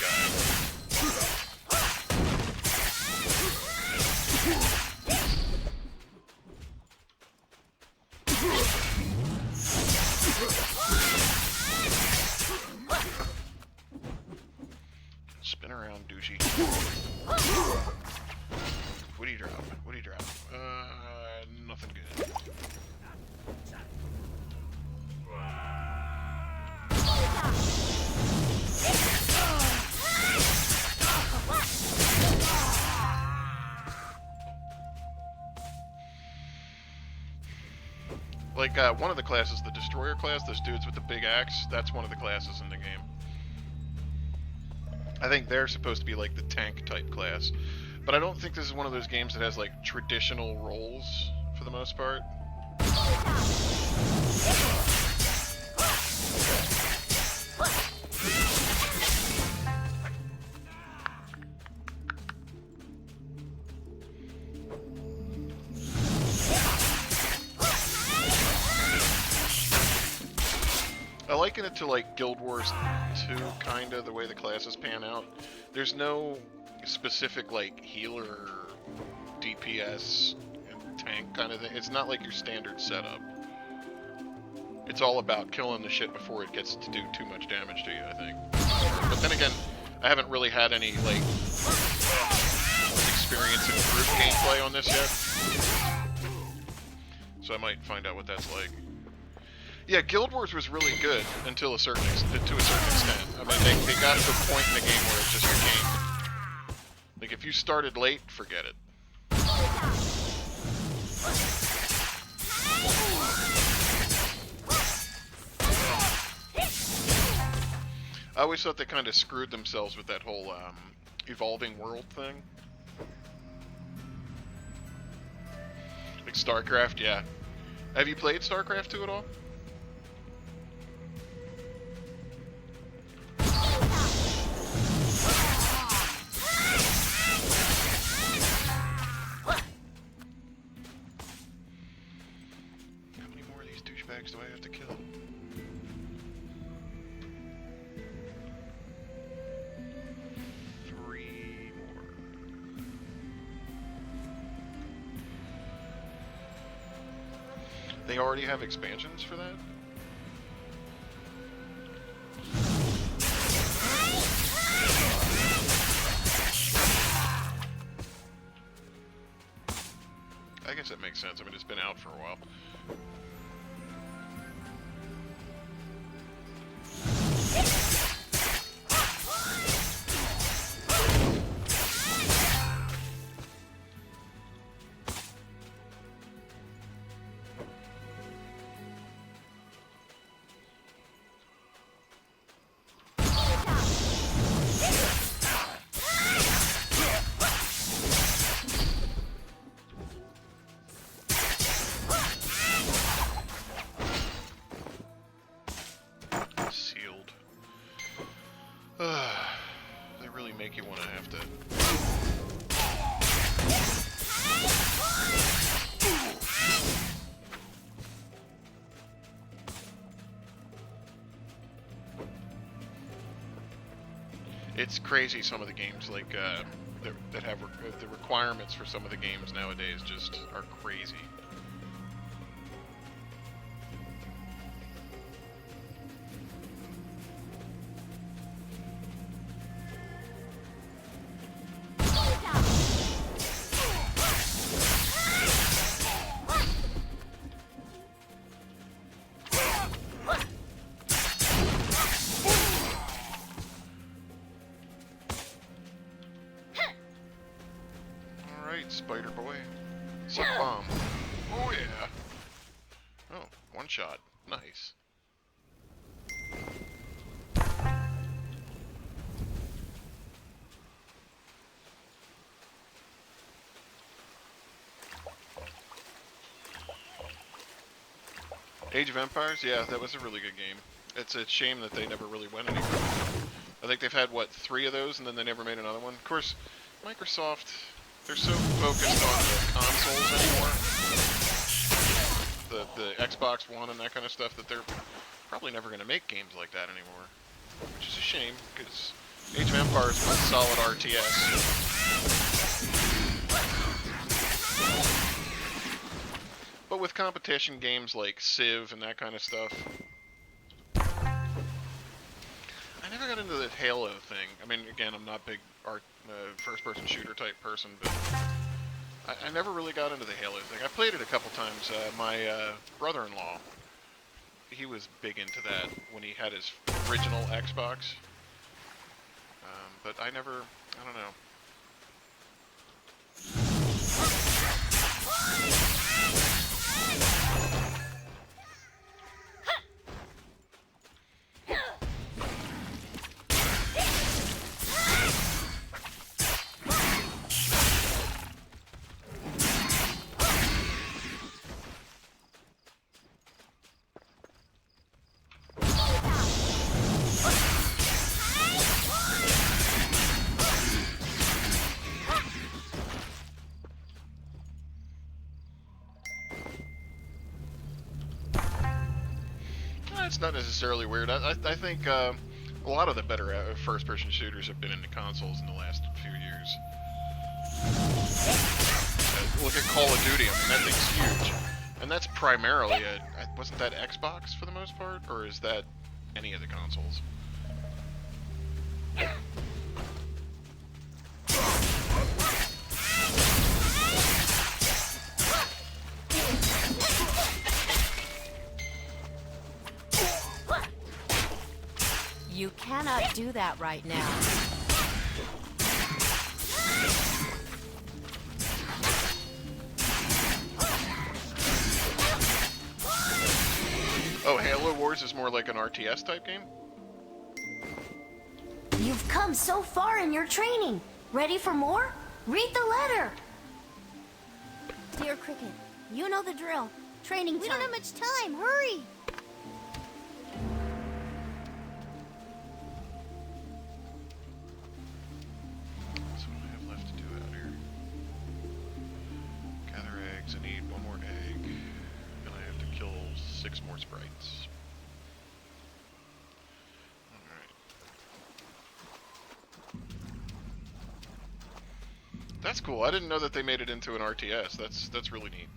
[SPEAKER 1] Spin around, douchey. What do you drop? What do you drop? Nothing good. Like, one of the classes, the Destroyer class, those dudes with the big axe, that's one of the classes in the game. I think they're supposed to be like the tank type class. But I don't think this is one of those games that has like traditional roles for the most part. I liken it to like Guild Wars 2, kinda, the way the classes pan out. There's no specific like healer, DPS, and tank kind of thing. It's not like your standard setup. It's all about killing the shit before it gets to do too much damage to you, I think. But then again, I haven't really had any like experience in group gameplay on this yet, so I might find out what that's like. Yeah, Guild Wars was really good until to a certain extent. I mean, they got to a point in the game where it just became... Like, if you started late, forget it. I always thought they kind of screwed themselves with that whole evolving world thing. Like StarCraft, yeah. Have you played StarCraft 2 at all? Do I have to kill? Three more. They already have expansions for that? guess that makes sense. I mean, it's been out for a while. They really make you want to have to... It's crazy, some of the games, like, that have the requirements for some of the games nowadays just are crazy. Spider Boy. Suck bomb. Oh yeah. Oh, one shot. Nice. Age of Empires? Yeah, that was a really good game. It's a shame that they never really went anywhere. I think they've had, what, 3 of those, and then they never made another one? Of course, Microsoft... They're so focused on the consoles anymore, the Xbox One and that kind of stuff, that they're probably never going to make games like that anymore. Which is a shame, because Age of Empires was a solid RTS. But with competition games like Civ and that kind of stuff, I never got into the Halo thing. I mean, again, I'm not a big first-person shooter type person, but I never really got into the Halo thing. I played it a couple times. My brother-in-law, he was big into that when he had his original Xbox. But I don't know. It's not necessarily weird. I think a lot of the better first-person shooters have been in the consoles in the last few years. Look at Call of Duty. I mean, that thing's huge. And that's primarily wasn't that Xbox for the most part? Or is that any of the consoles?
[SPEAKER 13] You cannot do that right now.
[SPEAKER 1] Oh, Halo Wars is more like an RTS type game?
[SPEAKER 9] You've come so far in your training. Ready for more? Read the letter.
[SPEAKER 2] Dear Cricket, you know the drill. Training time. We don't have much time. Hurry!
[SPEAKER 1] I need one more egg, and I have to kill 6 more sprites. Alright. That's cool. I didn't know that they made it into an RTS. That's really neat.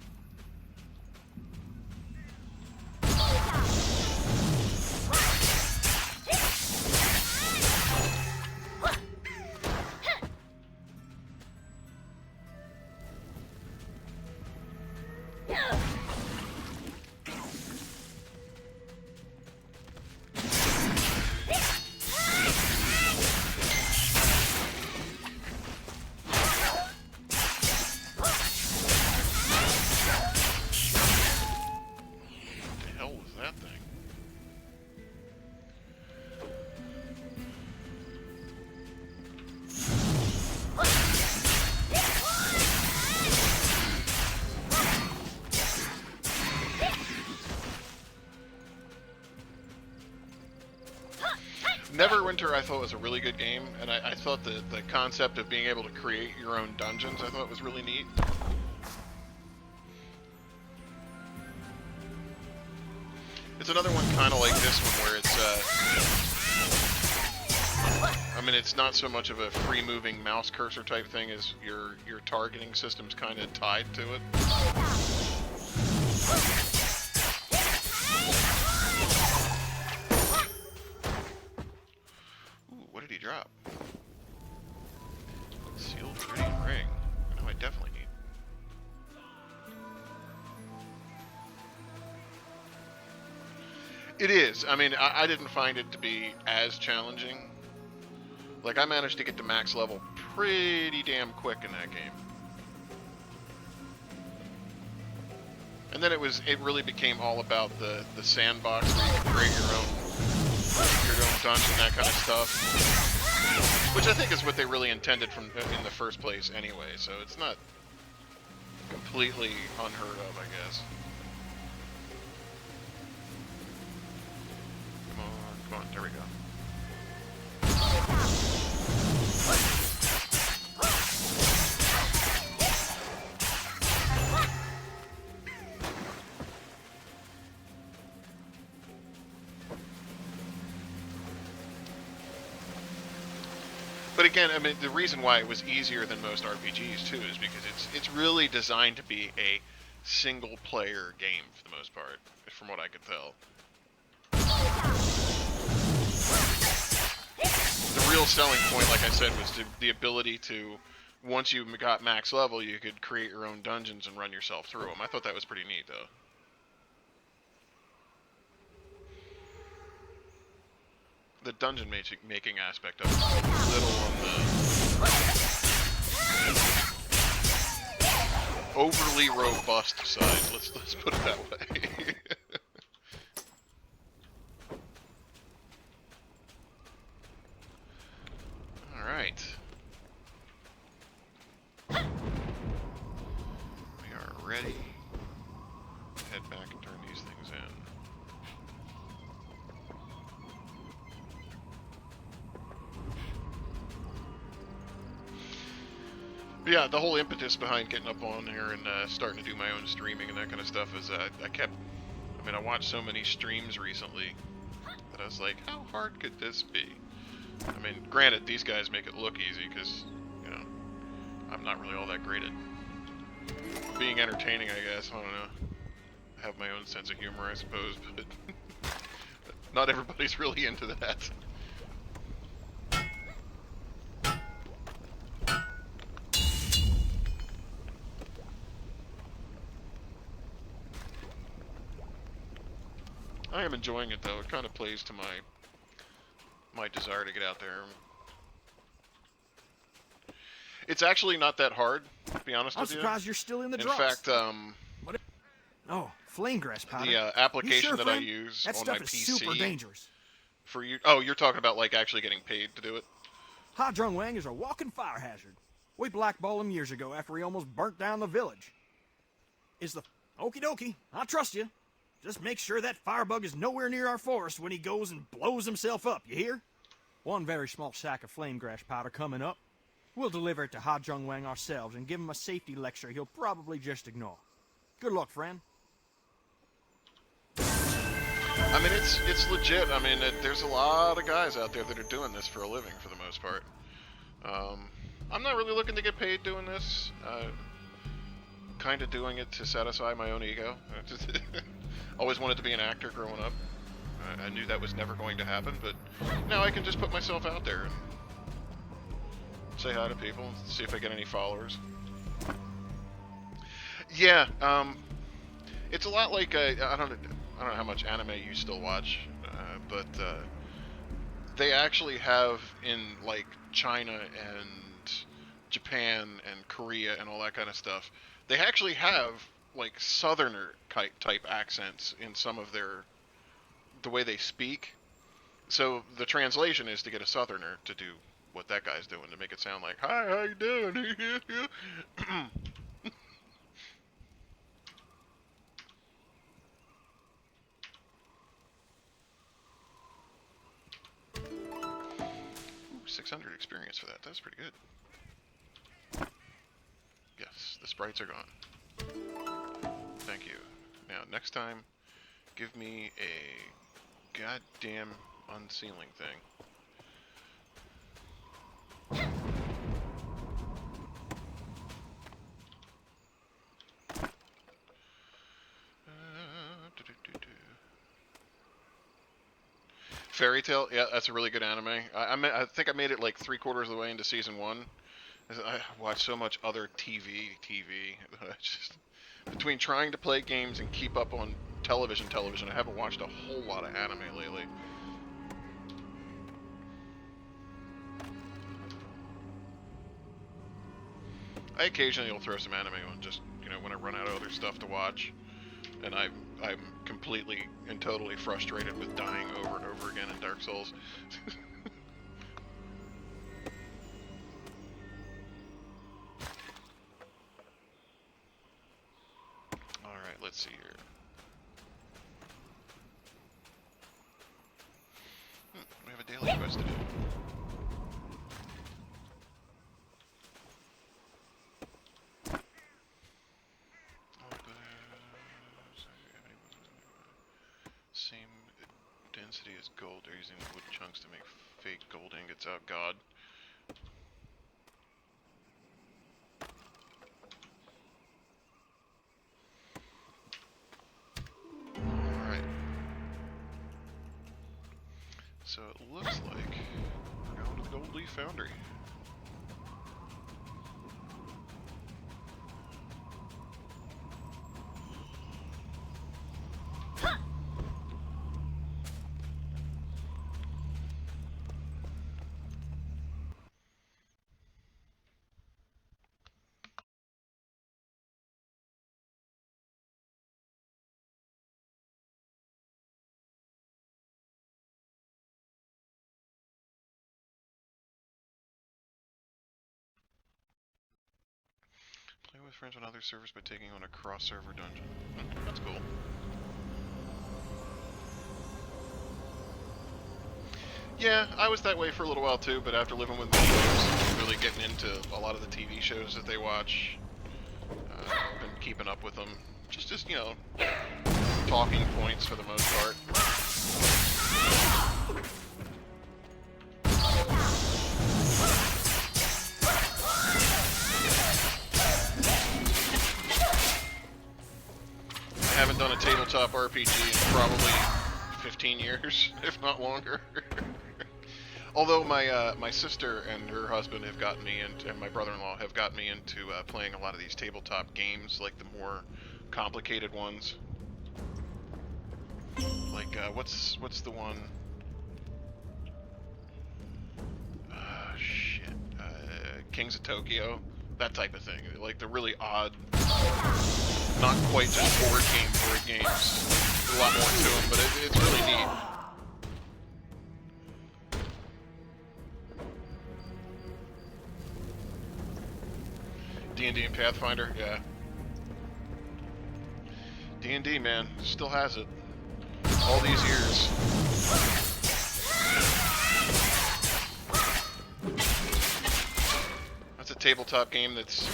[SPEAKER 1] that thing? Neverwinter I thought was a really good game, and I thought the concept of being able to create your own dungeons I thought was really neat. It's another one kind of like this one where it's, I mean, it's not so much of a free-moving mouse cursor type thing as your targeting system's kind of tied to it. Ooh, what did he drop? Sealed Tritium Ring. No, I definitely need. It is. I mean, I didn't find it to be as challenging. Like, I managed to get to max level pretty damn quick in that game. And then it really became all about the sandbox where you can create your own dungeon, that kind of stuff. Which I think is what they really intended from in the first place anyway, so it's not completely unheard of, I guess. Come on, there we go. But again, I mean, the reason why it was easier than most RPGs too is because it's really designed to be a single-player game for the most part, from what I could tell. The real selling point, like I said, was the ability to, once you got max level, you could create your own dungeons and run yourself through them. I thought that was pretty neat, though. The dungeon making aspect of it is a little on the overly robust side. Let's put it that way. All right. We are ready. Head back and turn these things in. But yeah, the whole impetus behind getting up on here and starting to do my own streaming and that kind of stuff is I watched so many streams recently that I was like, how hard could this be? I mean, granted, these guys make it look easy because, you know, I'm not really all that great at being entertaining, I guess. I don't know. I have my own sense of humor, I suppose, but not everybody's really into that. I am enjoying it, though. It kind of plays to my desire to get out there. It's actually not that hard, to be honest with you.
[SPEAKER 12] I'm surprised you're still in the
[SPEAKER 1] drops. In fact,
[SPEAKER 12] oh, flame grass powder.
[SPEAKER 1] The application that I use on my PC.
[SPEAKER 12] That stuff is super dangerous.
[SPEAKER 1] For you, oh, you're talking about like actually getting paid to do it?
[SPEAKER 12] Ha Jung Wang is a walking fire hazard. We blackballed him years ago after he almost burnt down the village. Okie dokie, I trust you. Just make sure that firebug is nowhere near our forest when he goes and blows himself up, you hear? One very small sack of flame grass powder coming up. We'll deliver it to Ha Jung Wang ourselves and give him a safety lecture he'll probably just ignore. Good luck, friend.
[SPEAKER 1] I mean, it's legit. I mean, there's a lot of guys out there that are doing this for a living, for the most part. I'm not really looking to get paid doing this. Kind of doing it to satisfy my own ego. Always wanted to be an actor growing up. I knew that was never going to happen, but now I can just put myself out there and say hi to people and see if I get any followers. Yeah, it's a lot like I don't know how much anime you still watch, but they actually have in like China and Japan and Korea and all that kind of stuff. They actually have like southerner type accents in some of their the way they speak. So the translation is to get a Southerner to do what that guy's doing, to make it sound like, "Hi, how you doing?" Ooh, 600 experience for that. That's pretty good. Yes, the sprites are gone. Thank you. Now, next time, give me a goddamn unsealing thing. Fairy Tail, yeah, that's a really good anime. I think I made it like 3/4 of the way into season 1. I watch so much other TV. Just, between trying to play games and keep up on television, I haven't watched a whole lot of anime lately. I occasionally will throw some anime on, just, you know, when I run out of other stuff to watch, and I'm completely and totally frustrated with dying over and over again in Dark Souls. Alright, let's see here. We have a daily quest to do. Same density as gold. They're using wood chunks to make fake gold ingots. Oh god. Alright. So it looks like we're going to the Gold Leaf Foundry. Play with friends on other servers by taking on a cross-server dungeon. That's cool. Yeah, I was that way for a little while too, but after living with videos, really getting into a lot of the TV shows that they watch, I've been keeping up with them. Just you know, talking points for the most part. I haven't done a tabletop RPG in probably 15 years, if not longer. Although my sister and her husband have gotten me into, and my brother-in-law have gotten me into playing a lot of these tabletop games, like the more complicated ones. Like what's the one? Kings of Tokyo, that type of thing. Like the really odd, not quite just board games. There's a lot more to them, but it's really neat. D&D and Pathfinder, yeah. D&D, man, still has it. All these years. That's a tabletop game that's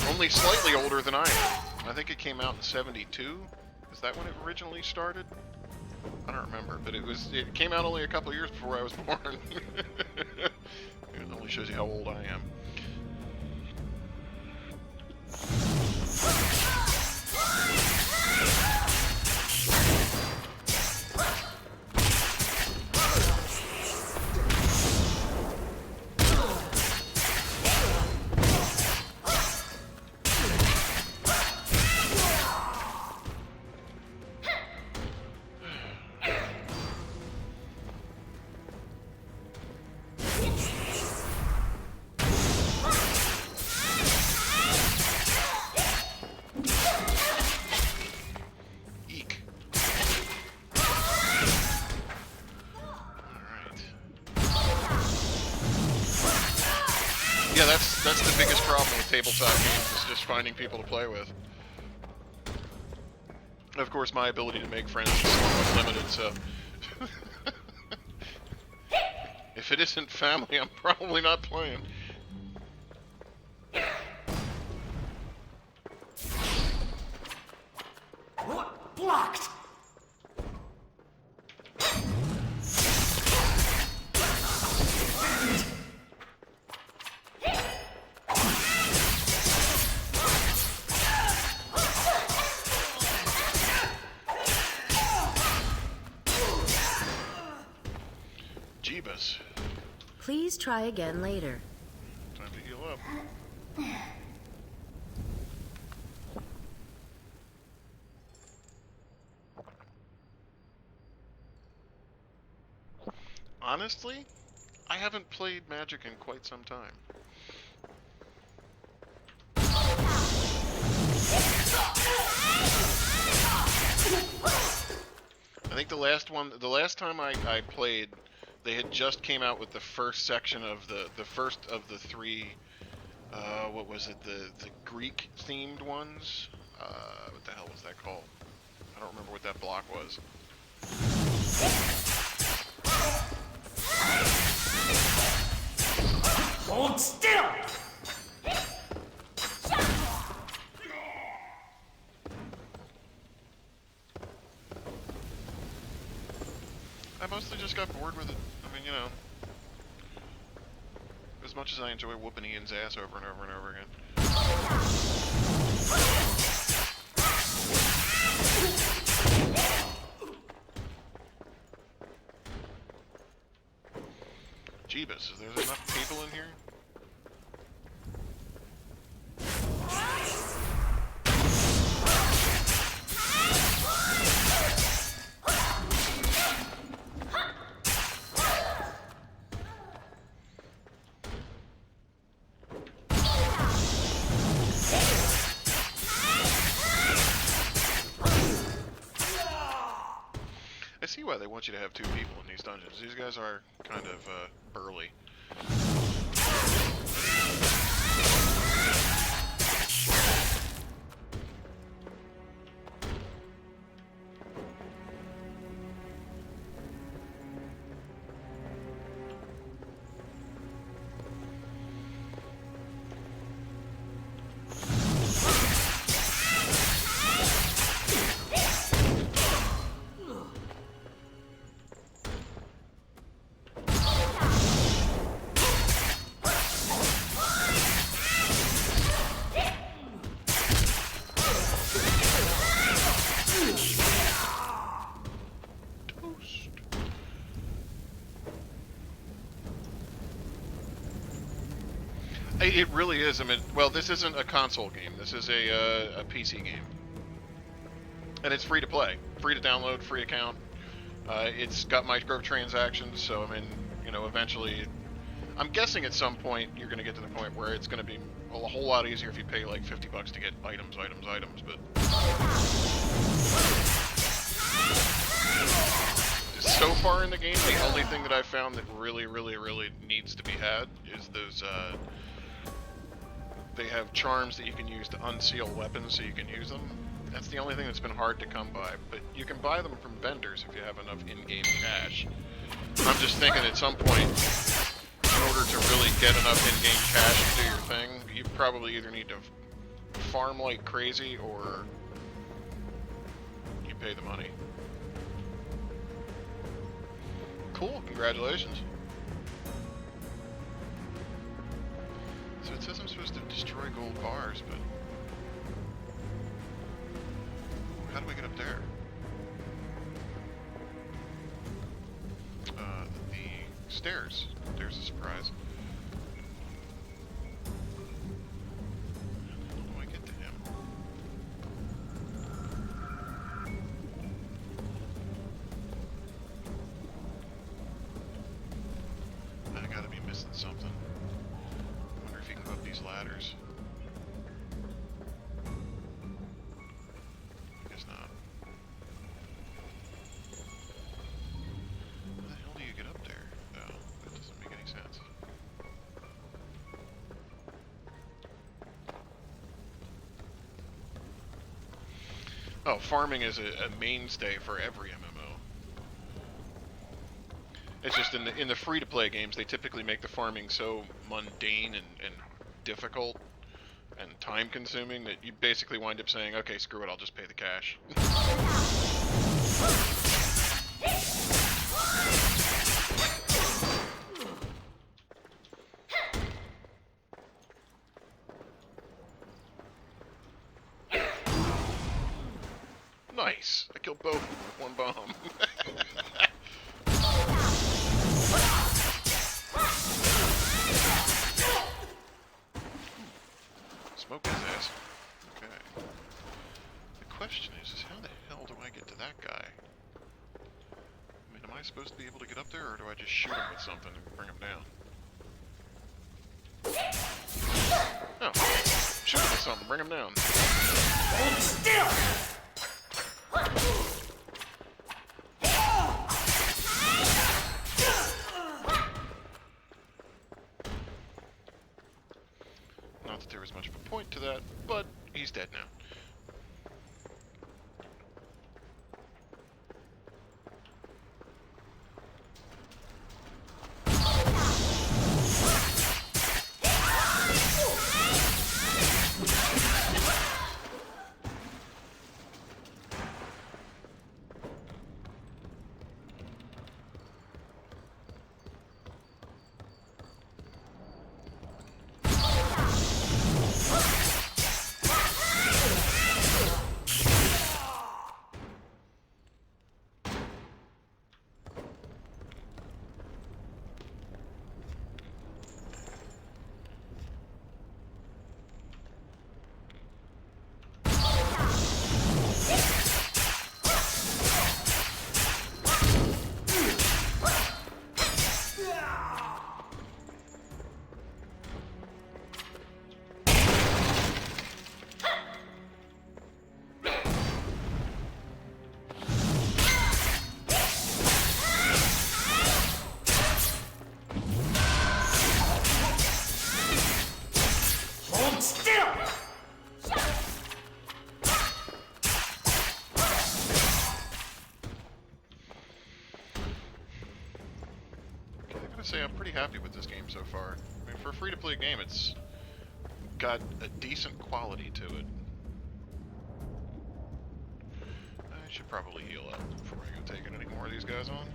[SPEAKER 1] only slightly older than I am. I think it came out in '72. Is that when it originally started? I don't remember, but it came out only a couple years before I was born. It only shows you how old I am. Yeah, that's the biggest problem with tabletop games, is just finding people to play with. Of course, my ability to make friends is somewhat limited, so... if it isn't family, I'm probably not playing.
[SPEAKER 5] What? Blocked!
[SPEAKER 1] Jeebus.
[SPEAKER 10] Please try again later.
[SPEAKER 1] Time to heal up. Honestly, I haven't played Magic in quite some time. I think the last time I played, they had just came out with the first section of the first of the three, what was it, the Greek themed ones? What the hell was that called? I don't remember what that block was.
[SPEAKER 5] Hold still!
[SPEAKER 1] I mostly just got bored with it. I mean, you know, as much as I enjoy whooping Ian's ass over and over and over again. Jeebus, is there enough people in here? I see why they want you to have two people in these dungeons. These guys are kind of burly. It really is. I mean, well, this isn't a console game. This is a PC game, and it's free to play, free to download, free account. It's got microtransactions, so I mean, you know, eventually, I'm guessing at some point you're going to get to the point where it's going to be a whole lot easier if you pay like $50 to get items. But so far in the game, the only thing that I've found that really needs to be had is those. They have charms that you can use to unseal weapons so you can use them. That's the only thing that's been hard to come by, but you can buy them from vendors if you have enough in-game cash. I'm just thinking at some point, in order to really get enough in-game cash to do your thing, you probably either need to farm like crazy or you pay the money. Cool, congratulations. So it says I'm supposed to destroy gold bars, but how do we get up there? The stairs. There's a surprise. How do I get to him? I gotta be missing something. Up these ladders. I guess not. How the hell do you get up there? No, that doesn't make any sense. Oh, farming is a mainstay for every MMO. It's just in the free-to-play games, they typically make the farming so mundane and difficult and time-consuming that you basically wind up saying, okay, screw it, I'll just pay the cash. Nice! I killed both with one bomb. Smoke his ass. Okay. The question is how the hell do I get to that guy? I mean, am I supposed to be able to get up there, or do I just shoot him with something and bring him down? Oh. Shoot him with something, bring him down.
[SPEAKER 5] Hold still!
[SPEAKER 1] Not that there was much of a point to that, but he's dead now. Say I'm pretty happy with this game so far. I mean, for a free-to-play game, it's got a decent quality to it. I should probably heal up before I go taking any more of these guys on.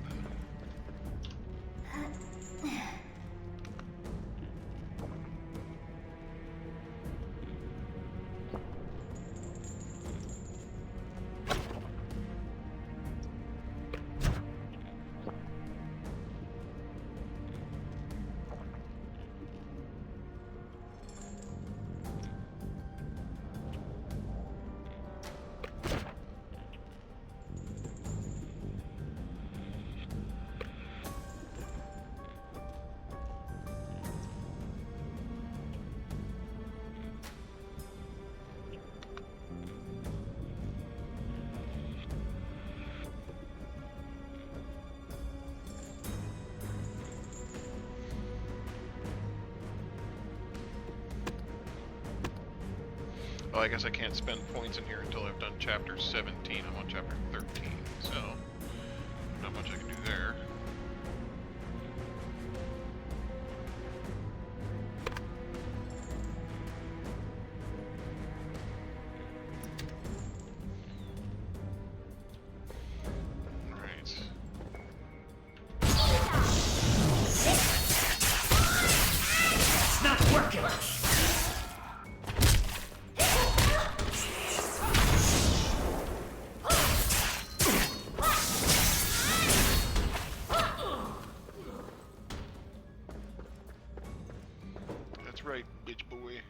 [SPEAKER 1] Well, I guess I can't spend points in here until I've done chapter 17. I'm on chapter 13, so not much I can do there. Alright.
[SPEAKER 5] It's not working!
[SPEAKER 1] Right, bitch boy.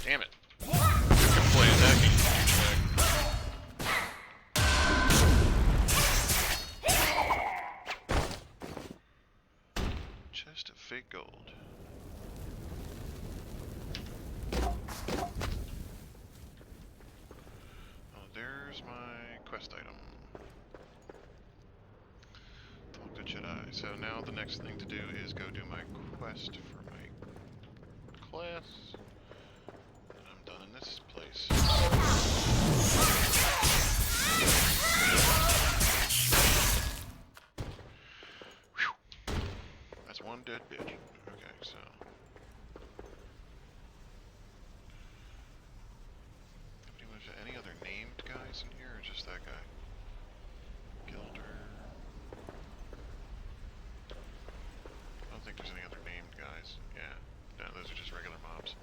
[SPEAKER 1] Damn it. I'm gonna play attacking. Chest of fake gold. quest item. Talk to Jedi. So now the next thing to do is go do my quest for my class. And I'm done in this place. Whew. That's one dead bitch. Okay, so... Any other named guys in here, or just that guy? Gilder. I don't think there's any other named guys. Yeah. No, those are just regular mobs.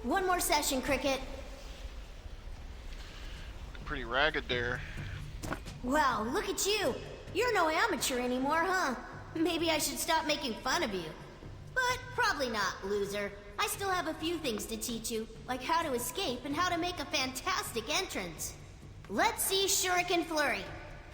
[SPEAKER 2] One more session, Cricket.
[SPEAKER 1] Pretty ragged there.
[SPEAKER 2] Wow, look at you. You're no amateur anymore, huh? Maybe I should stop making fun of you. But probably not, loser. I still have a few things to teach you, like how to escape and how to make a fantastic entrance. Let's see Shuriken Flurry.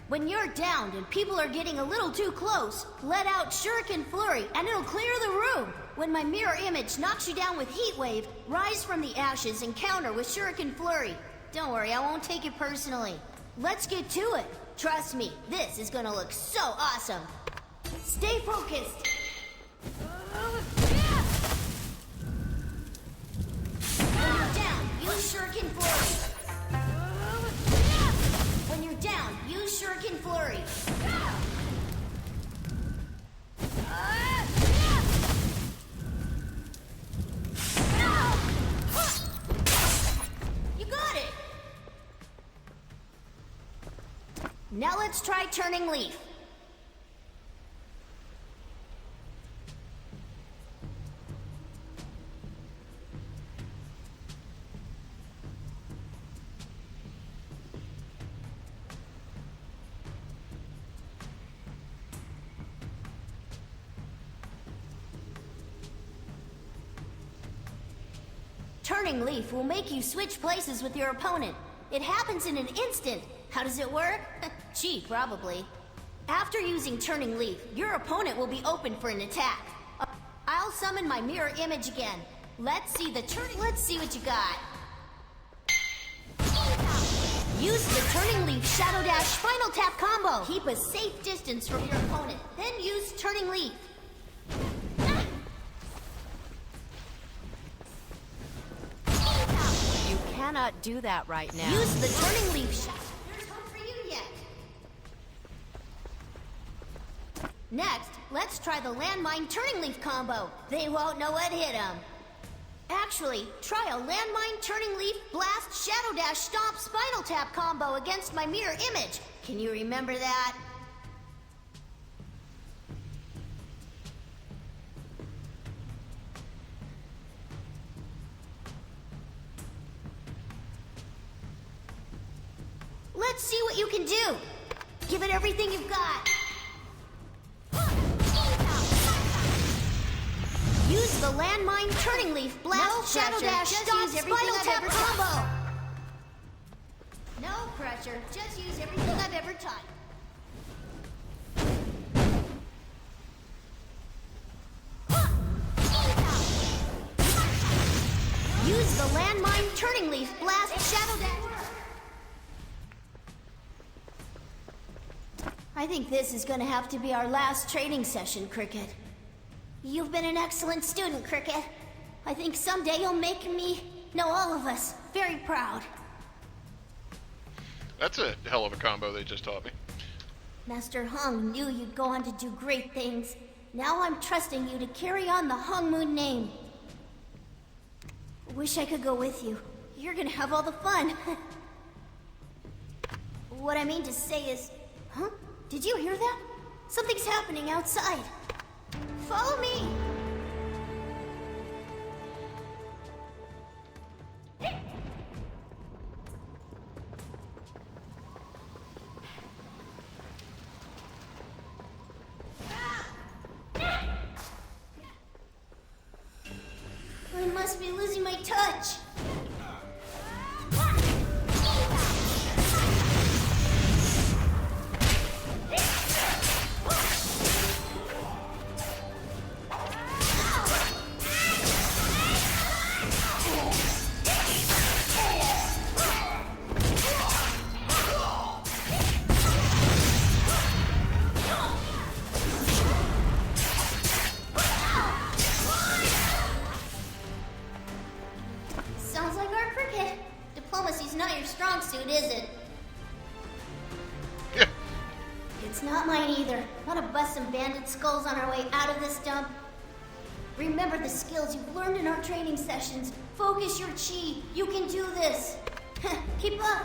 [SPEAKER 2] When you're downed and people are getting a little too close, let out Shuriken Flurry and it'll clear the room. When my mirror image knocks you down with Heat Wave, rise from the ashes and counter with Shuriken Flurry. Don't worry, I won't take it personally. Let's get to it. Trust me, this is gonna look so awesome. Stay focused. When you're down, use Shuriken Flurry. When you're down, use Shuriken Flurry. You got it! Now let's try Turning Leaf. Turning Leaf will make you switch places with your opponent. It happens in an instant. How does it work? Gee, probably. After using Turning Leaf, your opponent will be open for an attack. I'll summon my mirror image again. Let's see what you got. Use the Turning Leaf Shadow Dash Spinal Tap combo. Keep a safe distance from your opponent. Then use Turning Leaf.
[SPEAKER 13] You cannot do that right now.
[SPEAKER 2] Use the Turning Leaf shot. There's hope for you yet. Next, let's try the Landmine Turning Leaf combo. They won't know what hit them. Actually, try a Landmine Turning Leaf Blast Shadow Dash Stomp Spinal Tap combo against my mirror image. Can you remember that? Let's see what you can do. Give it everything you've got. Use the Landmine Turning Leaf Blast Shadow Dash Stomp Spinal Tap combo. No pressure. Just use everything I've ever taught. Use the Landmine Turning Leaf Blast Shadow Dash. I think this is going to have to be our last training session, Cricket. You've been an excellent student, Cricket. I think someday you'll make me, no, all of us, very proud.
[SPEAKER 1] That's a hell of a combo they just taught me.
[SPEAKER 2] Master Hung knew you'd go on to do great things. Now I'm trusting you to carry on the Hung Moon name. Wish I could go with you. You're gonna have all the fun. What I mean to say is... Huh? Did you hear that? Something's happening outside. Follow me! I must be losing my touch. Cricket, diplomacy's not your strong suit, is it?
[SPEAKER 1] Yeah.
[SPEAKER 2] It's not mine either. Want to bust some bandit skulls on our way out of this dump? Remember the skills you've learned in our training sessions. Focus your chi. You can do this. Keep up.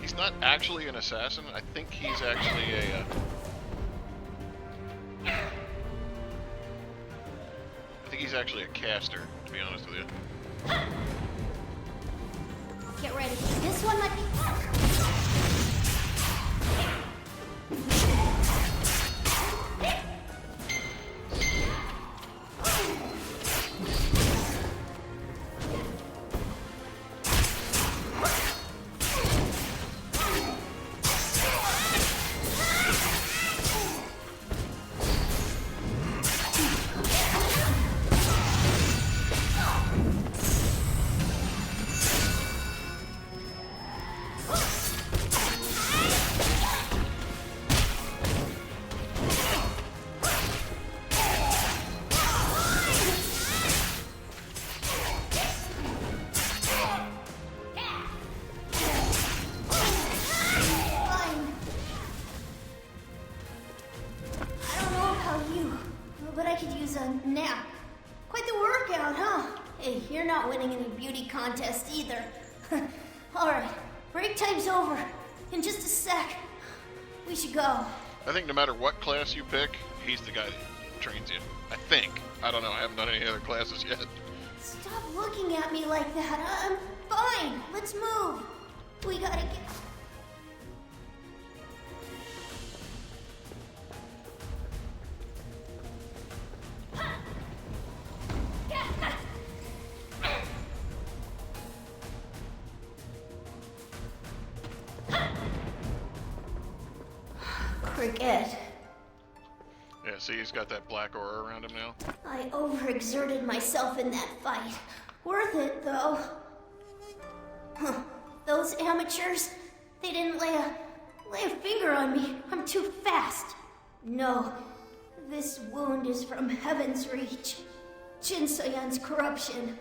[SPEAKER 1] He's not actually an assassin. I think he's actually a... I think he's actually a caster, to be honest with you.
[SPEAKER 2] Get ready. This one might be... nap. Quite the workout, huh? Hey, you're not winning any beauty contest either. Alright, break time's over. In just a sec. We should go.
[SPEAKER 1] I think no matter what class you pick, he's the guy that trains you. I think. I don't know. I haven't done any other classes yet.
[SPEAKER 2] Stop looking at me like that. I'm fine. Let's move. We gotta get... Cricket.
[SPEAKER 1] Yeah, see, he's got that black aura around him now.
[SPEAKER 2] I overexerted myself in that fight. Worth it, though. Huh. Those amateurs, they didn't lay a finger on me. I'm too fast. No, this wound is from Heaven's Reach. Jin So-yeon's corruption.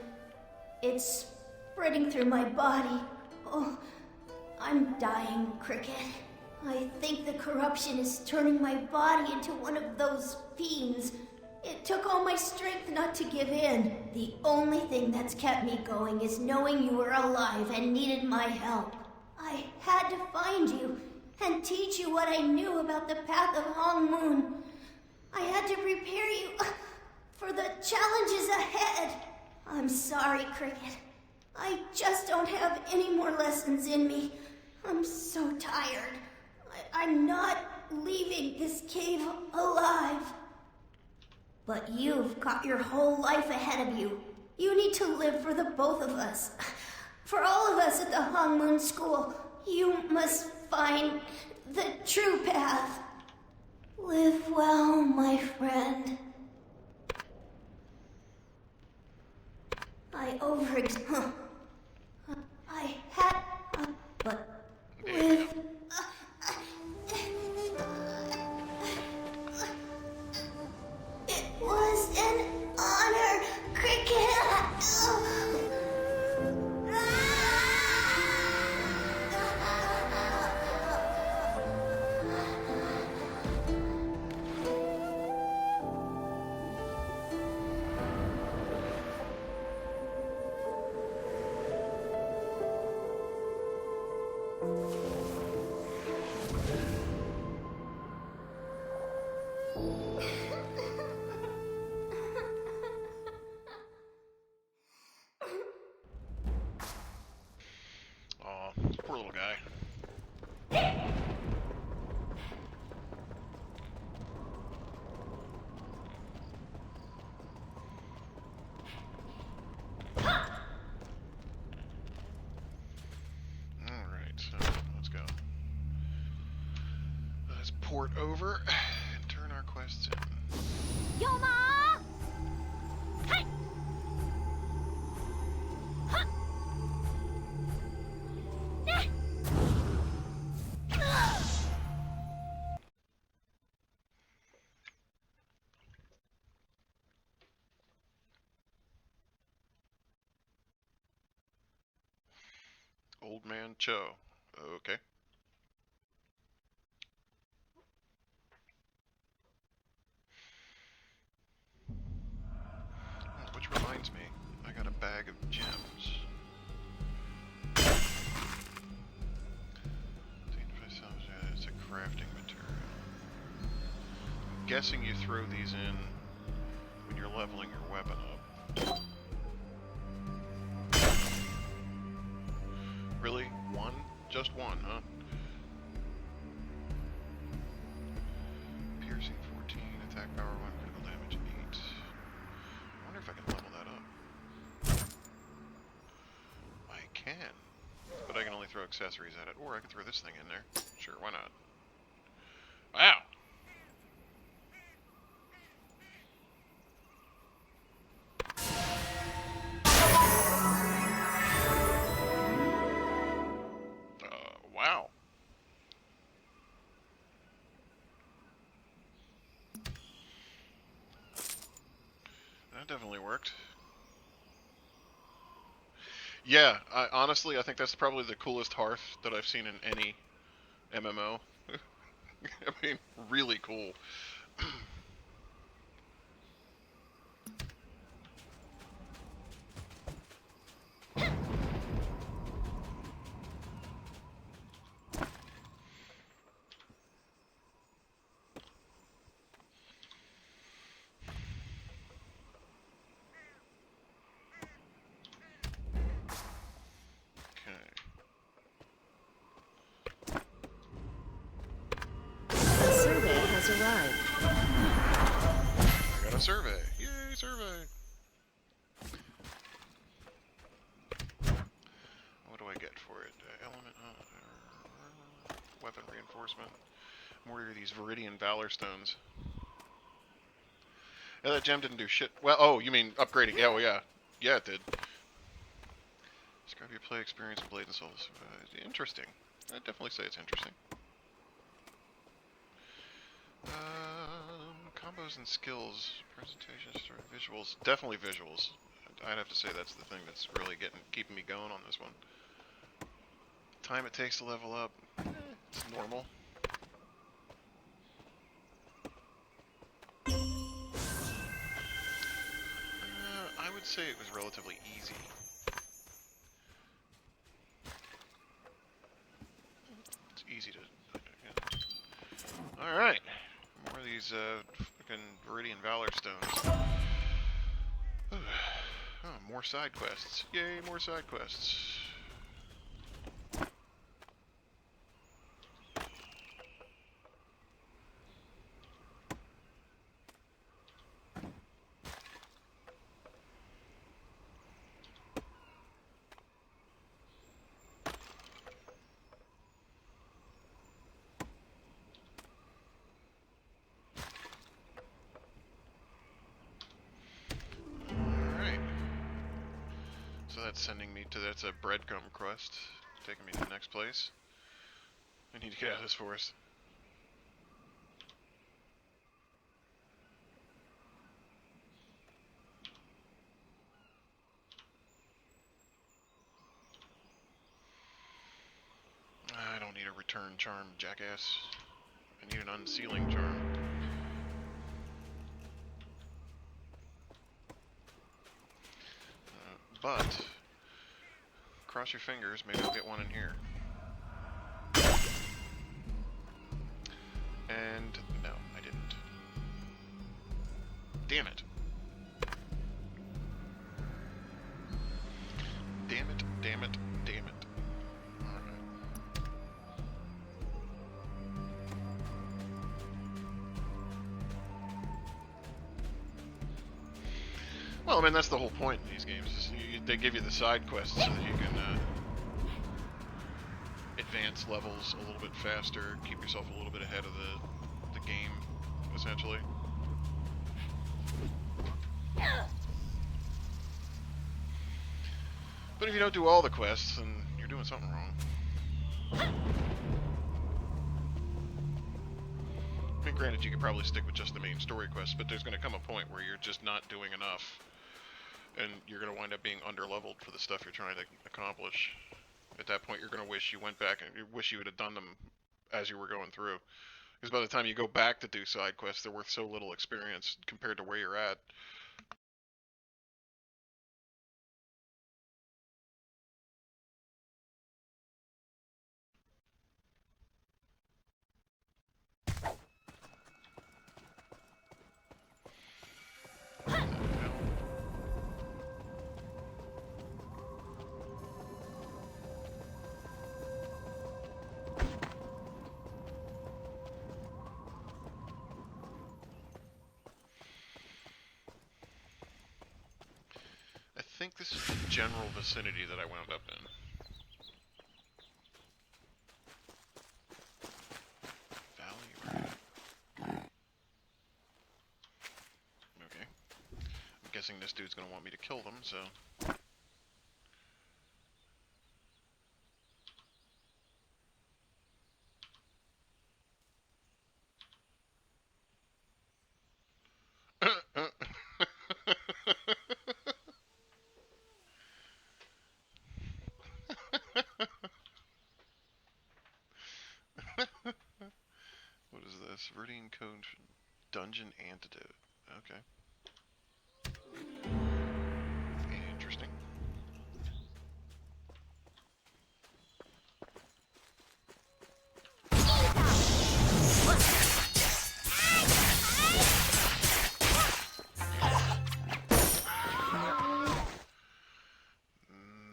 [SPEAKER 2] It's spreading through my body. Oh, I'm dying, Cricket. I think the corruption is turning my body into one of those fiends. It took all my strength not to give in. The only thing that's kept me going is knowing you were alive and needed my help. I had to find you and teach you what I knew about the path of Hong Moon. I had to prepare you for the challenges ahead. I'm sorry, Cricket. I just don't have any more lessons in me. I'm so tired. I'm not leaving this cave alive. But you've got your whole life ahead of you. You need to live for the both of us. For all of us at the Hong Moon School, you must find the true path. Live well, my friend. I had... but... live... It was an honor, Cricket.
[SPEAKER 1] Aw, poor little guy. Alright, so let's go. Let's port over and turn our quests in.
[SPEAKER 2] Yoma! Hey! Huh!
[SPEAKER 1] Old Man Cho. Okay. Which reminds me, I got a bag of gems. It's a crafting material. I'm guessing you throw these in when you're leveling your weapon up. Really? One? Just one, huh? Piercing 14, attack power 1, critical damage 8. I wonder if I can level that up. I can. But I can only throw accessories at it. Or I can throw this thing in there. Sure, why not? Wow! Wow. That definitely worked. Yeah, honestly, I think that's probably the coolest hearth that I've seen in any MMO. I mean, really cool.
[SPEAKER 10] Arrived.
[SPEAKER 1] I got a survey. Yay, survey. What do I get for it? Element, weapon reinforcement. More of these Viridian Valor Stones. Yeah, that gem didn't do shit. Well, oh, you mean upgrading? Yeah, well, yeah. Yeah, it did. Describe your play experience in Blade and Souls. Interesting. I'd definitely say it's interesting. Combos and skills, presentations, visuals. Definitely visuals. I'd have to say that's the thing that's really keeping me going on this one. Time it takes to level up, it's normal. I would say it was relatively easy. It's easy to... Yeah. Alright. More of these fucking Viridian Valor Stones. Oh, more side quests. Yay, more side quests. Sending me to, that's a breadcrumb quest, taking me to the next place. I need to get out of this forest. I don't need a return charm, jackass. I need an unsealing charm. But cross your fingers, maybe I'll get one in here. And no, I didn't. Damn it. Damn it, damn it, damn it. Alright. Well, I mean, that's the whole point in these games. Is they give you the side quests so that you can advance levels a little bit faster, keep yourself a little bit ahead of the game, essentially. But if you don't do all the quests, then you're doing something wrong. I mean, granted, you could probably stick with just the main story quests, but there's going to come a point where you're just not doing enough, and you're going to wind up being underleveled for the stuff you're trying to accomplish. At that point, you're going to wish you went back and you wish you would have done them as you were going through. Because by the time you go back to do side quests, they're worth so little experience compared to where you're at. I think this is the general vicinity that I wound up in. Valley. Okay. I'm guessing this dude's gonna want me to kill them, so... What is this? Viridian Code Dungeon Antidote. Okay. Interesting.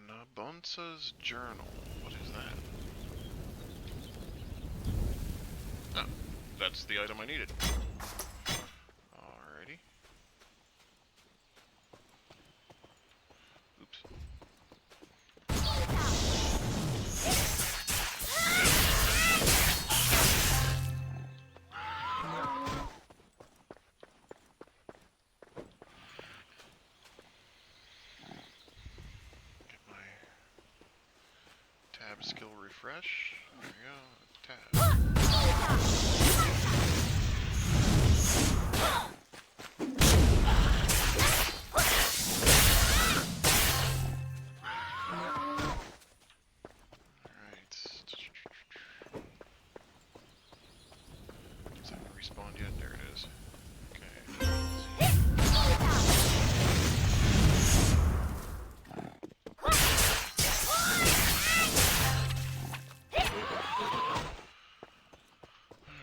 [SPEAKER 1] Nabonsa's Journal. What is that? Oh, that's the item I needed. Alrighty. Oops. Get my tab skill refresh. There we go. Tab. Respawned yet? There it is. Okay.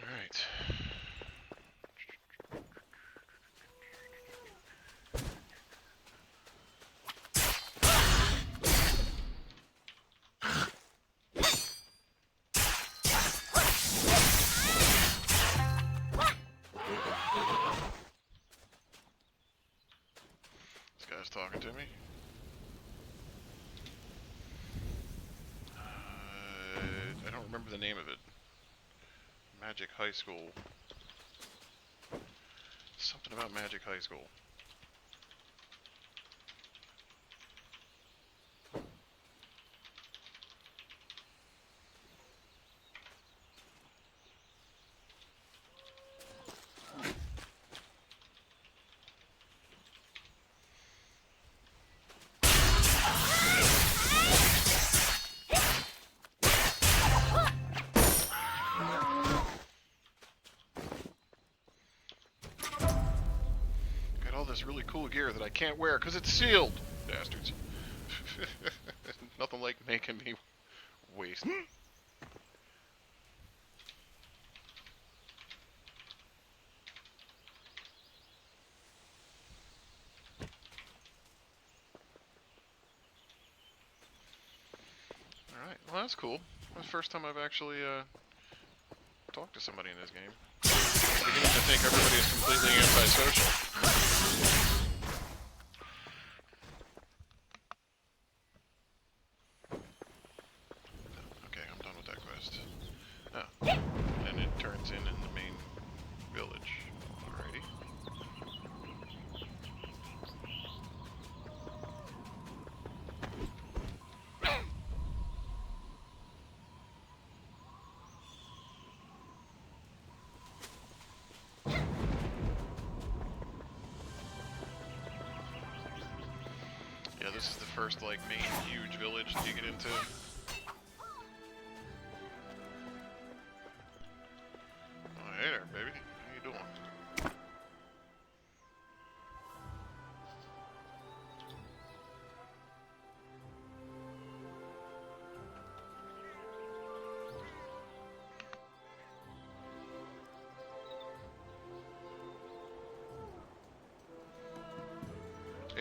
[SPEAKER 1] Alright. This guy's talking to me. I don't remember the name of it. Magic High School. Something about Magic High School. Really cool gear that I can't wear because it's sealed, bastards. Nothing like making me waste. Alright, well that's cool. That's the first time I've actually talked to somebody in this game. I'm beginning to think everybody is completely antisocial. Okay, I'm done with that quest. Oh, and it turns in the main village. Alrighty. Yeah, this is the first, like, main huge village that you get into.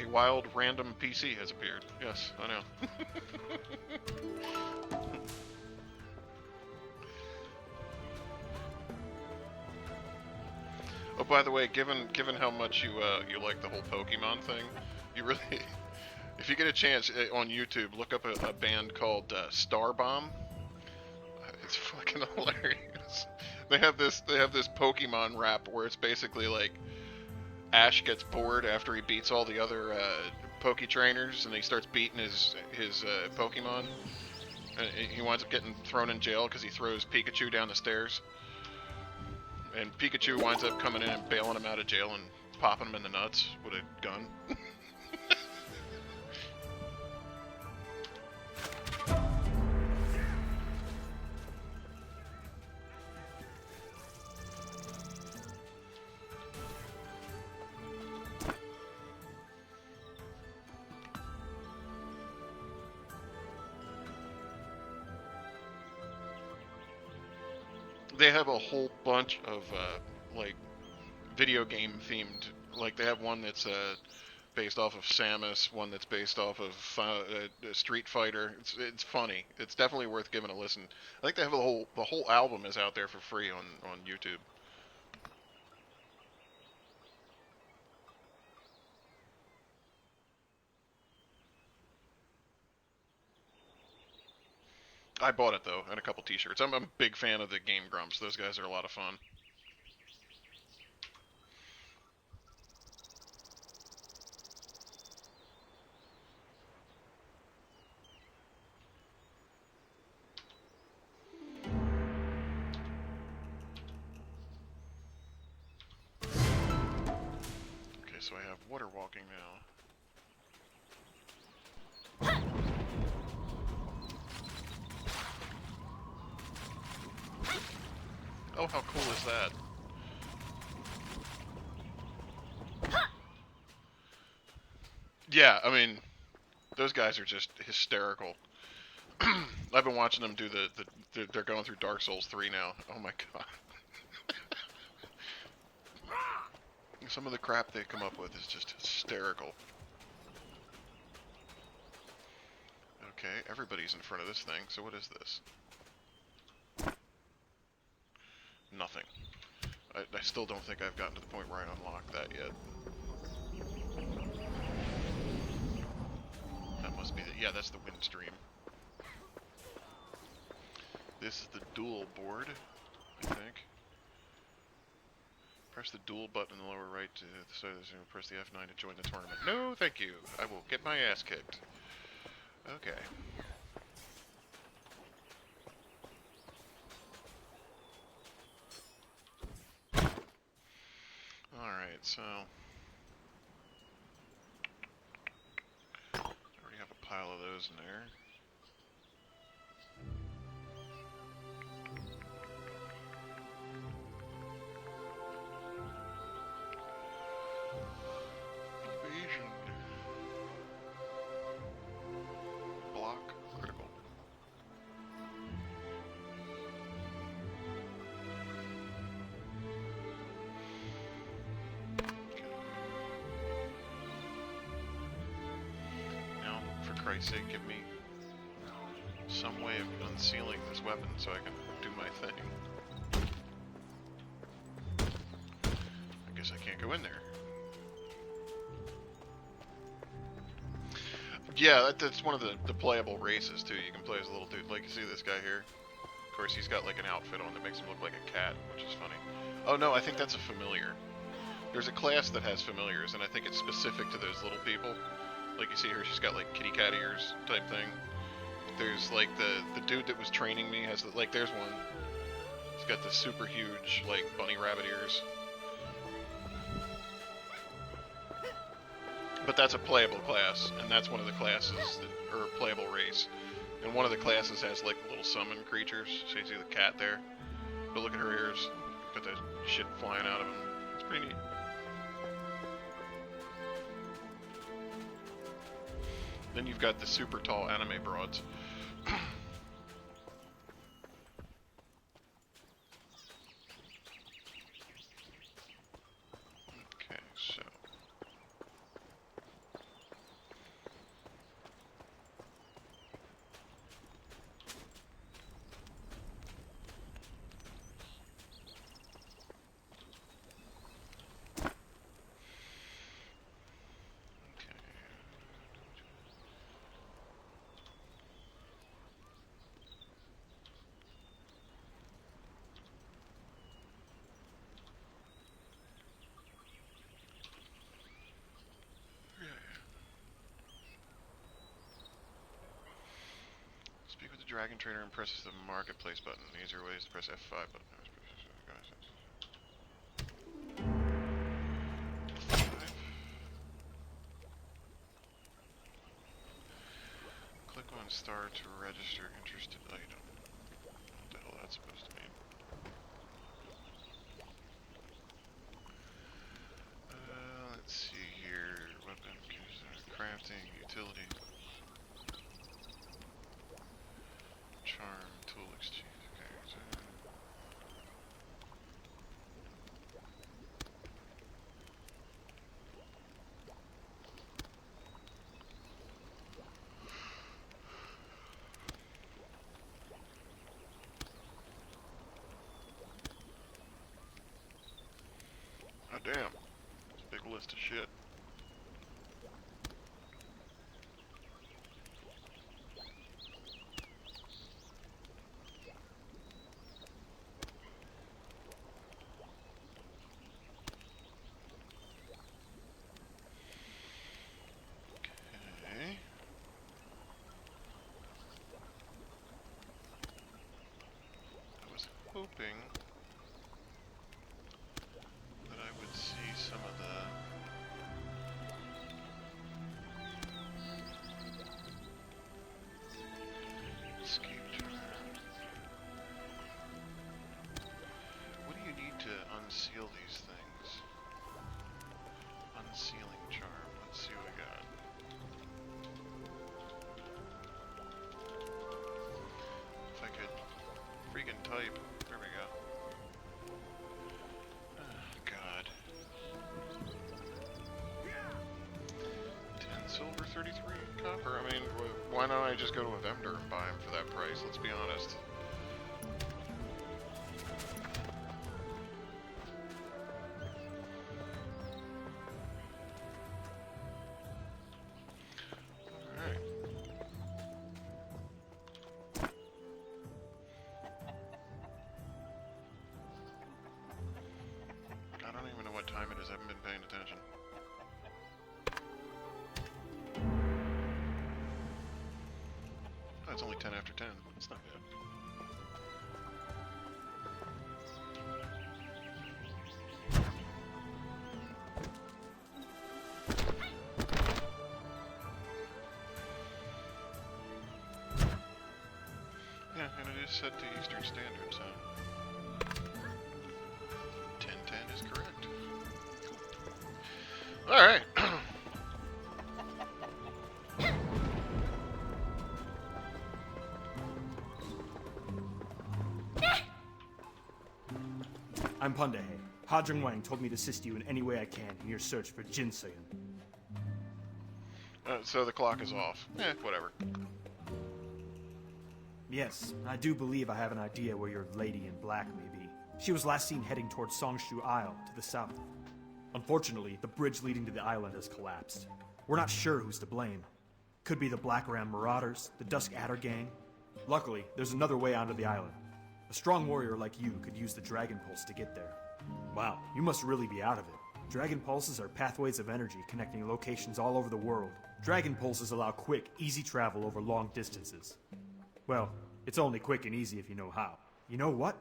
[SPEAKER 1] A wild random PC has appeared. Yes, I know. Oh, by the way, given how much you like the whole Pokemon thing, you really, if you get a chance on YouTube, look up a band called Starbomb. It's fucking hilarious. They have this Pokemon rap where it's basically like Ash gets bored after he beats all the other Poke trainers, and he starts beating his Pokemon. And he winds up getting thrown in jail because he throws Pikachu down the stairs. And Pikachu winds up coming in and bailing him out of jail and popping him in the nuts with a gun. They have a whole bunch of like video game themed. Like they have one that's based off of Samus, one that's based off of Street Fighter. It's funny. It's definitely worth giving a listen. I think they have the whole album is out there for free on YouTube. I bought it though, and a couple t-shirts. I'm a big fan of the Game Grumps. Those guys are a lot of fun. Okay, so I have water walking now. Oh, how cool is that? Yeah, I mean, those guys are just hysterical. I've been watching them do they're going through Dark Souls 3 now. Oh my god. Some of the crap they come up with is just hysterical. Okay, everybody's in front of this thing, so what is this? Nothing. I still don't think I've gotten to the point where I unlocked that yet. That must be yeah, that's the Windstream. This is the duel board, I think. Press the duel button in the lower right to the side of the Zoom. Press the F9 to join the tournament. No, thank you. I will get my ass kicked. Okay. Alright, so... I already have a pile of those in there. Evasion. Block critical. Now, for Christ's sake, give me some way of unsealing this weapon so I can do my thing. I guess I can't go in there. Yeah, that's one of the playable races too. You can play as a little dude. Like, you see this guy here? Of course, he's got like an outfit on that makes him look like a cat, which is funny. Oh no, I think that's a familiar. There's a class that has familiars, and I think it's specific to those little people. Like you see here, she's got like kitty cat ears type thing. There's like the dude that was training me has like there's one. He's got the super huge like bunny rabbit ears. But that's a playable class, and that's one of the classes that, or a playable race. And one of the classes has like little summon creatures. So you see the cat there, but look at her ears. Got that shit flying out of them. It's pretty neat. Then you've got the super tall anime broads. Okay, so Dragon Trainer and presses the Marketplace button. Easier ways to press F5 button. Click on star to register interested item. What the hell that's supposed to mean? Let's see here. Weapon, crafting, utility. Charm, tool exchange. Okay, so oh damn. It's a big list of shit. Hoping that I would see some of the escape charm. What do you need to unseal these things? Unsealing charm. Let's see what we got. If I could freaking type. There we go. Oh, God. 10 silver, 33 copper. I mean, why not I just go to a vendor and buy them for that price? Let's be honest. Time it is, I haven't been paying attention. Oh, it's only 10 after 10. That's not bad. Yeah, and it is set to Eastern Standard, so 10:10 is correct. Alright.
[SPEAKER 12] I'm Pundahe. Hajong Wang told me to assist you in any way I can in your search for Jin Seon.
[SPEAKER 1] So the clock is off. Whatever.
[SPEAKER 12] Yes, I do believe I have an idea where your lady in black may be. She was last seen heading towards Songshu Isle to the south. Unfortunately, the bridge leading to the island has collapsed. We're not sure who's to blame. Could be the Black Ram Marauders, the Dusk Adder Gang. Luckily, there's another way onto the island. A strong warrior like you could use the Dragon Pulse to get there. Wow, you must really be out of it. Dragon Pulses are pathways of energy connecting locations all over the world. Dragon Pulses allow quick, easy travel over long distances. Well, it's only quick and easy if you know how. You know what?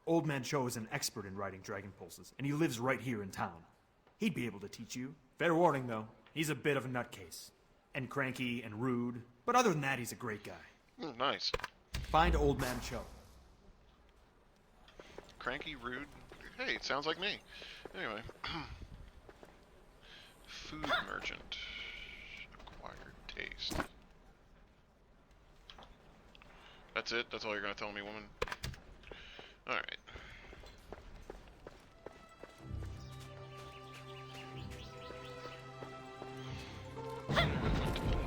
[SPEAKER 12] Old Man Cho is an expert in riding Dragon Pulses, and he lives right here in town. He'd be able to teach you. Fair warning, though. He's a bit of a nutcase. And cranky and rude. But other than that, he's a great guy.
[SPEAKER 1] Nice.
[SPEAKER 12] Find Old Man Cho.
[SPEAKER 1] Cranky, rude. Hey, it sounds like me. Anyway. Food merchant. Acquired taste. That's it? That's all you're going to tell me, woman? Alright.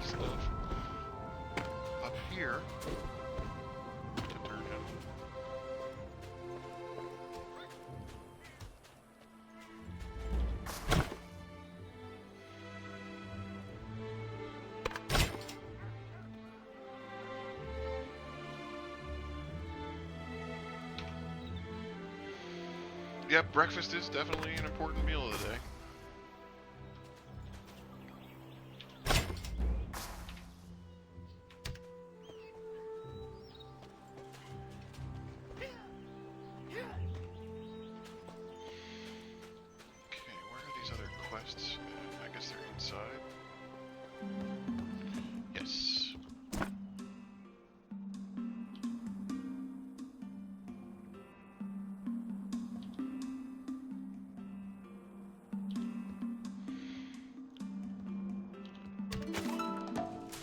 [SPEAKER 1] Stuff up here to turn him. Yep, breakfast is definitely an important meal of the day. quests. I guess they're inside. Yes.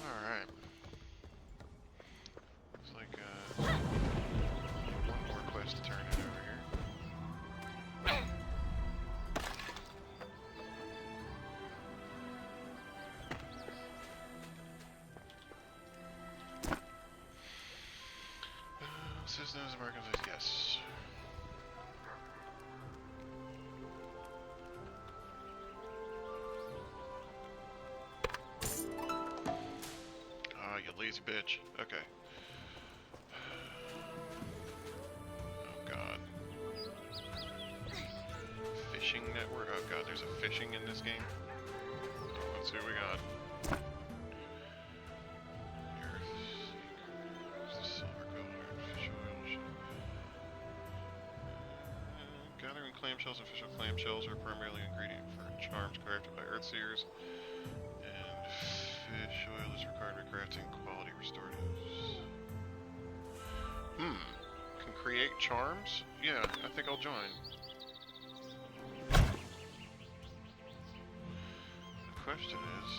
[SPEAKER 1] Alright. Looks like one more quest to turn in over here. Citizens Americans, yes. Ah, you lazy bitch. Okay. Oh god. Fishing network. Oh god, there's a fishing in this game. Let's see what we got. Clamshells and official clamshells are primarily ingredient for charms crafted by Earthseers, and fish oil is required for crafting quality restoratives. Can create charms? Yeah, I think I'll join. The question is,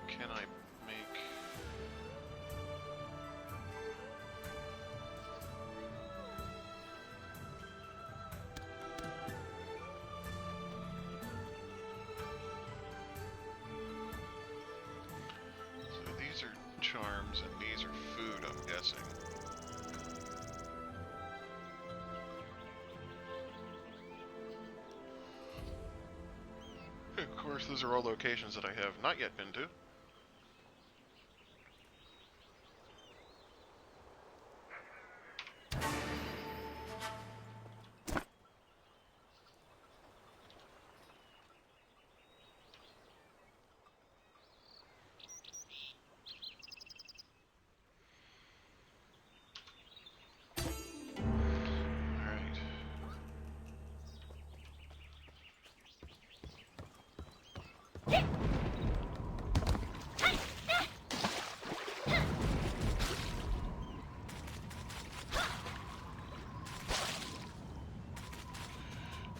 [SPEAKER 1] can I make... These are charms and these are food, I'm guessing. Of course, those are all locations that I have not yet been to.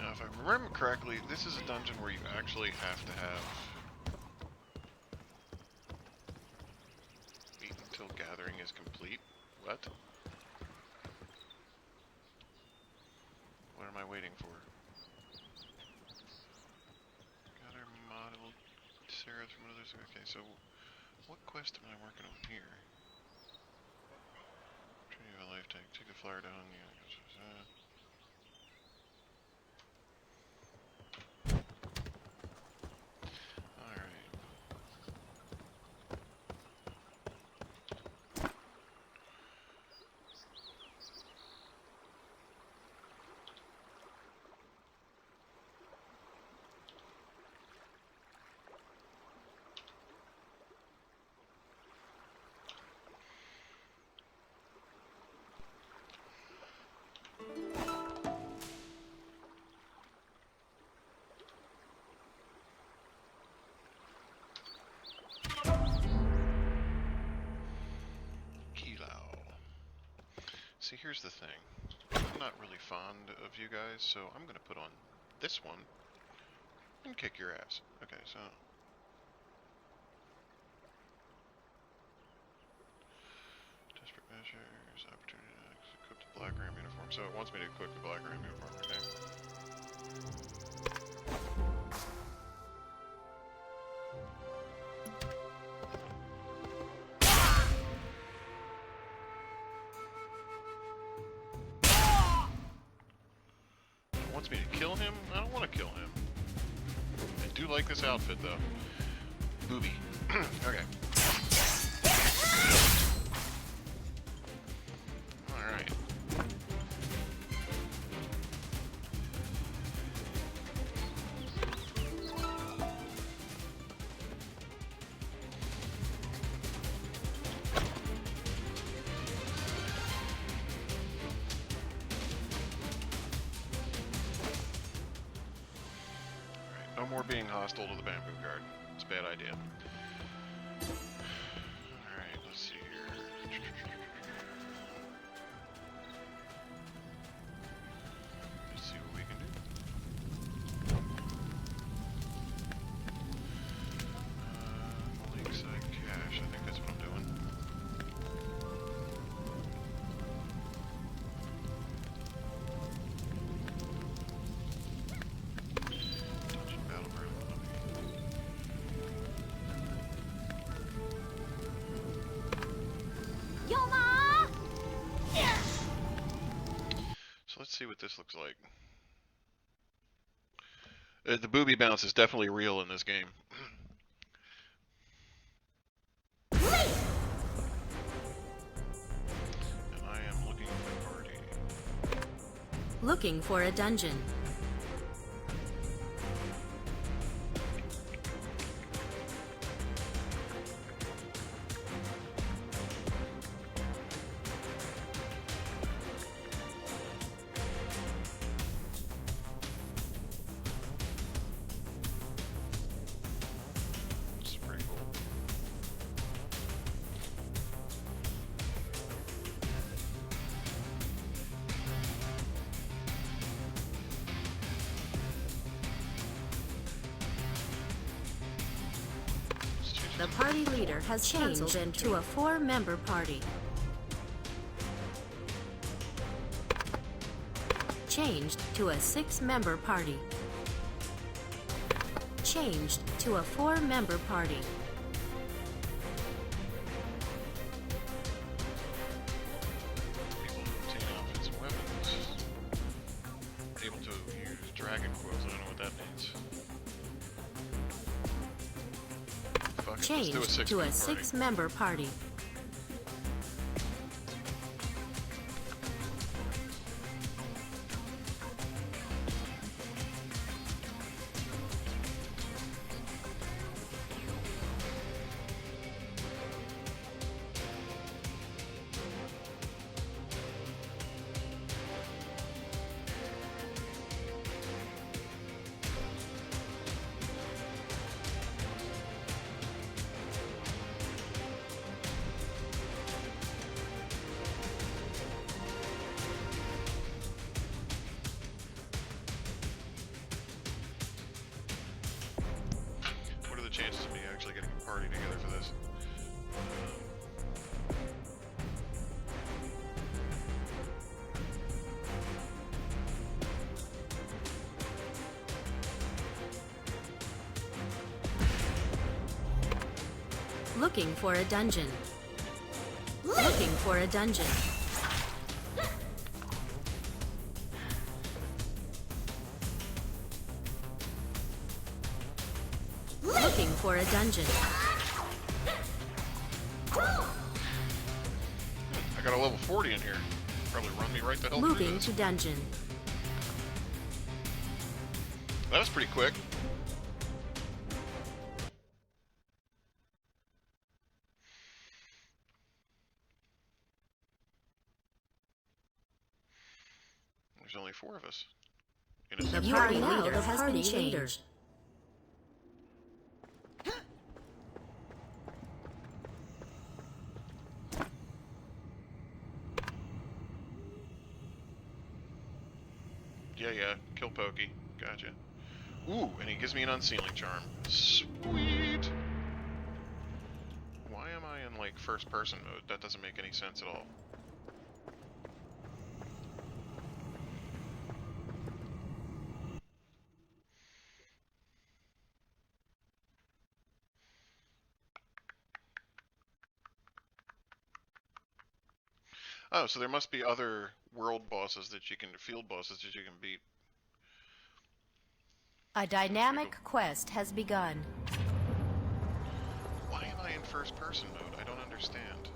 [SPEAKER 1] If I remember correctly, this is a dungeon where you actually have to have eat until gathering is complete. What? What am I waiting for? Gather model Sarahs from others. Okay, so what quest am I working on here? Training of a life tank. Take the flyer down. Yeah. See, here's the thing. I'm not really fond of you guys, so I'm gonna put on this one and kick your ass. Okay, so... Desperate measures, opportunity to equip the Black Ram uniform. So it wants me to equip the Black Ram uniform, okay? Wants me to kill him? I don't want to kill him. I do like this outfit though. Booby. Okay. Alright. more being hostile to the bamboo guard. It's a bad idea. Alright, let's see here. Let's see what we can do. Lakeside cache, I think that's what I'm doing. Dungeon Battleground.
[SPEAKER 2] Yoma!
[SPEAKER 1] So let's see what this looks like. The booby bounce is definitely real in this game. And I am looking for a party.
[SPEAKER 10] Looking for a dungeon.
[SPEAKER 1] It's pretty cool.
[SPEAKER 10] The party leader has changed to a 4-member party. Changed to a 6-member party. Changed to a 4-member party.
[SPEAKER 1] People who obtain outfits and weapons. Able to use dragon quills. I don't know what that means. Fuck it, let's do a
[SPEAKER 10] Changed to a 6-member party.
[SPEAKER 1] What are the chances of me actually getting a party together for this?
[SPEAKER 10] Looking for a dungeon. Looking for a dungeon. Looking for a dungeon.
[SPEAKER 1] I got a level 40 in here. Probably run me right the hell through
[SPEAKER 10] Moving
[SPEAKER 1] this.
[SPEAKER 10] to dungeon.
[SPEAKER 1] That was pretty quick. There's only 4 of us. In a
[SPEAKER 10] The
[SPEAKER 1] separate
[SPEAKER 10] party
[SPEAKER 1] party.
[SPEAKER 10] leader has been changed.
[SPEAKER 1] Yeah, kill Pokey. Gotcha. Ooh, and he gives me an unsealing charm. Sweet! Why am I in, like, first person mode? That doesn't make any sense at all. Oh, so there must be other world bosses that you can, field bosses that you can beat.
[SPEAKER 13] A dynamic quest has begun.
[SPEAKER 1] Why am I in first person mode? I don't understand.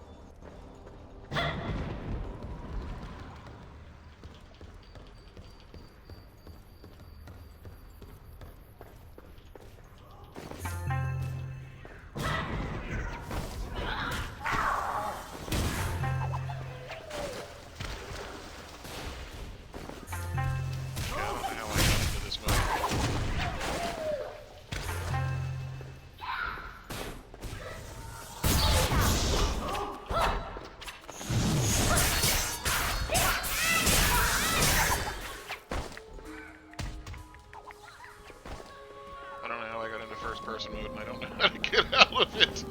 [SPEAKER 1] person mode and I don't know how to get out of it.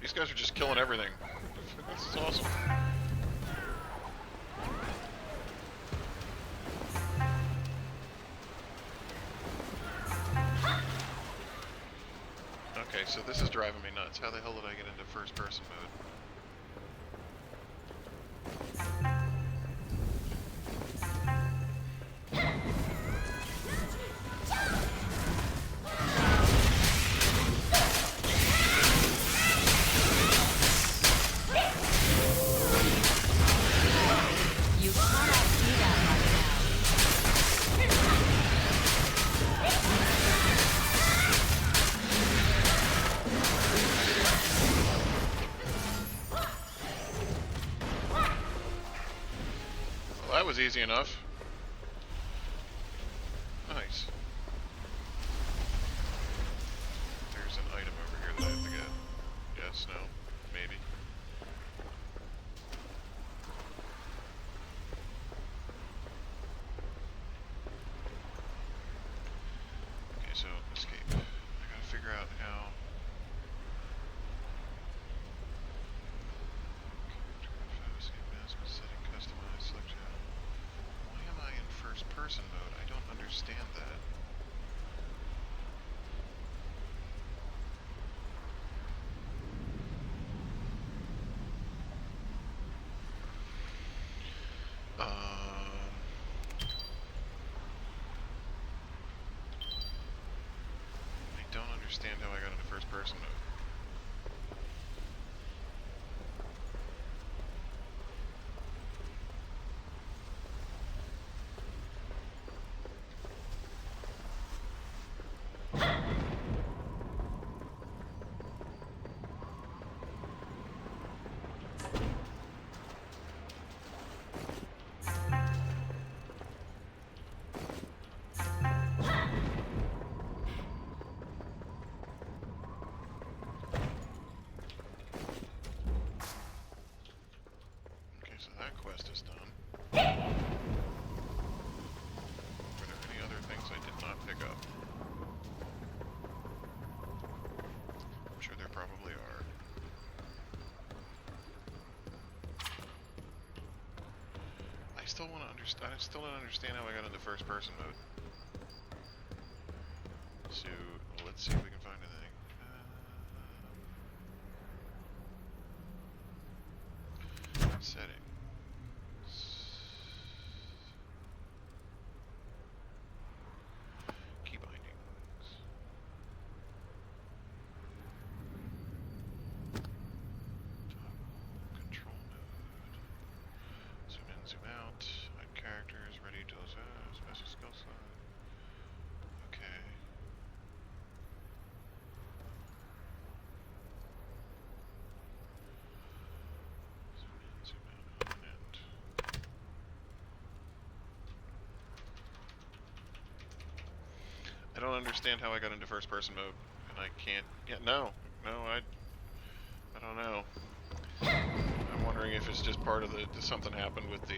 [SPEAKER 1] These guys are just killing everything. This is awesome. Okay, so this is driving me nuts. How the hell did I get into first person mode?
[SPEAKER 13] You cannot do that right now.
[SPEAKER 1] Well, that was easy enough. Nice. There's an item over here that I have to get. Yes, no, maybe. Okay, so escape. I gotta figure out how. Escape mask, setting, customize, select channel. Why am I in first person mode? I don't understand that. I don't understand how I got into first person mode. Okay, so that quest is done. Were there any other things I did not pick up? I'm sure there probably are. I still want to understand. I still don't understand how I got into first person mode. So let's see if we can find anything. Settings. Key bindings. Toggle control mode. Zoom in, zoom out. Hide characters. Ready to special skill set. Okay. Zoom in, zoom out, and I don't understand how I got into first person mode, and I can't. Yeah, no, I don't know. I'm wondering if it's just part of the something happened with the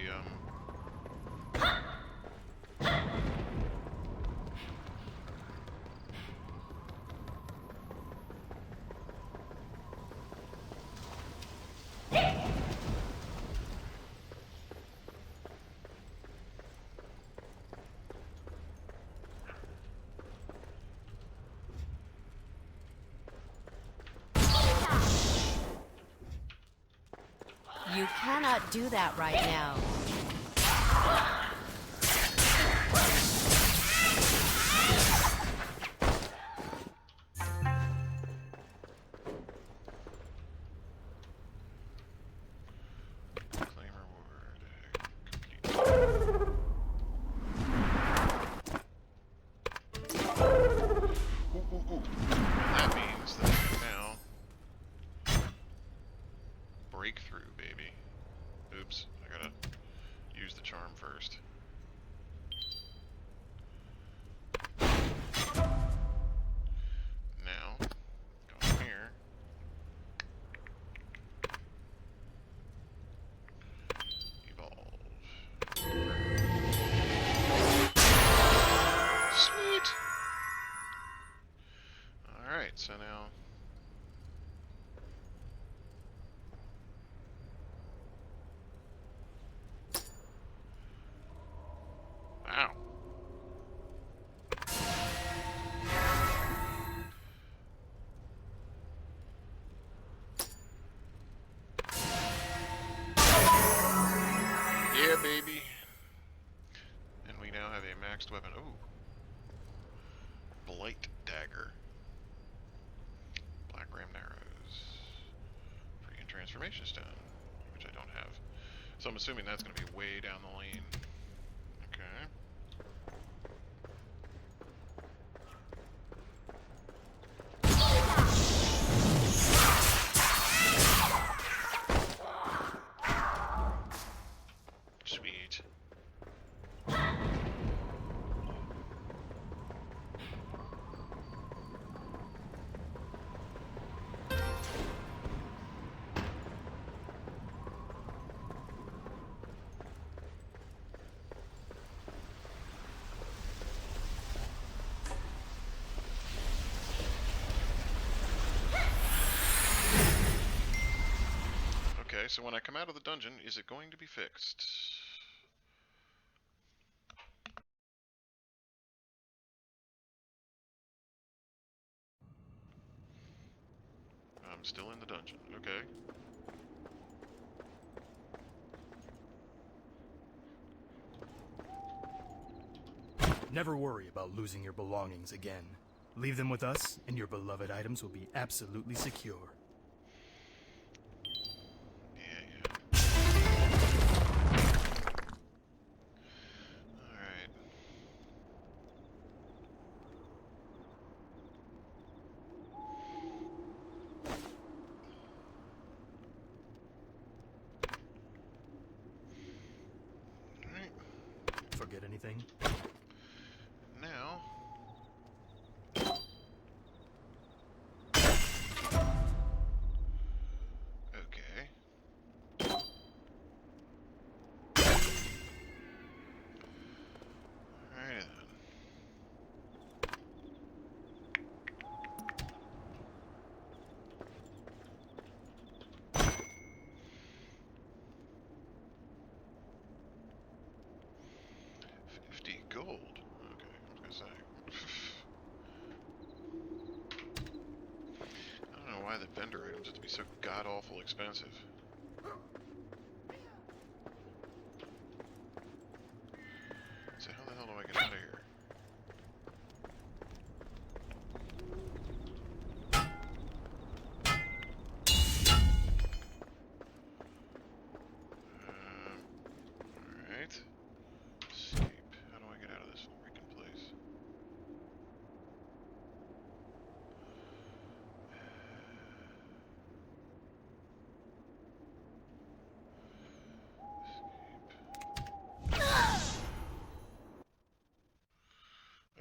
[SPEAKER 13] You cannot do that right now.
[SPEAKER 1] claim reward. Complete. Ooh. That means that I can now breakthrough, baby. Oops, I gotta use the charm first. Now, go in here. weapon. Ooh. Blight Dagger. Black Ram Narrows. Free and Transformation Stone, which I don't have. So I'm assuming that's going to be way down the lane. Okay. Sweet. Okay, so when I come out of the dungeon, is it going to be fixed? I'm still in the dungeon, okay.
[SPEAKER 14] Never worry about losing your belongings again. Leave them with us, and your beloved items will be absolutely secure.
[SPEAKER 1] Alright. Alright.
[SPEAKER 14] Forget anything?
[SPEAKER 1] Now... Okay. Alright then. $50 gold. Okay, I was gonna say. I don't know why the vendor items have to be so god awful expensive. So how the hell do I get out of here? Alright. Escape. How do I get out of this freaking place?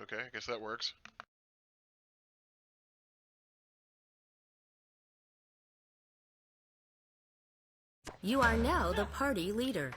[SPEAKER 1] Okay, I guess that works.
[SPEAKER 10] You are now the party leader.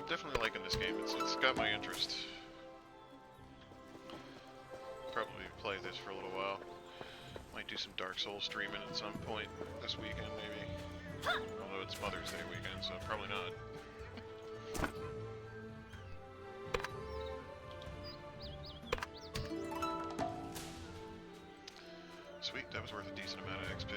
[SPEAKER 1] definitely liking this game. It's got my interest. Probably play this for a little while. Might do some Dark Souls streaming at some point this weekend, maybe. Although it's Mother's Day weekend, so probably not. Sweet, that was worth a decent amount of XP.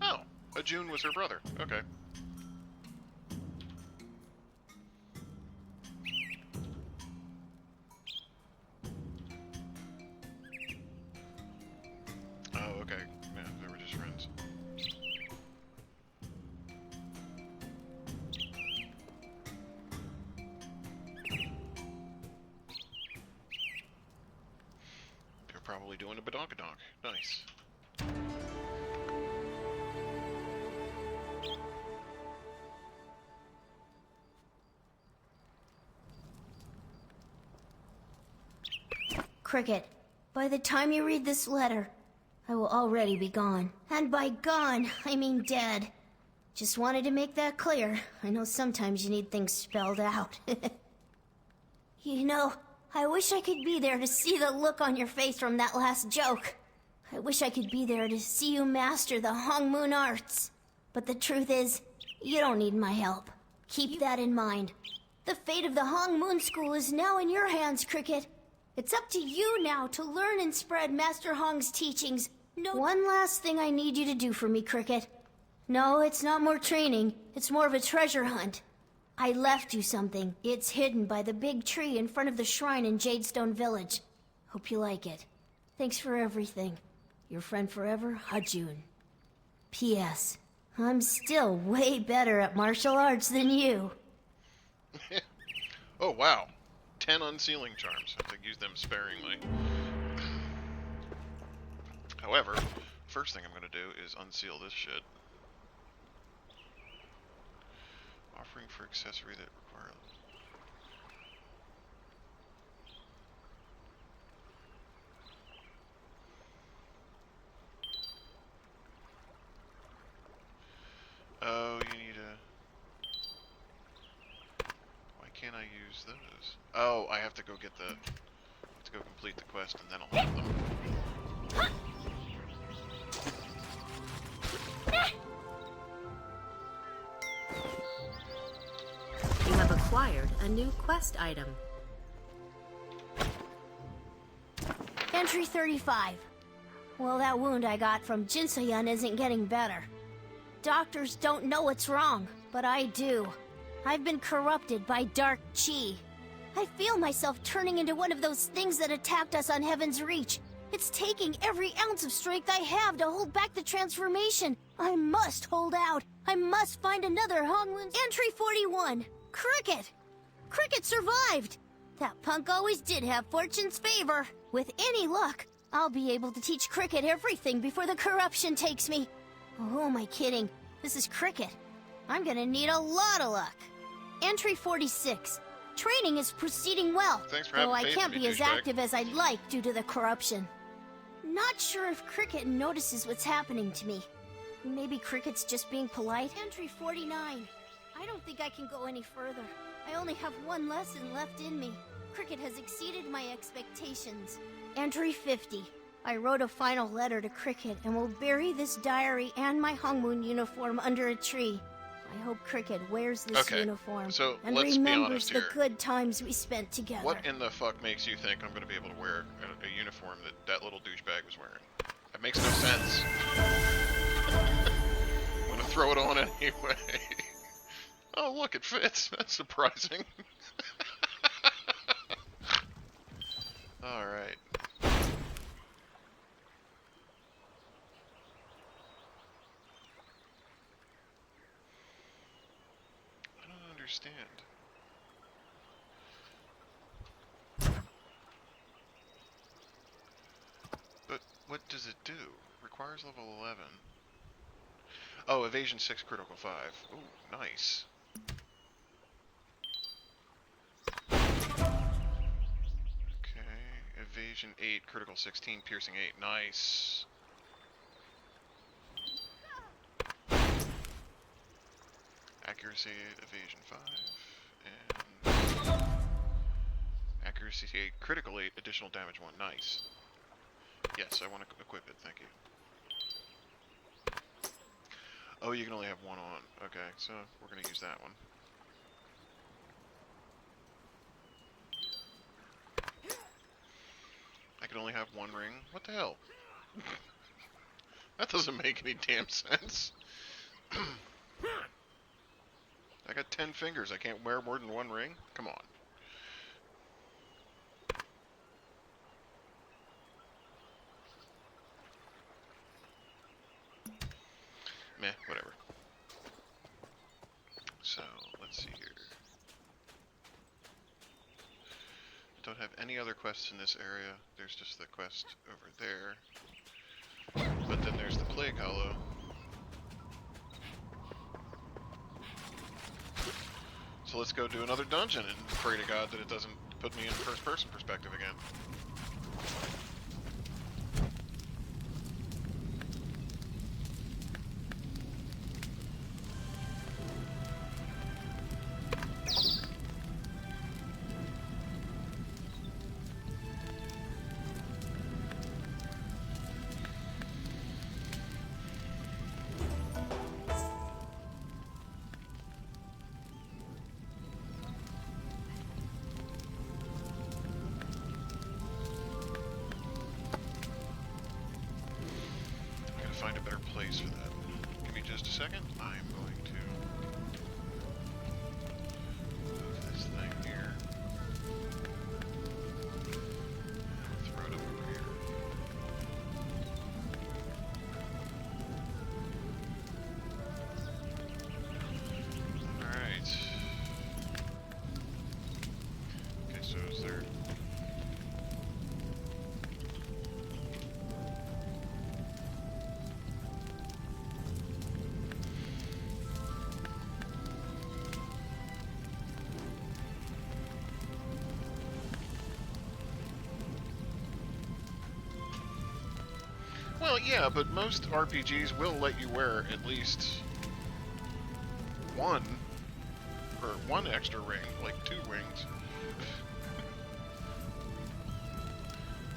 [SPEAKER 1] Oh, Ajun was her brother. Okay. Oh, okay. Yeah, they were just friends. They're probably doing a badonkadonk. Nice.
[SPEAKER 2] Cricket, by the time you read this letter, I will already be gone. And by gone, I mean dead. Just wanted to make that clear. I know sometimes you need things spelled out. You know, I wish I could be there to see the look on your face from that last joke. I wish I could be there to see you master the Hong Moon arts. But the truth is, you don't need my help. Keep that in mind. The fate of the Hong Moon School is now in your hands, Cricket. It's up to you now to learn and spread Master Hong's teachings. No. One last thing I need you to do for me, Cricket. No, it's not more training. It's more of a treasure hunt. I left you something. It's hidden by the big tree in front of the shrine in Jadestone Village. Hope you like it. Thanks for everything. Your friend forever, Hajun. P.S. I'm still way better at martial arts than you.
[SPEAKER 1] Oh, wow. 10 unsealing charms. I have to use them sparingly. However, first thing I'm going to do is unseal this shit. Offering for accessory that require... Oh, you need a... Why can't I use those? Oh, I have to go get the... to go complete the quest and then I'll have them.
[SPEAKER 10] You have acquired a new quest item.
[SPEAKER 2] Entry 35. Well, that wound I got from Jinsoyun isn't getting better. Doctors don't know what's wrong, but I do. I've been corrupted by dark chi. I feel myself turning into one of those things that attacked us on Heaven's Reach. It's taking every ounce of strength I have to hold back the transformation. I must hold out. I must find another Hongwon. Entry 41. Cricket! Cricket survived! That punk always did have fortune's favor. With any luck, I'll be able to teach Cricket everything before the corruption takes me. Oh, who am I kidding? This is Cricket. I'm gonna need a lot of luck. Entry 46. Training is proceeding well,
[SPEAKER 1] Thanks for
[SPEAKER 2] though I
[SPEAKER 1] having faith
[SPEAKER 2] can't
[SPEAKER 1] in
[SPEAKER 2] be
[SPEAKER 1] me,
[SPEAKER 2] as
[SPEAKER 1] douchebag.
[SPEAKER 2] active as I'd like due to the corruption. Not sure if Cricket notices what's happening to me. Maybe Cricket's just being polite? Entry 49. I don't think I can go any further. I only have one lesson left in me. Cricket has exceeded my expectations. Entry 50. I wrote a final letter to Cricket and will bury this diary and my Hongmoon uniform under a tree. I hope Cricket wears this uniform
[SPEAKER 1] so
[SPEAKER 2] and
[SPEAKER 1] let's be
[SPEAKER 2] remembers
[SPEAKER 1] honest
[SPEAKER 2] the
[SPEAKER 1] here.
[SPEAKER 2] good times we spent together.
[SPEAKER 1] What in the fuck makes you think I'm going to be able to wear a uniform that that little douchebag was wearing? That makes no sense. I'm going to throw it on anyway. Oh, look, it fits. That's surprising. Alright. I don't understand. do? Requires level 11. Oh, evasion 6, critical 5. Ooh, nice. Okay, evasion 8, critical 16, piercing 8. Nice. Accuracy 8, evasion 5, and accuracy 8, critical 8, additional damage 1. Nice. Yes, I want to equip it, thank you. Oh, you can only have one on. Okay, so we're going to use that one. I can only have one ring? What the hell? That doesn't make any damn sense. I got 10 fingers. I can't wear more than one ring? Come on. Meh, whatever. So, let's see here. Don't have any other quests in this area. There's just the quest over there. But then there's the Plague Hollow. So let's go do another dungeon and pray to God that it doesn't put me in first-person perspective again. Find a better place for that. Give me just a second. I'm going to move this thing here. And throw it over here. Alright. Okay, so is there... Well, yeah, but most RPGs will let you wear at least one extra ring, like 2 rings.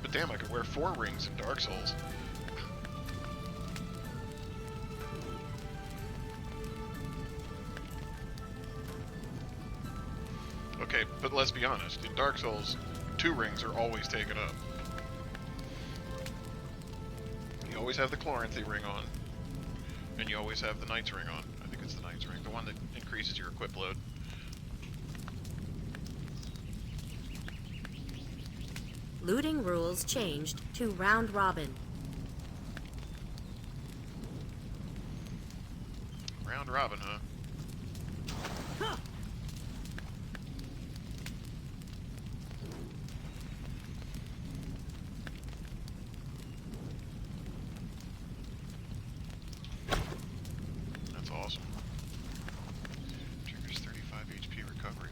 [SPEAKER 1] But damn, I could wear 4 rings in Dark Souls. Okay, but let's be honest, in Dark Souls, 2 rings are always taken up. You always have the Chloranthy ring on, and you always have the Knight's ring on. I think it's the Knight's ring, the one that increases your equip load.
[SPEAKER 10] Looting rules changed to round robin.
[SPEAKER 1] Round robin, huh? That's awesome. Triggers 35 HP recovery.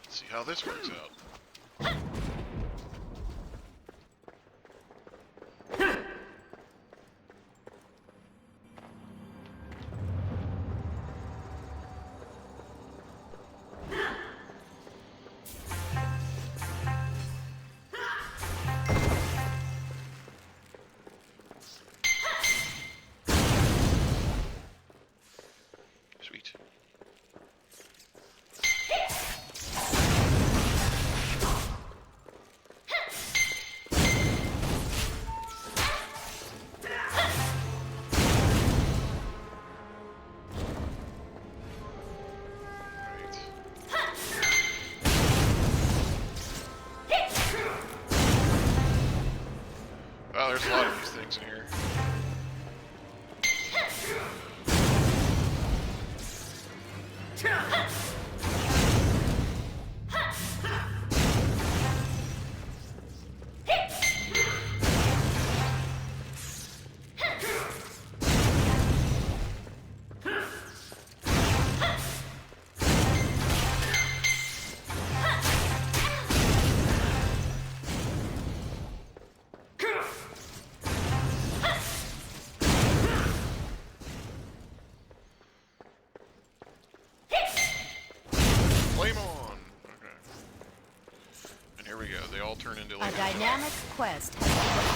[SPEAKER 1] See how this works out. Wow, there's a lot of these things in here. Flame on! Okay. And here we go. They all turn into
[SPEAKER 13] A
[SPEAKER 1] like
[SPEAKER 13] dynamic quest has begun.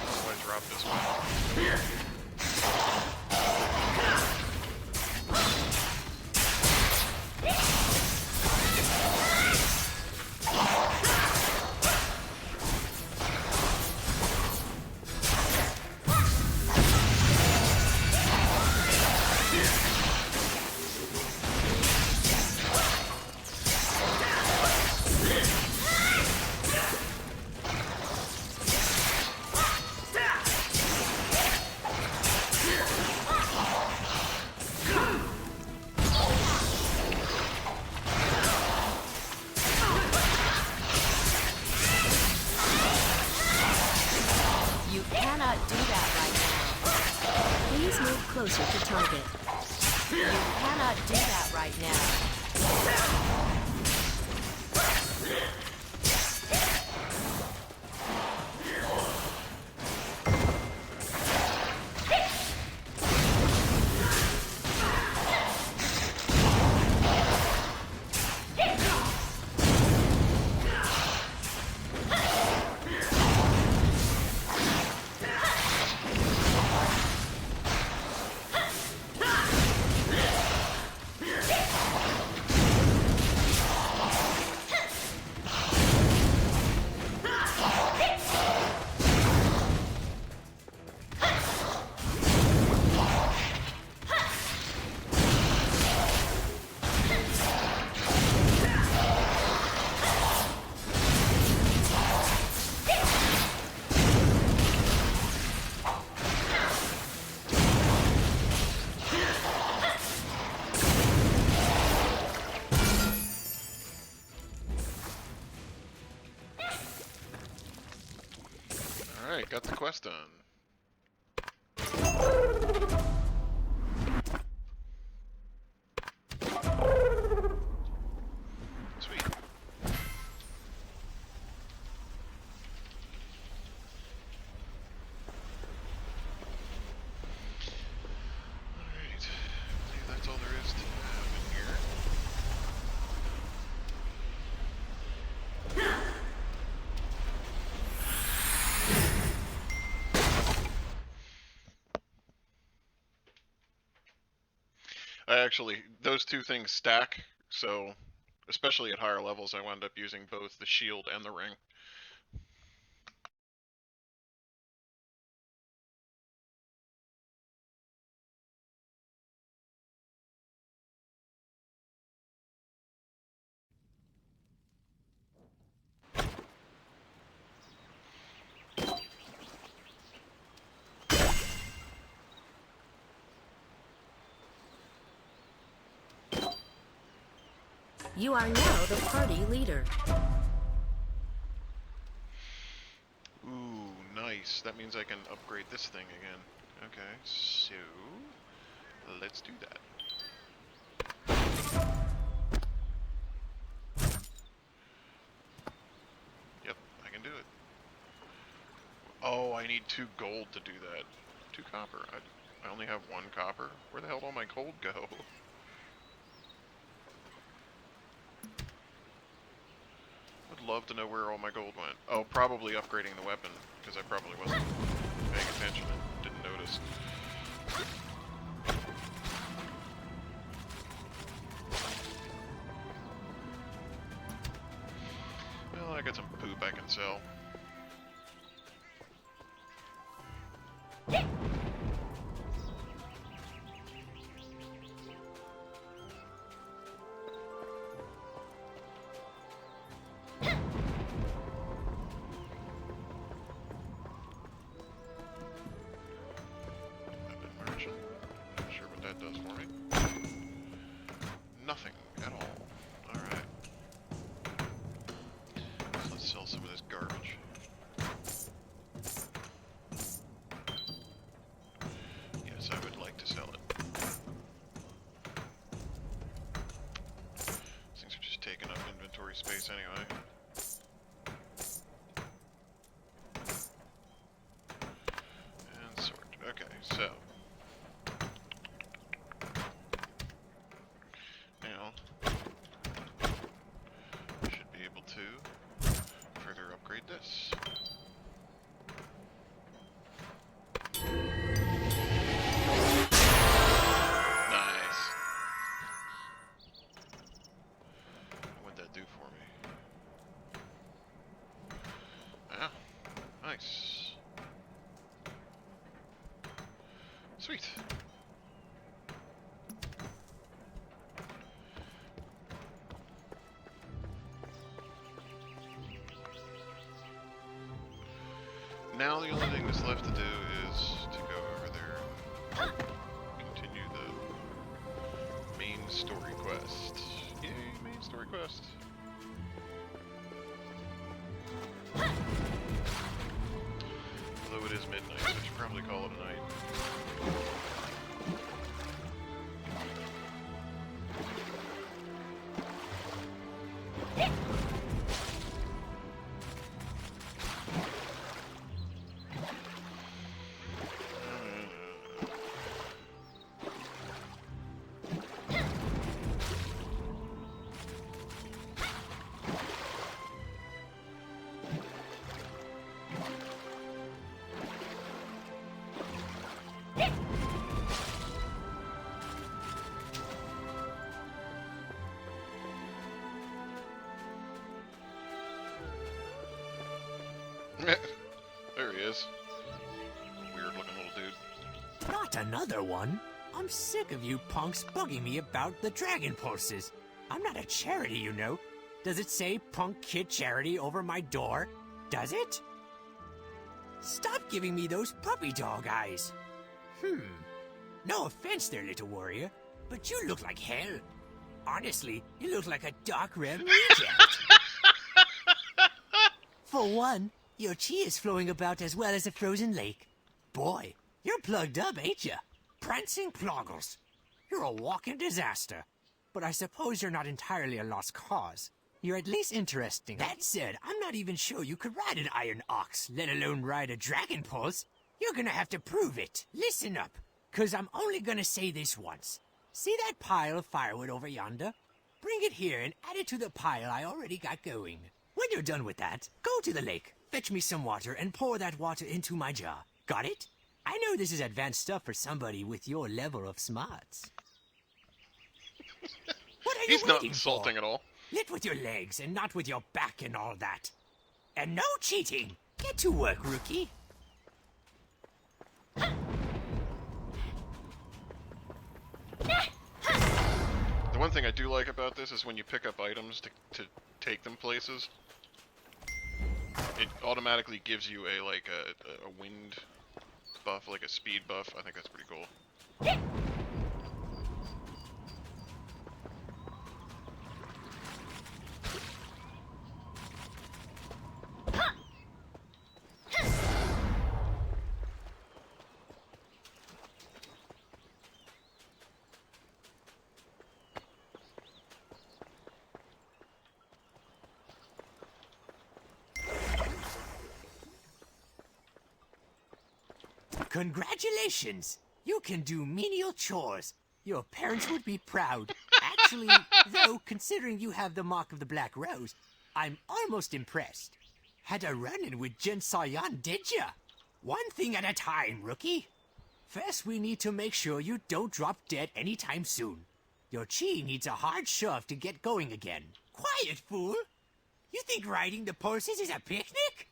[SPEAKER 1] So I drop this one.
[SPEAKER 13] You cannot do that right now.
[SPEAKER 10] Please move closer to target.
[SPEAKER 13] You cannot do that right now.
[SPEAKER 1] Alright, got the quest done. Sweet. Alright, I believe that's all there is to have in here. Actually, those two things stack, so especially at higher levels, I wound up using both the shield and the ring.
[SPEAKER 10] You are now the party leader.
[SPEAKER 1] Ooh, nice. That means I can upgrade this thing again. Okay, so let's do that. Yep, I can do it. Oh, I need 2 gold to do that. 2 copper. I only have 1 copper. Where the hell did all my gold go? I'd love to know where all my gold went. Oh, probably upgrading the weapon, because I probably wasn't paying attention and didn't notice. Well, I got some poop I can sell. sell some of this garbage. Yes, I would like to sell it. Things are just taking up inventory space anyway. And sort. Okay, so. Now, I should be able to further upgrade this. Nice. What'd that do for me? Ah, nice. Sweet. Now the only thing that's left to do is to go over there and continue the main story quest. Yay, main story quest. Although it is midnight, so I should probably call it a night. There he is. Weird looking little dude.
[SPEAKER 6] Not another one. I'm sick of you punks bugging me about the Dragon Pulses. I'm not a charity, you know. Does it say Punk Kid Charity over my door? Does it? Stop giving me those puppy dog eyes. No offense there, little warrior, but you look like hell. Honestly, you look like a dark red reject. For one, your chi is flowing about as well as a frozen lake. Boy, you're plugged up, ain't ya? Prancing Ploggles. You're a walking disaster. But I suppose you're not entirely a lost cause. You're at least interesting. That said, I'm not even sure you could ride an iron ox, let alone ride a dragon pulse. You're gonna have to prove it. Listen up, 'cause I'm only gonna say this once. See that pile of firewood over yonder? Bring it here and add it to the pile I already got going. When you're done with that, go to the lake, fetch me some water, and pour that water into my jar. Got it? I know this is advanced stuff for somebody with your level of smarts. What are you
[SPEAKER 1] He's not
[SPEAKER 6] waiting
[SPEAKER 1] insulting
[SPEAKER 6] for?
[SPEAKER 1] at all.
[SPEAKER 6] Lit with your legs and not with your back and all that. And no cheating. Get to work, rookie.
[SPEAKER 1] The one thing I do like about this is when you pick up items to take them places, it automatically gives you a wind buff, like a speed buff. I think that's pretty cool.
[SPEAKER 6] Congratulations! You can do menial chores. Your parents would be proud. Actually, though, considering you have the mark of the Black Rose, I'm almost impressed. Had a run-in with Jin Sayan, did ya? One thing at a time, rookie. First, we need to make sure you don't drop dead anytime soon. Your chi needs a hard shove to get going again. Quiet, fool! You think riding the pulses is a picnic?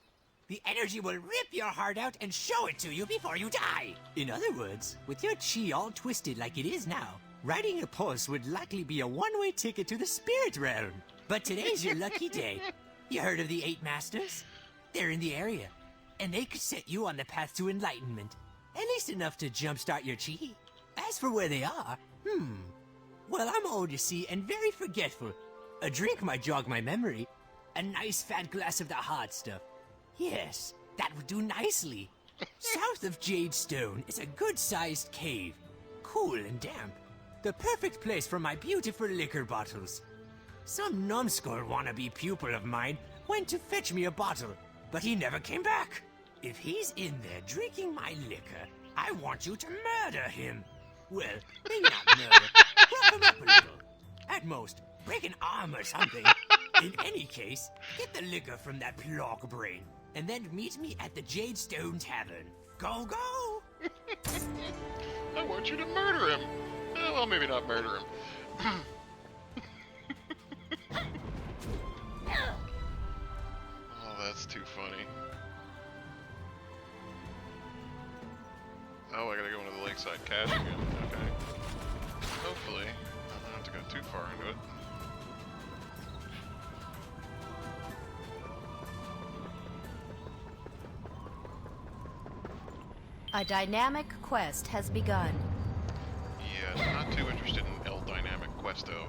[SPEAKER 6] The energy will rip your heart out and show it to you before you die. In other words, with your chi all twisted like it is now, riding a pulse would likely be a one-way ticket to the spirit realm. But today's your lucky day. You heard of the 8 Masters? They're in the area, and they could set you on the path to enlightenment. At least enough to jumpstart your chi. As for where they are, well, I'm old, you see, and very forgetful. A drink might jog my memory. A nice fat glass of the hard stuff. Yes, that would do nicely. South of Jadestone is a good-sized cave. Cool and damp. The perfect place for my beautiful liquor bottles. Some numbskull wannabe pupil of mine went to fetch me a bottle, but he never came back. If he's in there drinking my liquor, I want you to murder him. Well, maybe not murder. Rough him up a little. At most, break an arm or something. In any case, get the liquor from that Plog brain, and then meet me at the Jadestone Tavern. Go, go!
[SPEAKER 1] I want you to murder him. Well, maybe not murder him. Oh, that's too funny. Oh, I gotta go into the lakeside cache again. Okay. Hopefully, I don't have to go too far into it.
[SPEAKER 13] A dynamic quest has begun.
[SPEAKER 1] Yeah, not too interested in El Dynamic Questo.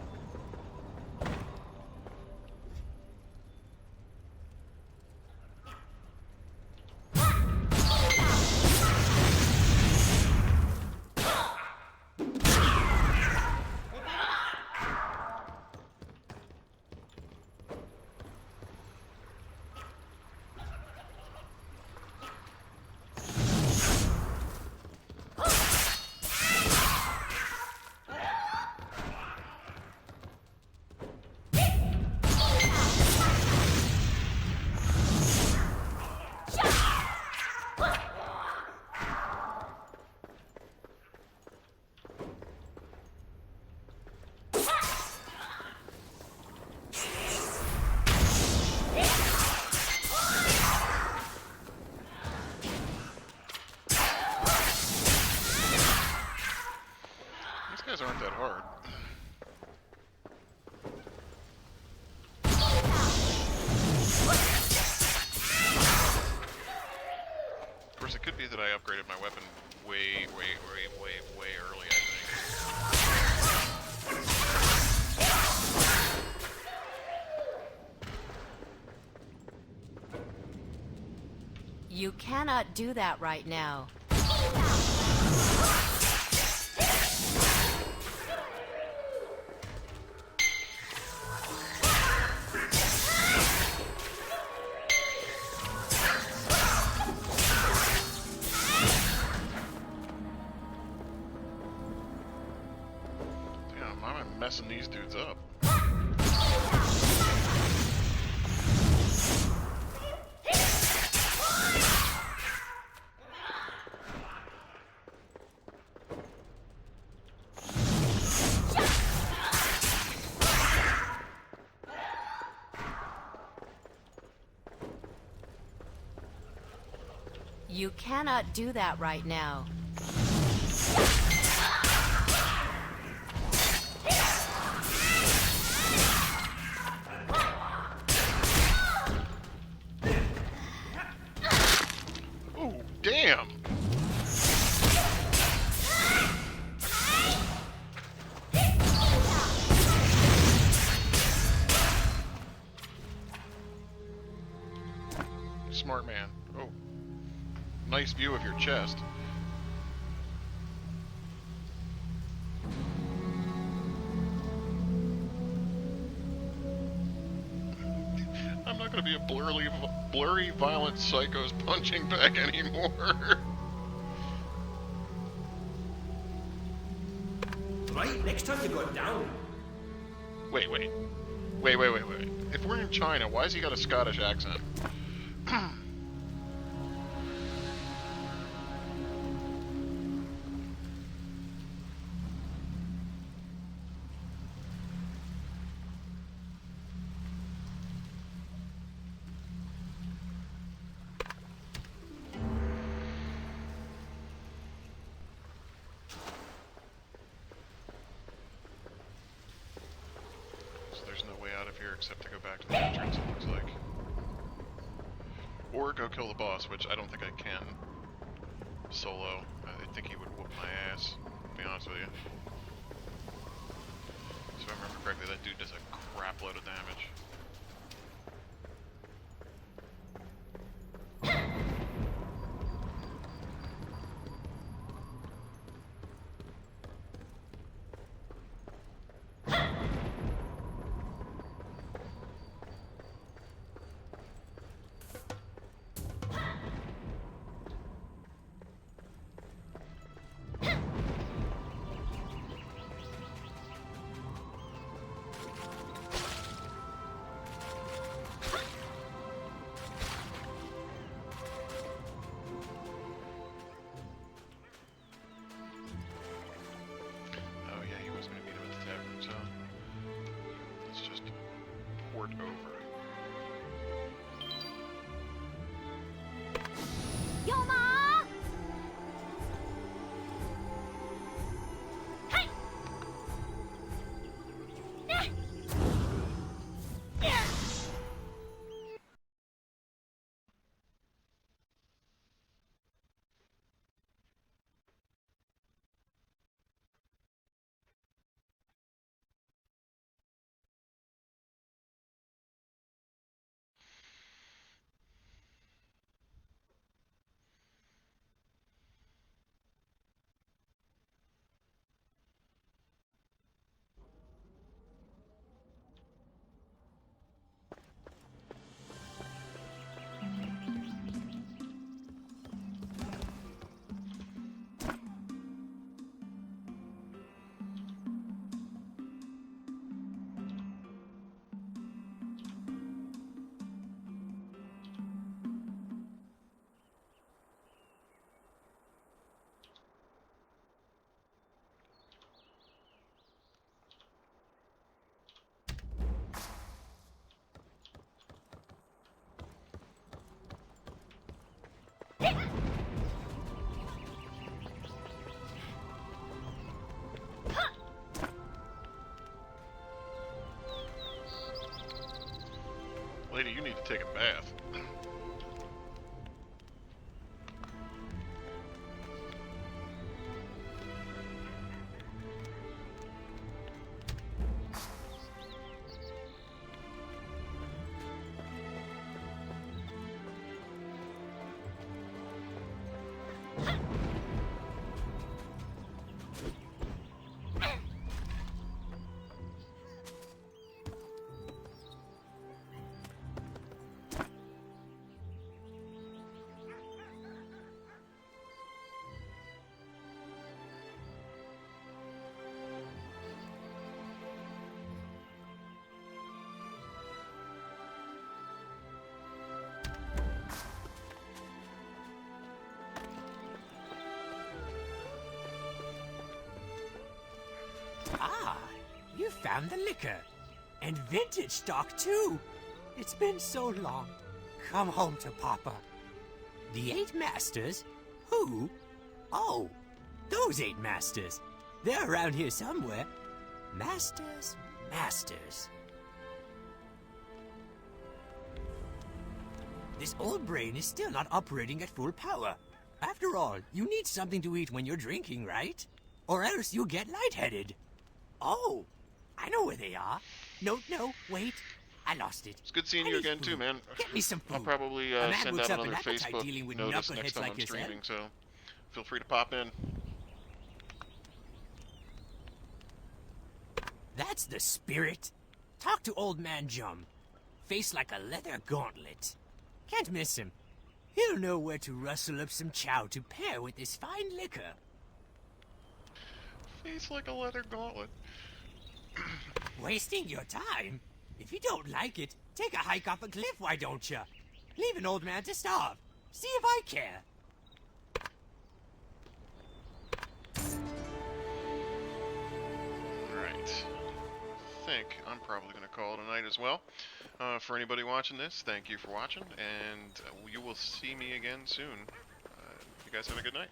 [SPEAKER 1] These guys aren't that hard. Of course, it could be that I upgraded my weapon way early, I think.
[SPEAKER 13] You cannot do that right now.
[SPEAKER 1] Damn, why am I messing these dudes up?
[SPEAKER 13] You cannot do that right now.
[SPEAKER 1] Oh, damn! Smart man. Oh. Nice view of your chest. I'm not gonna be a blurry, violent psycho's punching bag anymore.
[SPEAKER 5] Right, next time you go down.
[SPEAKER 1] Wait. If we're in China, why has he got a Scottish accent? There's no way out of here except to go back to the entrance, it looks like. Or go kill the boss, which I don't think I can. Solo. I think he would whoop my ass, to be honest with you. So if I remember correctly, that dude does a crap load of damage. Lady, you need to take a bath.
[SPEAKER 6] Ah, you found the liquor. And vintage stock, too. It's been so long. Come home to Papa. The 8 Masters? Who? Oh, those 8 Masters. They're around here somewhere. Masters. This old brain is still not operating at full power. After all, you need something to eat when you're drinking, right? Or else you'll get lightheaded. Oh, I know where they are. No, wait. I lost it.
[SPEAKER 1] It's good seeing you again, too, man.
[SPEAKER 6] Get me some food.
[SPEAKER 1] I'll probably send out another Facebook notice next time I'm streaming, so feel free to pop in.
[SPEAKER 6] That's the spirit. Talk to Old Man Jum. Face like a leather gauntlet. Can't miss him. He'll know where to rustle up some chow to pair with this fine liquor.
[SPEAKER 1] Face like a leather gauntlet.
[SPEAKER 6] Wasting your time? If you don't like it, take a hike off a cliff, why don't you? Leave an old man to starve. See if I care.
[SPEAKER 1] Alright. I think I'm probably going to call it a night as well. For anybody watching this, thank you for watching, and you will see me again soon. You guys have a good night.